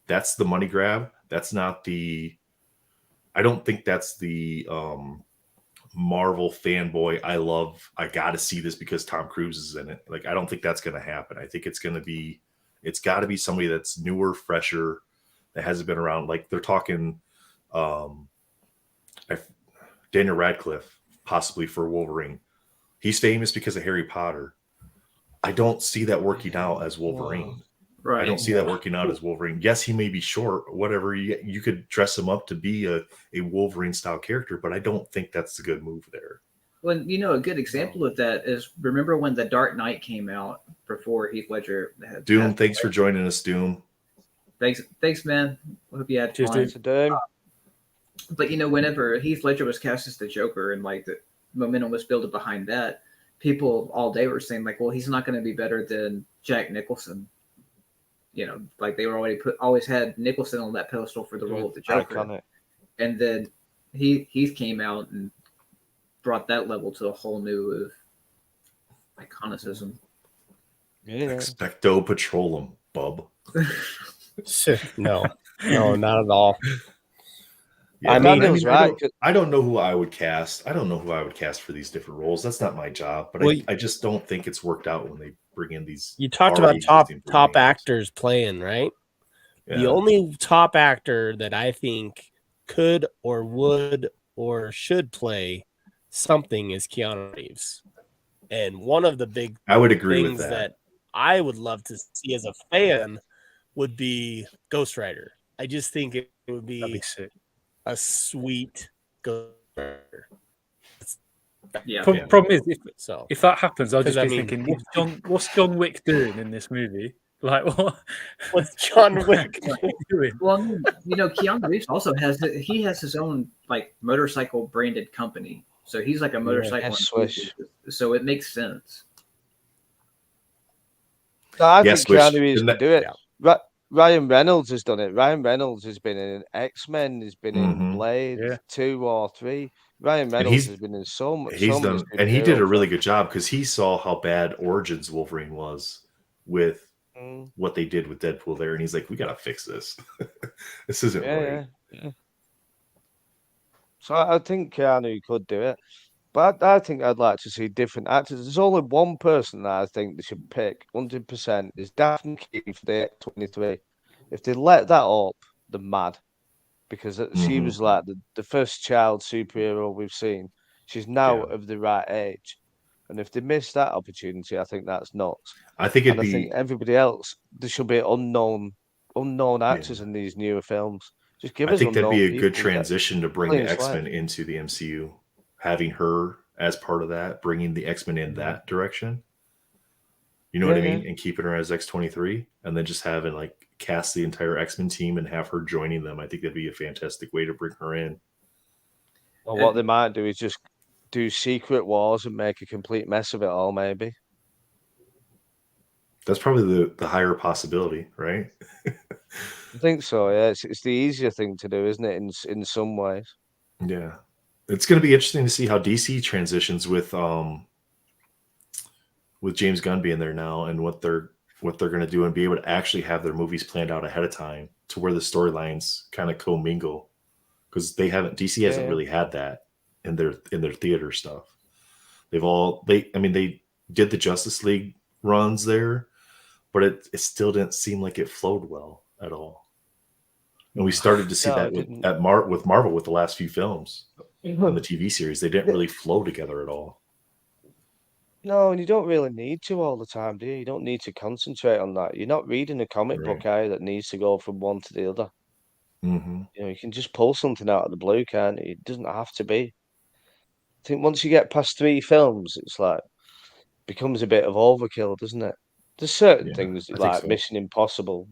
that's the money grab. That's not the, I don't think that's the Marvel fanboy. I got to see this because Tom Cruise is in it. Like, I don't think that's going to happen. I think it's got to be somebody that's newer, fresher, that hasn't been around. Like they're talking Daniel Radcliffe, possibly for Wolverine. He's famous because of Harry Potter. I don't see that working out as Wolverine. Right. I don't see that working out as Wolverine. Yes, he may be short, whatever. You could dress him up to be a Wolverine style character, but I don't think that's a good move there. Well, a good example of that is remember when The Dark Knight came out before Heath Ledger had Doom. Thanks for joining us, Doom. Thanks, man. I hope you had fun. But whenever Heath Ledger was cast as the Joker and like the momentum was built behind that, people all day were saying like, well, he's not going to be better than Jack Nicholson. Like they were always had Nicholson on that pedestal for the role of the Joker. Iconic. And then Heath came out and brought that level to a whole new iconicism. Yeah. Expecto Patronum, bub. No, not at all. Yeah, I mean, I don't know who I would cast. I don't know who I would cast for these different roles. That's not my job. But I just don't think it's worked out when they bring in these. You talked about top actors playing, right? Yeah. The only top actor that I think could or would or should play something is Keanu Reeves. And one of the big I would agree things with that I would love to see as a fan would be Ghost Rider. I just think it would be a sweet Ghost Rider. Problem is, if that happens, I'll just be thinking, what's John Wick doing in this movie? Like, what's John Wick doing? Well, Keanu Reeves also has his own like motorcycle branded company, so he's like a motorcycle enthusiast, so it makes sense. No, I think Keanu Reeves can do it. Yeah. Ryan Reynolds has done it. Ryan Reynolds has been in X-Men, has been in Blade 2 or 3. Ryan Reynolds has been in so much. He did a really good job because he saw how bad Origins Wolverine was with what they did with Deadpool there, and he's like, "We gotta fix this. This isn't right." Yeah. So I think Keanu could do it, but I think I'd like to see different actors. There's only one person that I think they should pick 100% is Daphne Keane for the X-23. If they let that up, they're mad. because she was like the first child superhero we've seen. She's now of the right age. And if they miss that opportunity, I think that's nuts. I think I think everybody else, there should be unknown actors in these newer films. Just give us I think that'd be a good people transition to bring the X-Men into the MCU. Having her as part of that, bringing the X-Men in that direction. You know what I mean? And keeping her as X-23, and then just having like cast the entire X-Men team and have her joining them. I think that'd be a fantastic way to bring her in. Well, what they might do is just do Secret Wars and make a complete mess of it all, maybe. That's probably the higher possibility, right? I think so. Yeah, it's the easier thing to do, isn't it? In some ways. Yeah, it's going to be interesting to see how DC transitions with James Gunn being there now, and what they're going to do, and be able to actually have their movies planned out ahead of time to where the storylines kind of commingle, because DC hasn't really had that in their theater stuff. They did the Justice League runs there, but it still didn't seem like it flowed well at all. And we started to see that with Marvel with the last few films on the TV series. They didn't really flow together at all. No, and you don't really need to all the time, do you? You don't need to concentrate on that. You're not reading a comic book, are you, that needs to go from one to the other. Mm-hmm. You know, you can just pull something out of the blue, can't you? It doesn't have to be. I think once you get past 3 films, it's like becomes a bit of overkill, doesn't it? There's certain things like Mission Impossible,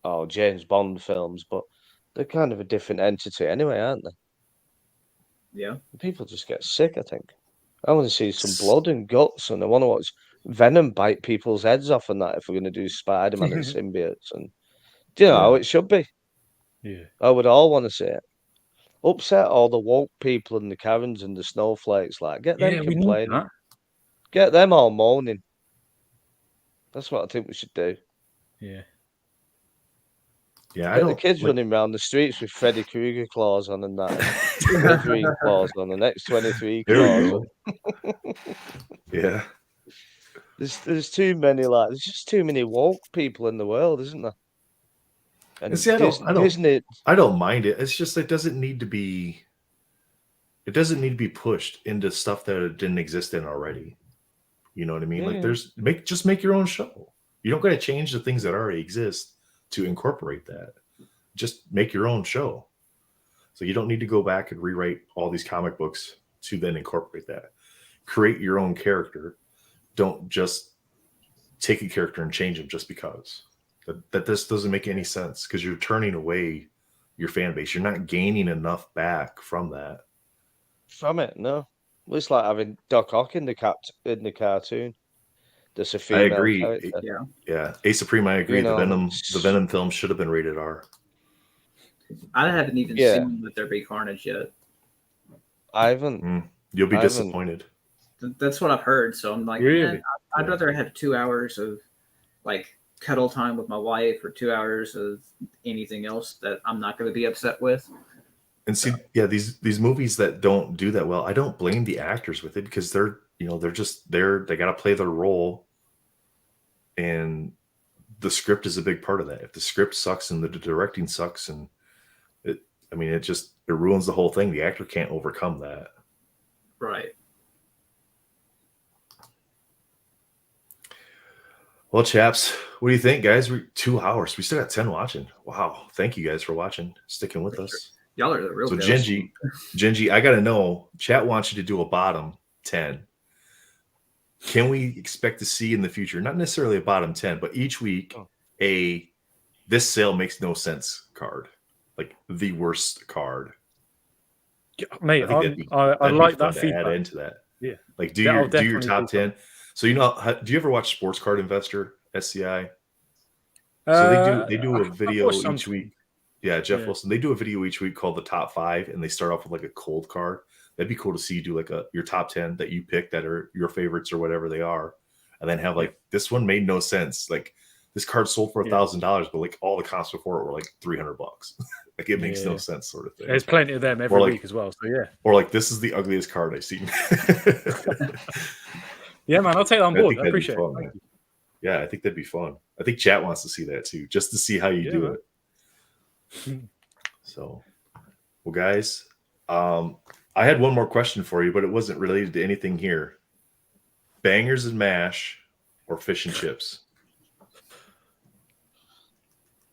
or James Bond films, but they're kind of a different entity anyway, aren't they? Yeah. People just get sick, I think. I want to see some blood and guts, and I want to watch Venom bite people's heads off and that if we're going to do Spider-Man and symbiotes. And do you know how it should be? Yeah. I would all want to see it. Upset all the woke people and the Karens and the snowflakes. Like, get them complaining. Get them all moaning. That's what I think we should do. Yeah. Yeah, Get the kids running around the streets with Freddy Krueger claws on and that. Wolverine claws on, the next 23 claws. Yeah. There's too many, there's just too many woke people in the world, isn't there? And see, I don't mind it. It's just it doesn't need to be pushed into stuff that didn't exist in already. You know what I mean? Like just make your own show. You don't got to change the things that already exist to incorporate that. Just make your own show. So you don't need to go back and rewrite all these comic books to then incorporate that. Create your own character. Don't just take a character and change them just because. That this doesn't make any sense, because you're turning away your fan base. You're not gaining enough back from that. From it, no. Well, it's like having Doc Ock in the cartoon. That's a female I agree. character. Yeah. A Supreme, I agree. The Venom film should have been rated R. I haven't even seen Let There Be Carnage yet. I haven't. You'll be disappointed. That's what I've heard. So I'm like, really? I'd rather have 2 hours of like cuddle time with my wife, or 2 hours of anything else that I'm not going to be upset with. And see, these movies that don't do that well, I don't blame the actors with it, because they're just there. They got to play their role, and the script is a big part of that. If the script sucks and the directing sucks, and it ruins the whole thing. The actor can't overcome that. Right. Well, chaps, what do you think, guys? We're 2 hours. We still got 10 watching. Wow. Thank you guys for watching, sticking with us. Y'all are the real So Gingy, I got to know, chat wants you to do a bottom 10. Can we expect to see in the future, not necessarily a bottom 10, but each week, this sale makes no sense card, like the worst card? Mate, I like that feedback. Add into that. Yeah. Like do your top 10. So do you ever watch Sports Card Investor, SCI? So they do a video each week. Yeah, Jeff Wilson. They do a video each week called the top 5, and they start off with like a cold card. That'd be cool to see you do like your top 10 that you pick that are your favorites or whatever they are, and then have like this one made no sense. Like this card sold for $1,000, but like all the comps before it were like $300. Like it makes no sense, sort of thing. There's plenty of them every week as well. So yeah. Or like this is the ugliest card I've seen. Yeah, man, I'll take that on board. I appreciate it. Yeah, I think that'd be fun. I think chat wants to see that too, just to see how you do it. So, Well, guys, I had one more question for you, but it wasn't related to anything here. Bangers and mash or fish and chips?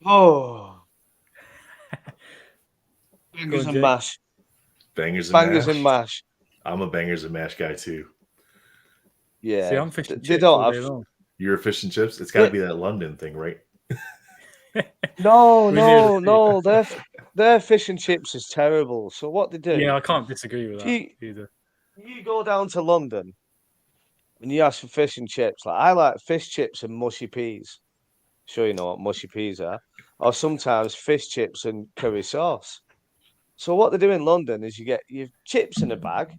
Oh, bangers and mash. Bangers and bangers mash. And mash. I'm a bangers and mash guy too. Yeah, see, I'm fish and they chips don't all have. day long. You're a fish and chips. It's got to be that London thing, right? No. Their fish and chips is terrible. So what they do? Yeah, I can't disagree with that either. You go down to London and you ask for fish and chips. Like I like fish chips and mushy peas. Sure, you know what mushy peas are, or sometimes fish chips and curry sauce. So what they do in London is you get your chips in a bag,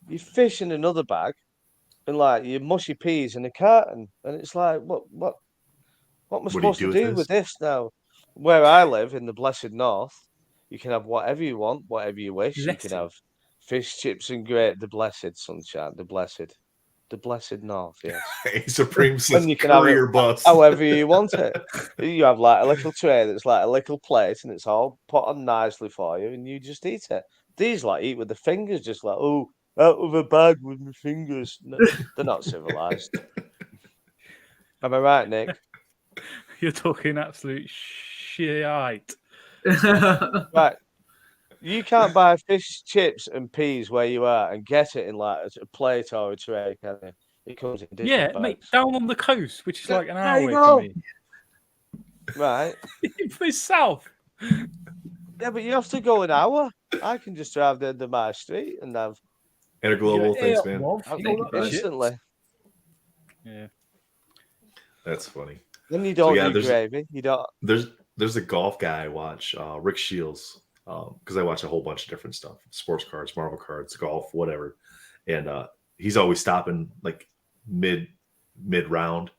your fish in another bag, and like your mushy peas in a carton. And it's like, what am I supposed to do with this now? Where I live in the blessed north, you can have whatever you want, whatever you wish. You can have fish, chips, and the blessed sunshine, the blessed north. Yes, Supreme says and you can curry have or bust. however you want it. You have like a little tray that's like a little plate, and it's all put on nicely for you, and you just eat it. These like eat with the fingers, just like out of a bag with my fingers. No, they're not civilized. Am I right, Nick? You're talking absolute shit. Right. You can't buy fish, chips, and peas where you are and get it in like a plate or a tray, can you? It comes in different bags. Mate, down on the coast, which is like an hour away from me. Right. It's south. Yeah, but you have to go an hour. I can just drive the end of my street and have interglobal things, man. Instantly. Yeah. That's funny. Then you don't do gravy. You don't. There's a golf guy I watch, Rick Shields, because I watch a whole bunch of different stuff, sports cards, Marvel cards, golf, whatever, and he's always stopping like mid round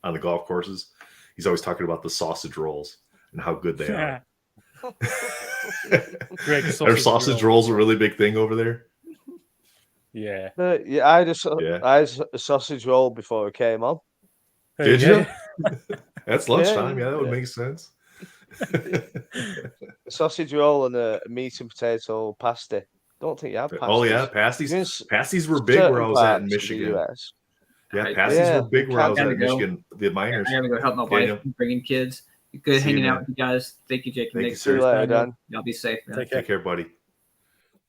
on the golf courses. He's always talking about the sausage rolls and how good they are. Are sausage rolls a really big thing over there? Yeah. I had a sausage roll before it came on. Did you? That's lunchtime. Yeah, that would make sense. Sausage roll and a meat and potato pasty. Don't think you have pasties. Oh yeah, pasties. Pasties were big where I was at in Michigan. Yeah, pasties were big where I was at in Michigan. The miners. I gotta go help my wife bringing kids. Good hanging out with you guys. Thank you, Jake. Thank you, sir. Later, Dan. Y'all be safe, man. Take care, buddy.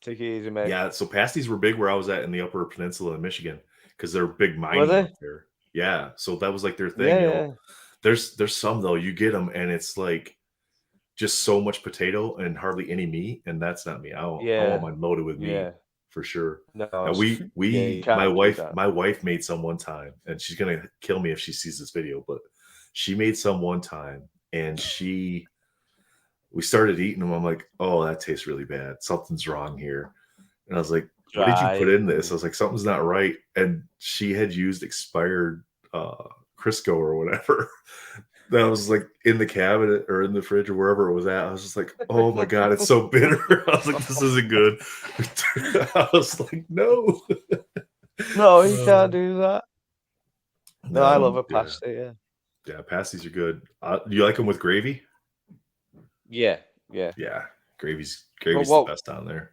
Take it easy, man. Yeah, so pasties were big where I was at in the Upper Peninsula in Michigan because they're big mining up there. Yeah, so that was like their thing. You know? There's some though, you get them and it's like just so much potato and hardly any meat, and that's not me. I want mine loaded with meat for sure. No, my wife made some one time, and she's gonna kill me if she sees this video, but she made some one time, and we started eating them. I'm like, oh, that tastes really bad. Something's wrong here. And I was like, what did you put in this? I was like, something's not right. And she had used expired Crisco or whatever that was like in the cabinet or in the fridge or wherever it was at. I was just like, oh my God, it's so bitter. I was like, this isn't good. I was like, no. No, you can't do that. No, I love a pasty, Yeah, pasties are good. Do you like them with gravy? Yeah. Gravy's the best down there.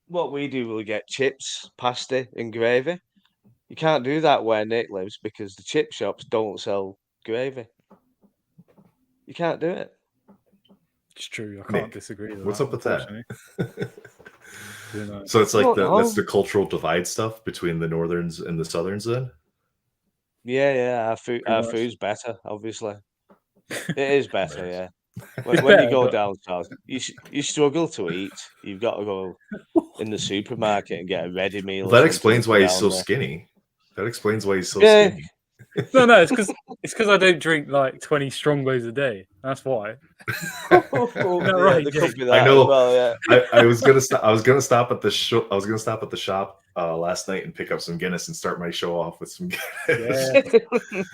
What we do, we'll get chips, pasty, and gravy. You can't do that where Nick lives because the chip shops don't sell gravy. You can't do it. It's true. I can't disagree with what's that. What's up with that? So it's like that's the cultural divide stuff between the Northerns and the Southerns then? Yeah. Our food's better, obviously. It is better, yeah. When you go down south, you struggle to eat. You've got to go in the supermarket and get a ready meal. Well, that explains why he's so skinny. That explains why he's so skinny. No, it's because I don't drink like 20 Strongbos a day. That's why. Right, I know. Well, I was gonna stop. I was gonna stop at the show. I was gonna stop at the shop last night and pick up some Guinness and start my show off with some Guinness.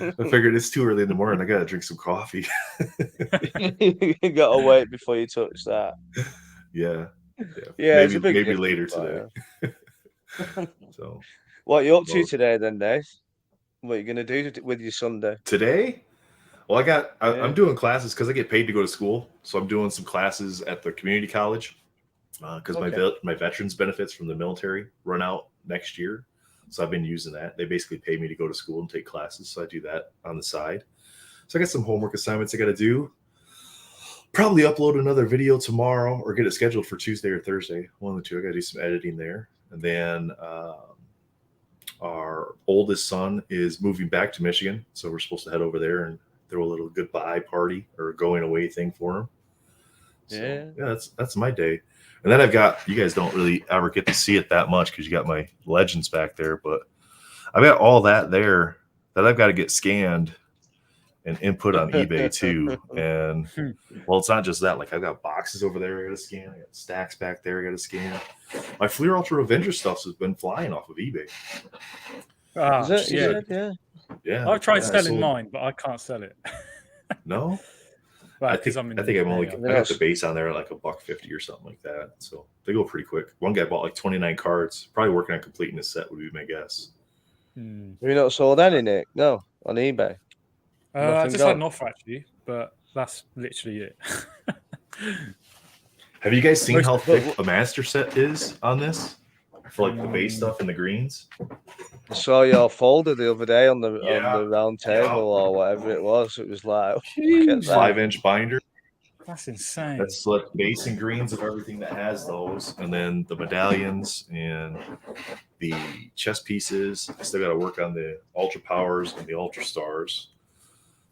I figured it's too early in the morning. I gotta drink some coffee. You gotta wait before you touch that. Yeah. Maybe later today. So, what are you up to today, then, Dave? What are you gonna do with your Sunday today? Well, I'm doing classes because I get paid to go to school, so I'm doing some classes at the community college. because my veterans benefits from the military run out next year. So I've been using that. They basically pay me to go to school and take classes. So I do that on the side. So I got some homework assignments I got to do. Probably upload another video tomorrow or get it scheduled for Tuesday or Thursday. One of the two. I got to do some editing there. And then our oldest son is moving back to Michigan. So we're supposed to head over there and throw a little goodbye party or going away thing for him. So, yeah, that's my day. And then I've got, you guys don't really ever get to see it that much because you got my legends back there, but I've got all that there that I've got to get scanned and input on eBay too. And well, it's not just that. Like I've got boxes over there I got to scan. I got stacks back there I got to scan. My Fleer Ultra Avenger stuff has been flying off of eBay. Yeah. I've tried selling mine, but I can't sell it. No. Well, I think I got the base on there at like $150 or something like that. So they go pretty quick. One guy bought like 29 cards, probably working on completing his set would be my guess. Have you not sold any, Nick? No, on eBay. I just had an offer actually, but that's literally it. Have you guys seen how thick a master set is on this? For like the base stuff and the greens? I saw your folder the other day on the round table or whatever it was. It was like 5-inch binder. That's insane. That's like base and greens of everything that has those, and then the medallions and the chess pieces. I still got to work on the Ultra Powers and the Ultra Stars,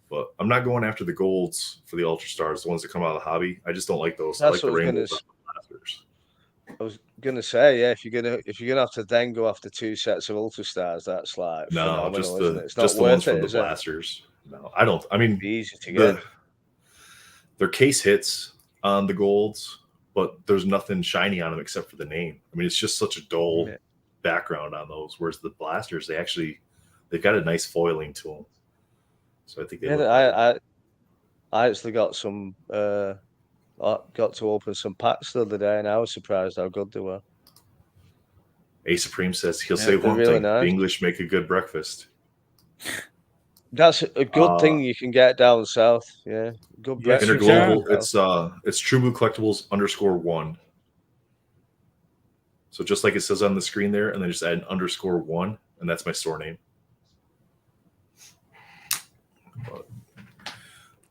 but I'm not going after the golds for the Ultra Stars, the ones that come out of the hobby. I just don't like those. I like the rainbows. I was gonna say, yeah, if you're gonna have to then go after 2 sets of Ultra Stars, that's like no, just the ones from the blasters. No, I don't. I mean, easy to get. They're case hits on the golds, but there's nothing shiny on them except for the name. I mean, it's just such a dull background on those. Whereas the blasters, they've got a nice foiling to them. So I think I actually got some. I got to open some packs the other day, and I was surprised how good they were. A Supreme says he'll say one thing: nice. The English make a good breakfast. That's a good thing you can get down south. Yeah, good breakfast. Interglobal, it's True Blue Collectibles _1. So just like it says on the screen there, and then just add an _1, and that's my store name.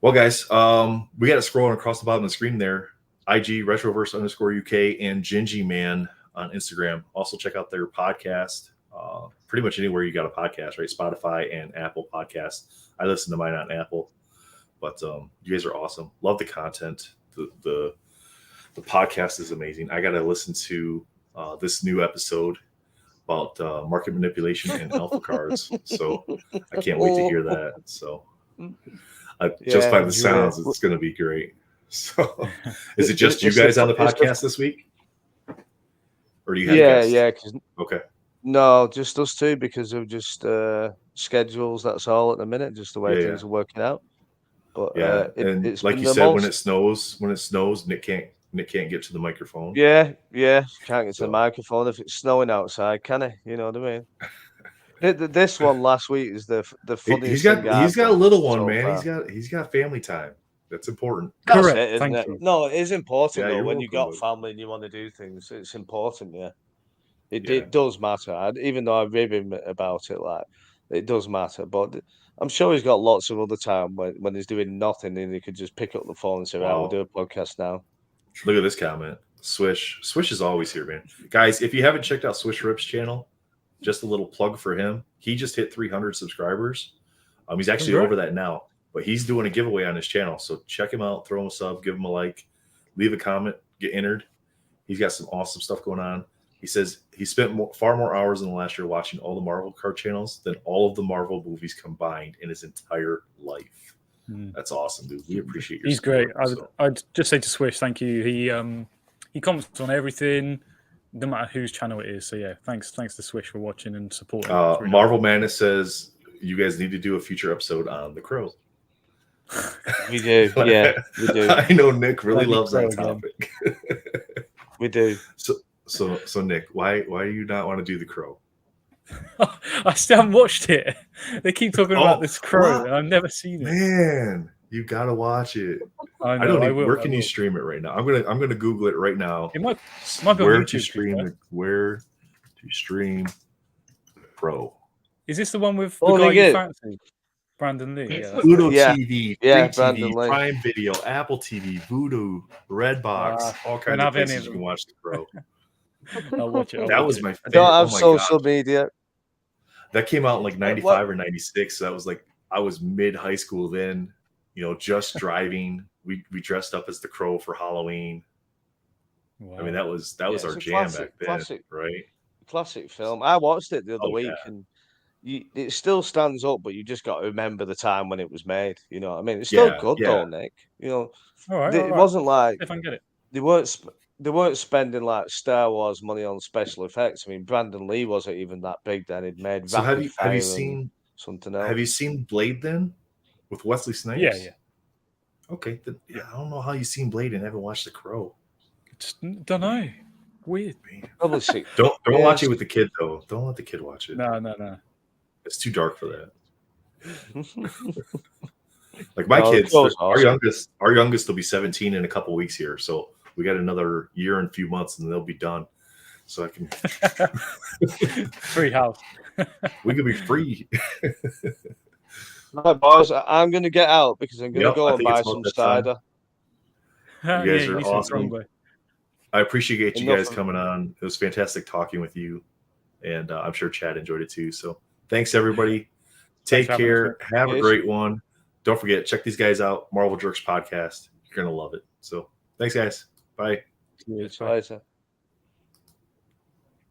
Well, guys, we got it scrolling across the bottom of the screen there. IG Retroverse _UK and Gingieman on Instagram. Also check out their podcast. Pretty much anywhere you got a podcast, right? Spotify and Apple Podcasts. I listen to mine on Apple, but you guys are awesome. Love the content. The podcast is amazing. I got to listen to this new episode about market manipulation and alpha cards. So I can't wait to hear that. So just by the sounds, it's going to be great. So is it just you guys on the podcast this week? Or do you have guests? Okay. No, just us two because of just schedules. That's all at the minute, just the way things are working out. But it's like you said, when it snows, Nick can't get to the microphone. Yeah, can't get to the microphone if it's snowing outside, can he? You know what I mean? This one last week is the funniest. He's got a little one, man. He's got family time. That's important. Correct. Thank you. No, it is important though. When you got family and you want to do things, it's important. Yeah. It does matter. Even though I rib him about it, like it does matter. But I'm sure he's got lots of other time when he's doing nothing and he could just pick up the phone and say, "Right, we'll do a podcast now." Look at this comment. Swish is always here, man. Guys, if you haven't checked out Swish Rip's channel, just a little plug for him. He just hit 300 subscribers. He's actually over that now, but he's doing a giveaway on his channel. So check him out, throw him a sub, give him a like, leave a comment, get entered. He's got some awesome stuff going on. He says he spent far more hours in the last year watching all the Marvel card channels than all of the Marvel movies combined in his entire life. That's awesome, dude. We appreciate your support. He's great. I'd just say to Swish, thank you. He comments on everything, no matter whose channel it is. So yeah, thanks to Swish for watching and supporting. Marvel Madness says you guys need to do a future episode on The Crow. We do, yeah, we do. I know Nick really loves that topic. We do. So Nick, why do you not want to do The Crow? I still haven't watched it. They keep talking about this Crow, and I've never seen it. Man, You gotta watch it. I don't even, will. where can you stream it right now? I'm gonna Google it right now. It might be on where YouTube, to stream it? Where to stream Pro? Is this the one with the guy you fancy? Brandon Lee. Yeah, Voodoo TV, Free Brandon TV, Lee. Prime Video, Apple TV, Voodoo, Redbox, all kinds of places you can watch the Pro. I'll watch it. That was my favorite. I don't have social media. That came out in like 95 or 96. So that was like, I was mid high school then, just driving. We dressed up as the Crow for Halloween. Wow. I mean, that was our jam back then, right? Classic film. I watched it the other week, and it still stands up, but you just got to remember the time when it was made. You know what I mean? It's still good though, Nick. It wasn't like if I can get it. They weren't spending like Star Wars money on special effects. I mean, Brandon Lee wasn't even that big then. He'd made so have you seen something else? Have you seen Blade then with Wesley Snipes? Yeah. Okay, I don't know how you've seen Blade and haven't watched The Crow. Don't know. Weird. Probably see. Don't watch it with the kid though. Don't let the kid watch it. No. It's too dark for that. Like my kids, our youngest will be 17 in a couple weeks here, so we got another year and a few months, and they'll be done. So I can free house. We could be free. Right, boys, I'm going to get out because I'm going to go and buy some cider. You guys are awesome. I appreciate you guys coming on. It was fantastic talking with you, and I'm sure Chad enjoyed it too. So thanks, everybody. Take care. Have a great one. Don't forget, check these guys out. Marvel Jerks Podcast. You're going to love it. So thanks, guys. Bye. Cheers. Bye, sir.